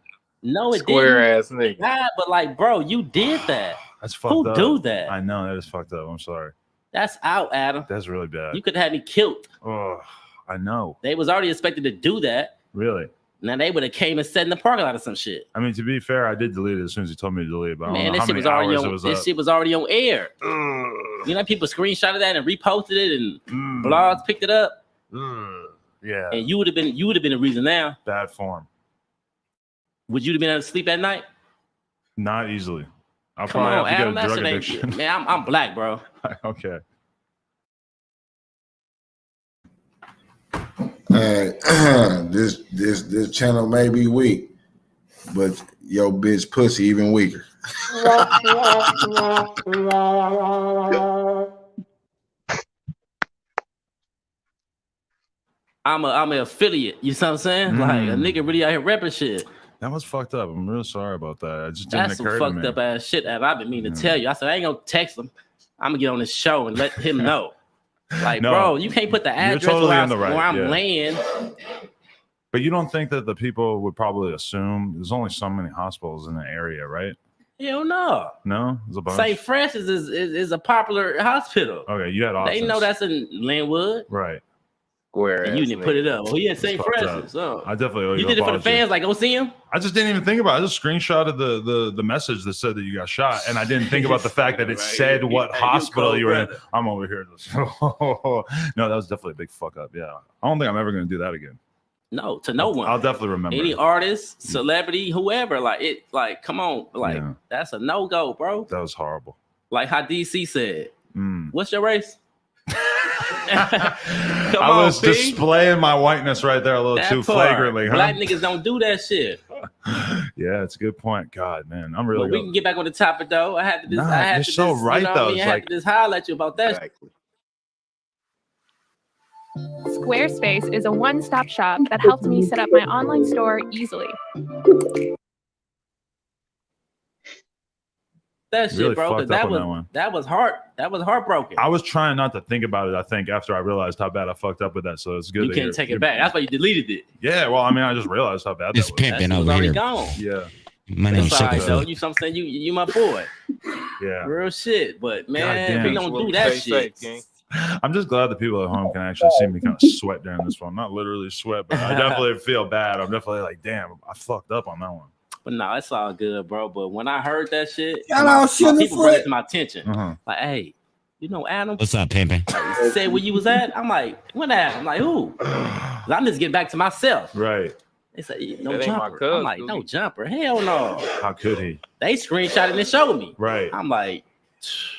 No, it Square didn't. ass nigga. God, but like, bro, you did that. That's fucked up. Who do that? I know, that is fucked up. I'm sorry. That's out, Adam. That's really bad. You could have had me killed. Oh, I know. They was already expected to do that. Really? Now they would have came and sat in the parking lot or some shit. I mean, to be fair, I did delete it as soon as he told me to delete it. But Man, I don't know this how shit many was already hours on. it was This up. shit was already on air. You know, people screenshotted that and reposted it, and blogs picked it up. Yeah. And you would have been the reason now. Bad form. Would you have been able to sleep at night? Not easily. I'll Come probably on, have to Adam, get a that drug shit addiction. ain't. Man, I'm black, bro. Okay. This this channel may be weak, but yo bitch pussy even weaker. I'm an affiliate. You know what I'm saying? Like a nigga really out here repping shit. That was fucked up. I'm real sorry about that. It just That's didn't occur some to me. fucked up ass shit that I've been meaning to tell you. I said I ain't gonna text him. I'm gonna get on this show and let him know. Like, No, bro, you can't put the address totally where, in the right, I'm yeah. laying. But you don't think that the people would probably assume there's only so many hospitals in the area, right? Hell no. No, there's a bunch. St. Francis is a popular hospital. Okay, you had options. They know that's in Linwood. Right. Where and you didn't put it up. Oh, yeah, St. Francis. Oh. I definitely owe you did it for the fans. Like, go see him. I just didn't even think about it. I just scrotted the message that said that you got shot, and I didn't think about the fact that it said what hospital you were in. I'm over here. No, that was definitely a big fuck up. Yeah, I don't think I'm ever going to do that again. No, to no one. I'll definitely remember. Any artist, celebrity, whoever. Like, come on. Like, that's a no-go, bro. That was horrible. Like how DC said. What's your race? I was displaying my whiteness right there a little too flagrantly, huh? Black niggas don't do that shit. Yeah, it's a good point. God, man, I'm really. But we can get back on the topic though. I had to. I had you're to so just, right you know though. I mean? I had to just holler at you about that. Squarespace is a one-stop shop that helped me set up my online store easily. That shit, really bro. fucked That up on was that one. that was heartbroken. I was trying not to think about it. I think after I realized how bad I fucked up with that, so it's good. You can't take it back. That's why you deleted it. Yeah, well, I mean, I just realized how bad It's that was. pimping over here. Gone. Yeah. My name's That's all right, though. Sugarfoot. You something you my boy. Yeah. Real shit. But man, Goddamn. we don't do that shit. I'm just glad the people at home can actually see me kind of sweat during this one. Not literally sweat, but I definitely feel bad. I'm definitely like, damn, I fucked up on that one. But no, it's all good, bro. But when I heard that shit, Y'all my all people Sugarfoot. brought it to my attention. Uh-huh. Like, hey, you know Adam? What's up, pimping? Say where you was at. I'm like, when Adam? I'm like, who? 'Cause I'm just getting back to myself. Right. They say no That ain't my jumper. cousin, I'm like, no jumper. Hell no. How could he? They screenshotted and showed me. Right. I'm like,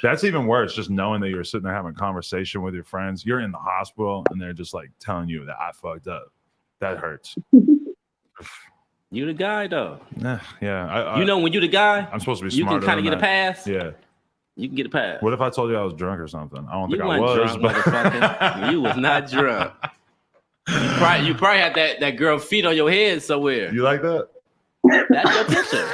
That's even worse. Just knowing that you're sitting there having a conversation with your friends. You're in the hospital and they're just like telling you that I fucked up. That hurts. you the guy though. Yeah. You know when you the guy, I'm supposed to be you smarter can kind of than get a that. pass. Yeah. You can get a pass. What if I told you I was drunk or something? I don't You think I wasn't was. drunk, motherfucker. You was not drunk. You probably had that girl feet on your head somewhere. You like that? That's your picture.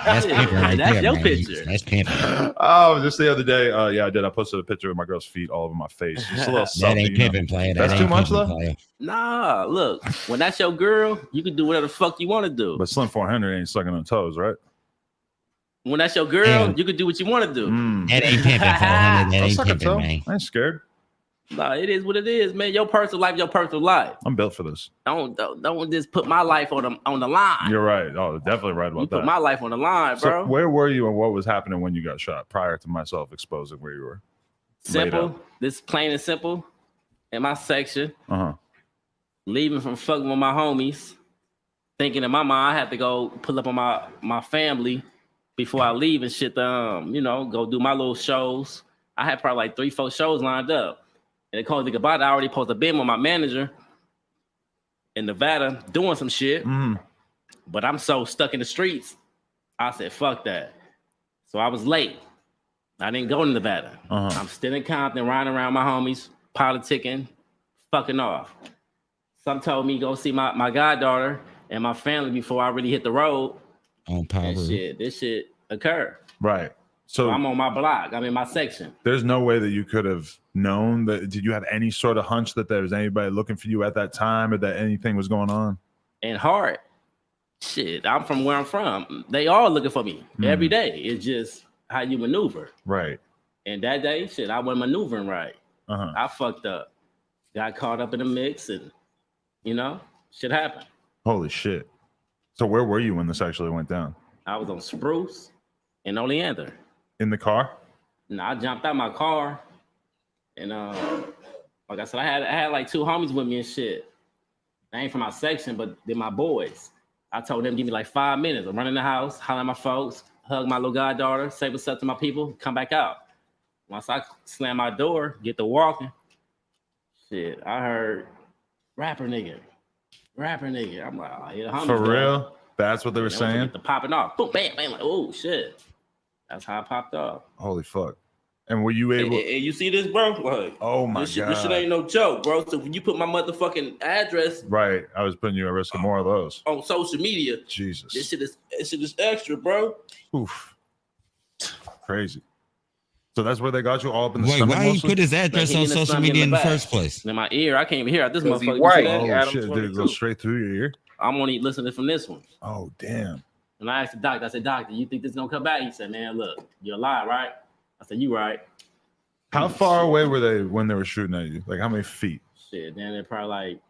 That's pimping right That's there, your man. picture. That's pimping. Oh, just the other day. Yeah, I did. I posted a picture of my girl's feet all over my face. Just a little That something. ain't you know. pimping, player. That's That too ain't much, pimping, though. player. Nah, look, when that's your girl, you can do whatever the fuck you want to do. But Slim400 ain't sucking on toes, right? When that's your girl, Damn. you can do what you want to do. That ain't pimping, 400. That I'll ain't suck a pimping, toe. man. I ain't scared. Nah, it is what it is, man. Your personal life, your personal life. I'm built for this. Don't just put my life on the line. You're right. Oh, definitely right about You that. put my life on the line, So bro. where were you and what was happening when you got shot prior to myself exposing where you were? Simple. This plain and simple. In my section, leaving from fucking with my homies, thinking in my mind I had to go pull up on my family before I leave and shit. Go do my little shows. I had probably like 3-4 shows lined up. And they called me goodbye. I already supposed to be with my manager in Nevada doing some shit. But I'm so stuck in the streets. I said, fuck that. So I was late. I didn't go to Nevada. I'm still in Compton, riding around my homies, politicking, fucking off. Some told me go see my goddaughter and my family before I really hit the road. On power. And this shit occurred. Right. So I'm on my block. I'm in my section. there's no way that you could have known that. Did you have any sort of hunch that there was anybody looking for you at that time or that anything was going on? And hard. Shit, I'm from where I'm from. They all looking for me every day. It's just how you maneuver. Right. And that day, shit, I wasn't maneuvering right. I fucked up. Got caught up in the mix and, shit happened. Holy shit. So where were you when this actually went down? I was on Spruce and Oleander. In the car? No, I jumped out my car and like I said, I had like 2 homies with me and shit. They ain't from my section, but they're my boys. I told them give me like 5 minutes. I'm running the house, holler at my folks, hug my little goddaughter, say what's up to my people, come back out. Once I slam my door, get to walking, shit, I heard rapper nigga. rapper nigga. I'm like, oh, yeah, For real? That's what they were saying? The popping off. Boom, bam, bam. Like, oh, shit. That's how I popped off. Holy fuck. And were you able? And you see this, bro? Like, oh my God. God. This shit ain't no joke, bro. So when you put my motherfucking address. Right. I was putting you at risk of more of those. On social media. Jesus. This shit is extra, bro. Oof. Crazy. So that's where they got you all up in the Wait, stomach. why he put his address on social media in the first place? In my ear, I can't even hear out this motherfucker. White. Oh shit! Did it go straight through your ear? I'm only listening from this one. Oh damn! And I asked the doctor. I said, "Doctor, you think this is gonna come back?" He said, "Man, look, you're alive, right?" I said, "You right." How far away were they when they were shooting at you? Like how many feet? Shit, then they're probably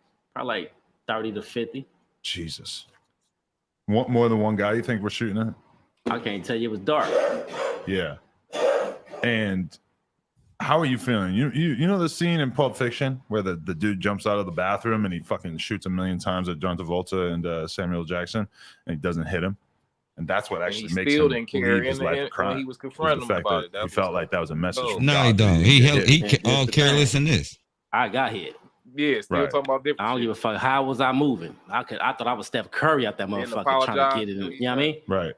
like 30 to 50. Jesus. More than one guy you think we're shooting at? I can't tell you. It was dark. Yeah. And how are you feeling? You know the scene in Pulp Fiction where the dude jumps out of the bathroom and he fucking shoots a million times at John Travolta and Samuel Jackson and he doesn't hit him, and that's what actually makes him leave his life of crime. He was confronting him about it. He felt like that was a message. from No, God he don't. He all Here's the careless thing. in this. I got hit. Yeah, still Right. talking about different. I don't give a fuck. How was I moving? I thought I was Steph Curry out that motherfucker trying to get it. You know what I mean? Right.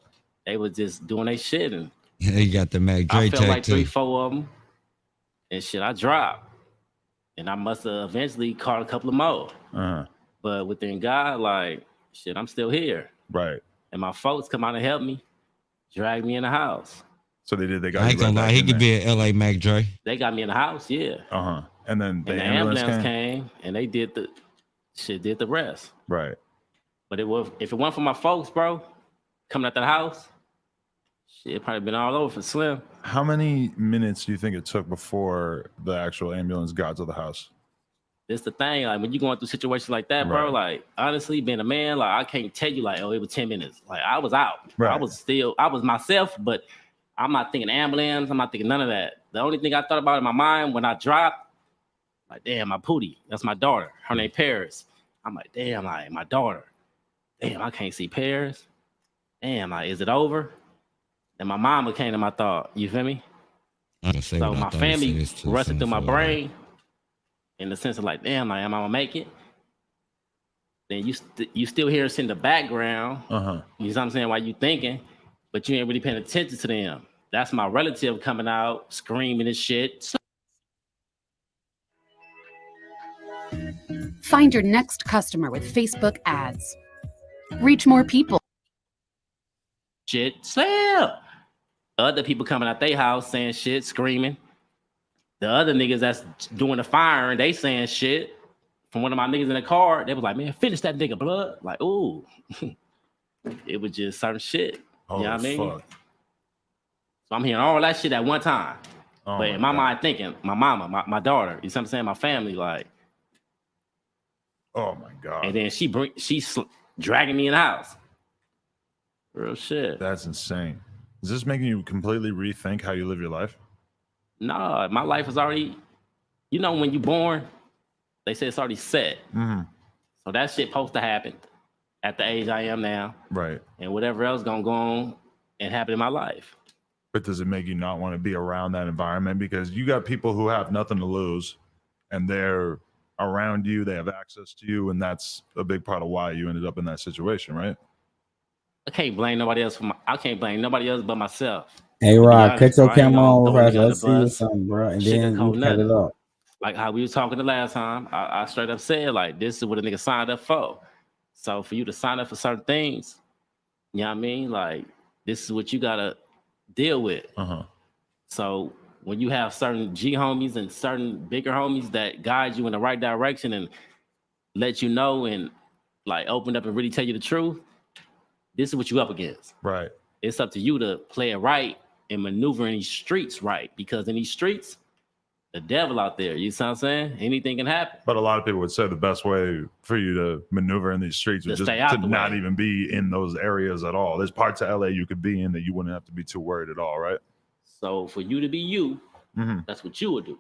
They was just doing their shit, and He got the Mac Dre I felt tag like too. 3-4 of them, and shit. I dropped, and I must have eventually caught a couple of more. But within God, like shit, I'm still here. Right. And my folks come out and help me, drag me in the house. So they did. They got. I ain't you right gonna lie, back he in could there. be an LA Mac Dre. They got me in the house, yeah. And then the And the ambulance came, and they did the rest. Right. But if it weren't for my folks, bro, coming out that house, shit, it probably been all over for Slim. How many minutes do you think it took before the actual ambulance got to the house? This the thing, like when you going through situations like that, bro, Right. like honestly, being a man, like I can't tell you like, oh, it was 10 minutes. Like I was out. Right. I was myself, but I'm not thinking ambulance. I'm not thinking none of that. The only thing I thought about in my mind when I dropped, like, damn, my Pootie, that's my daughter. Her name Paris. I'm like, damn, like my daughter. Damn, I can't see Paris. Damn, like, is it over? And my mama came to my thought. You feel me? So my family rusted through my brain in the sense of like, damn, like, am I gonna make it? Then you still hear us in the background. You know what I'm saying? While you thinking, but you ain't really paying attention to them. That's my relative coming out screaming and shit. Find your next customer with Facebook ads. Reach more people. Shit, Slim. Other people coming out their house saying shit, screaming. The other niggas that's doing the firing, they saying shit. From one of my niggas in the car, they was like, man, finish that nigga, blood. Like, ooh. It was just certain shit. You know what I mean? Fuck. So I'm hearing all that shit at one time. Oh but in my mind thinking, my mama, my daughter, you see what I'm saying? My family, like. Oh my God. And then she's dragging me in the house. Real shit. That's insane. Is this making you completely rethink how you live your life? No, my life is already, you know, when you born, they say it's already set. So that shit supposed to happen at the age I am now. Right. And whatever else gonna go on and happen in my life. But does it make you not want to be around that environment? Because you got people who have nothing to lose and they're around you, they have access to you, and that's a big part of why you ended up in that situation, right? I can't blame nobody else but myself. Hey, Rod, cut your I ain't camera gonna on throw real fast. nigga under Let's the see bus. something, bro. And then Sugarcoat you cut it nothing. up. Like how we was talking the last time, I straight up said, like, this is what a nigga signed up for. So for you to sign up for certain things, you know what I mean? Like, this is what you gotta deal with. So when you have certain G homies and certain bigger homies that guide you in the right direction and let you know and like open up and really tell you the truth, this is what you up against. Right. It's up to you to play it right and maneuver in these streets right, because in these streets, the devil out there, you see what I'm saying? Anything can happen. But a lot of people would say the best way for you to maneuver in these streets To is just stay out to the not way. even be in those areas at all. There's parts of LA you could be in that you wouldn't have to be too worried at all, right? So for you to be you, that's what you would do.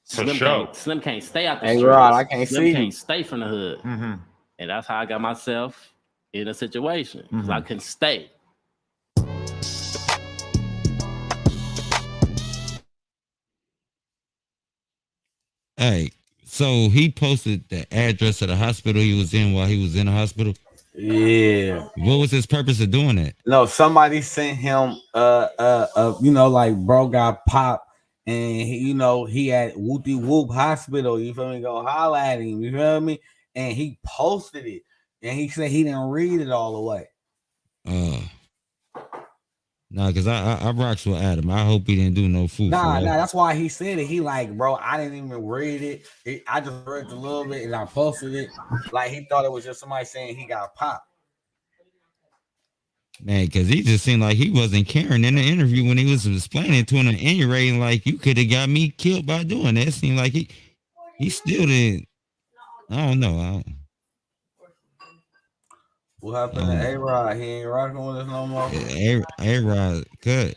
For sure. Slim can't stay out the Hey, streets. Rod, I can't Slim see can't you. stay from the hood. And that's how I got myself in a situation. Because I couldn't stay. Hey, So he posted the address of the hospital he was in while he was in the hospital. Yeah. What was his purpose of doing that? No, somebody sent him like bro got popped and he had Whoopty Whoop Hospital, you feel me? Go holla at him, you feel me? And he posted it and he said he didn't read it all the way. Nah, because I rocks with Adam. I hope he didn't do no food. Nah, that's why he said it. He like, bro, I didn't even read it. I just read it a little bit and I posted it. Like he thought it was just somebody saying he got popped. Man, because he just seemed like he wasn't caring in the interview when he was explaining to him and any like you could have got me killed by doing that. It seemed like he still didn't. I don't know. What happened to Aroy? He ain't rocking with us no more. Aroy cut.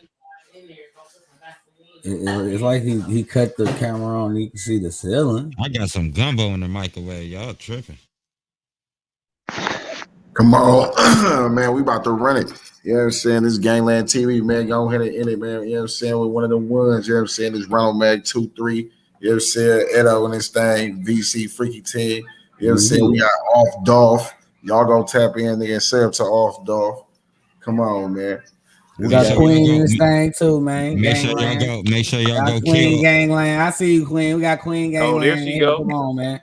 It's like he cut the camera on and you can see the ceiling. I got some gumbo in the microwave. Y'all tripping. Come on, man. We about to run it. You know what I'm saying? This Gangland TV, man. Go ahead and end it, man. You know what I'm saying? With one of the ones, you know what I'm saying? This Ronald Mag 2-3. You know what I'm saying? Edo and this thing, VC Freaky 10. You know what I'm saying? We got Off Dolph. Y'all go tap in there and sell to Off Dolph. Come on, man. We got Queen in this thing too, man. Make sure y'all go Queen kill Gangland. I see you, Queen. We got Queen Gangland. Oh, there she go. Come on, man.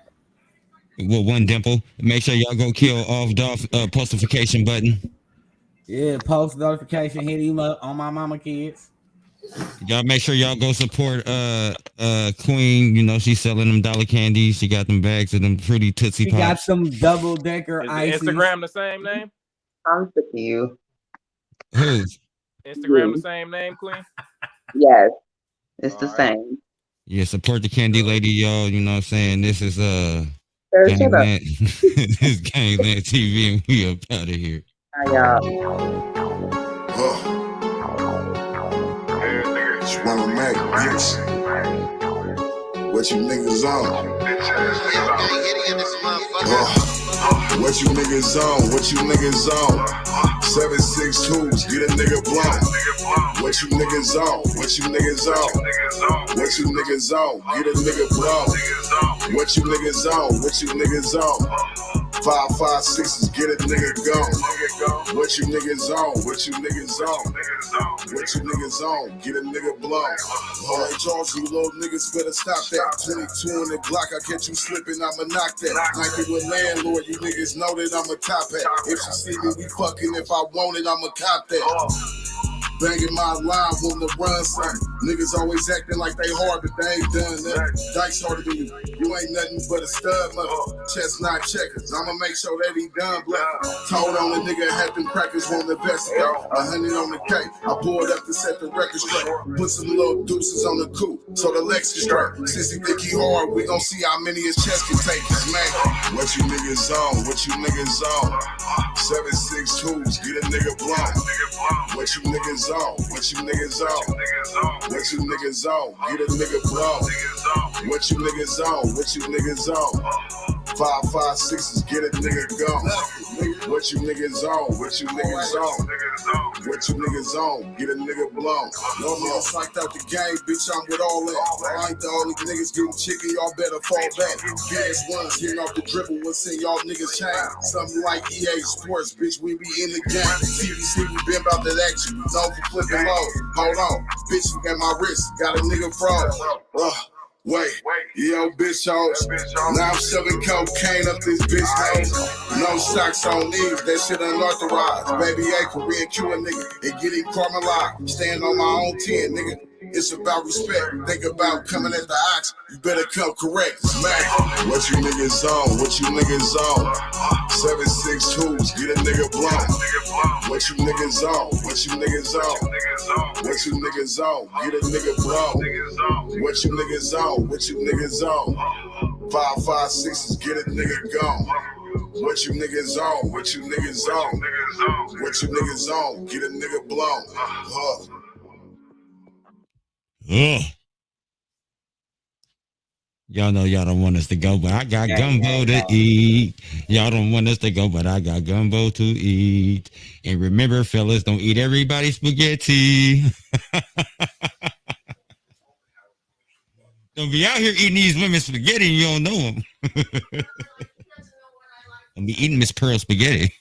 With one dimple. Make sure y'all go kill Off Dolph postification button. Yeah, post notification, hit him up on my mama kids. Y'all make sure y'all go support Queen. You know, she's selling them dollar candies. She got them bags of them fruity Tootsie Pops. She got some double decker ice. Instagram the same name? I'm sick of you. Who's? Instagram the same name, Queen? Yes. It's the same. Yeah, support the candy lady, y'all. You know what I'm saying? This is Gangland. This is Gangland TV, and we up out of here. Hi, y'all. It's Ronald Mac, bitch. What you niggas on? What you niggas on? What you niggas on? 762s, get a nigga blown. What you niggas on? What you niggas on? What you niggas on? Get a nigga blown. What you niggas on? What you niggas on? 556s, get a nigga gone. What you niggas on? What you niggas on? What you niggas on? Get a nigga blown. Alright, Charles, you little niggas better stop that. 22 on the block, I catch you slipping, I'ma knock that. Nike with landlord, you niggas know that I'm a top hat. If she see me, we fucking. If I want it, I'ma cop that. Banging my line, want to run something. Niggas always acting like they hard, but they ain't done nothing. Dice harder than you. You ain't nothing but a stud mother. Chestnut checkers. I'ma make sure that he done bluffing. Told on the nigga had them crackers want the best go. 100 on the cake. I pulled up to set the record straight. Put some little deuces on the coupe, so the legs can straight. Since he think he hard, we gon' see how many his chest can take. Man, what you niggas on? What you niggas on? 762s, get a nigga blown. What you niggas on? What you niggas on? What you niggas on? Get a nigga blown. What you niggas on? What you niggas on? 556s, get a nigga gone. What you niggas on? What you niggas on? What you niggas on? Get a nigga blown. Normally I'm psyched out the game, bitch, I'm with all that. I ain't the only niggas getting chicken, y'all better fall back. Gas ones getting off the dribble, what's in y'all niggas chain? Something like EA Sports, bitch, we be in the game. CBC, we been about that action, known for flipping low. Hold on, bitch, look at my wrist, got a nigga froze. Wait, yo, bitch hoes. Now I'm shoving cocaine up this bitch nose. No socks on knees, that shit unauthorized. Baby A, Korean Cuban nigga, and get him caramelized. Stand on my own 10, nigga. It's about respect. Think about coming at the ox, you better come correct. Smack. What you niggas on? What you niggas on? 762s, get a nigga blown. What you niggas on? What you niggas on? What you niggas on? Get a nigga blown. What you niggas on? What you niggas on? 556s, get a nigga gone. What you niggas on? What you niggas on? What you niggas on? Get a nigga blown. Y'all know y'all don't want us to go, but I got gumbo to eat. Y'all don't want us to go, but I got gumbo to eat. And remember, fellas, don't eat everybody's spaghetti. Don't be out here eating these women's spaghetti and you don't know them. Don't be eating Miss Pearl spaghetti.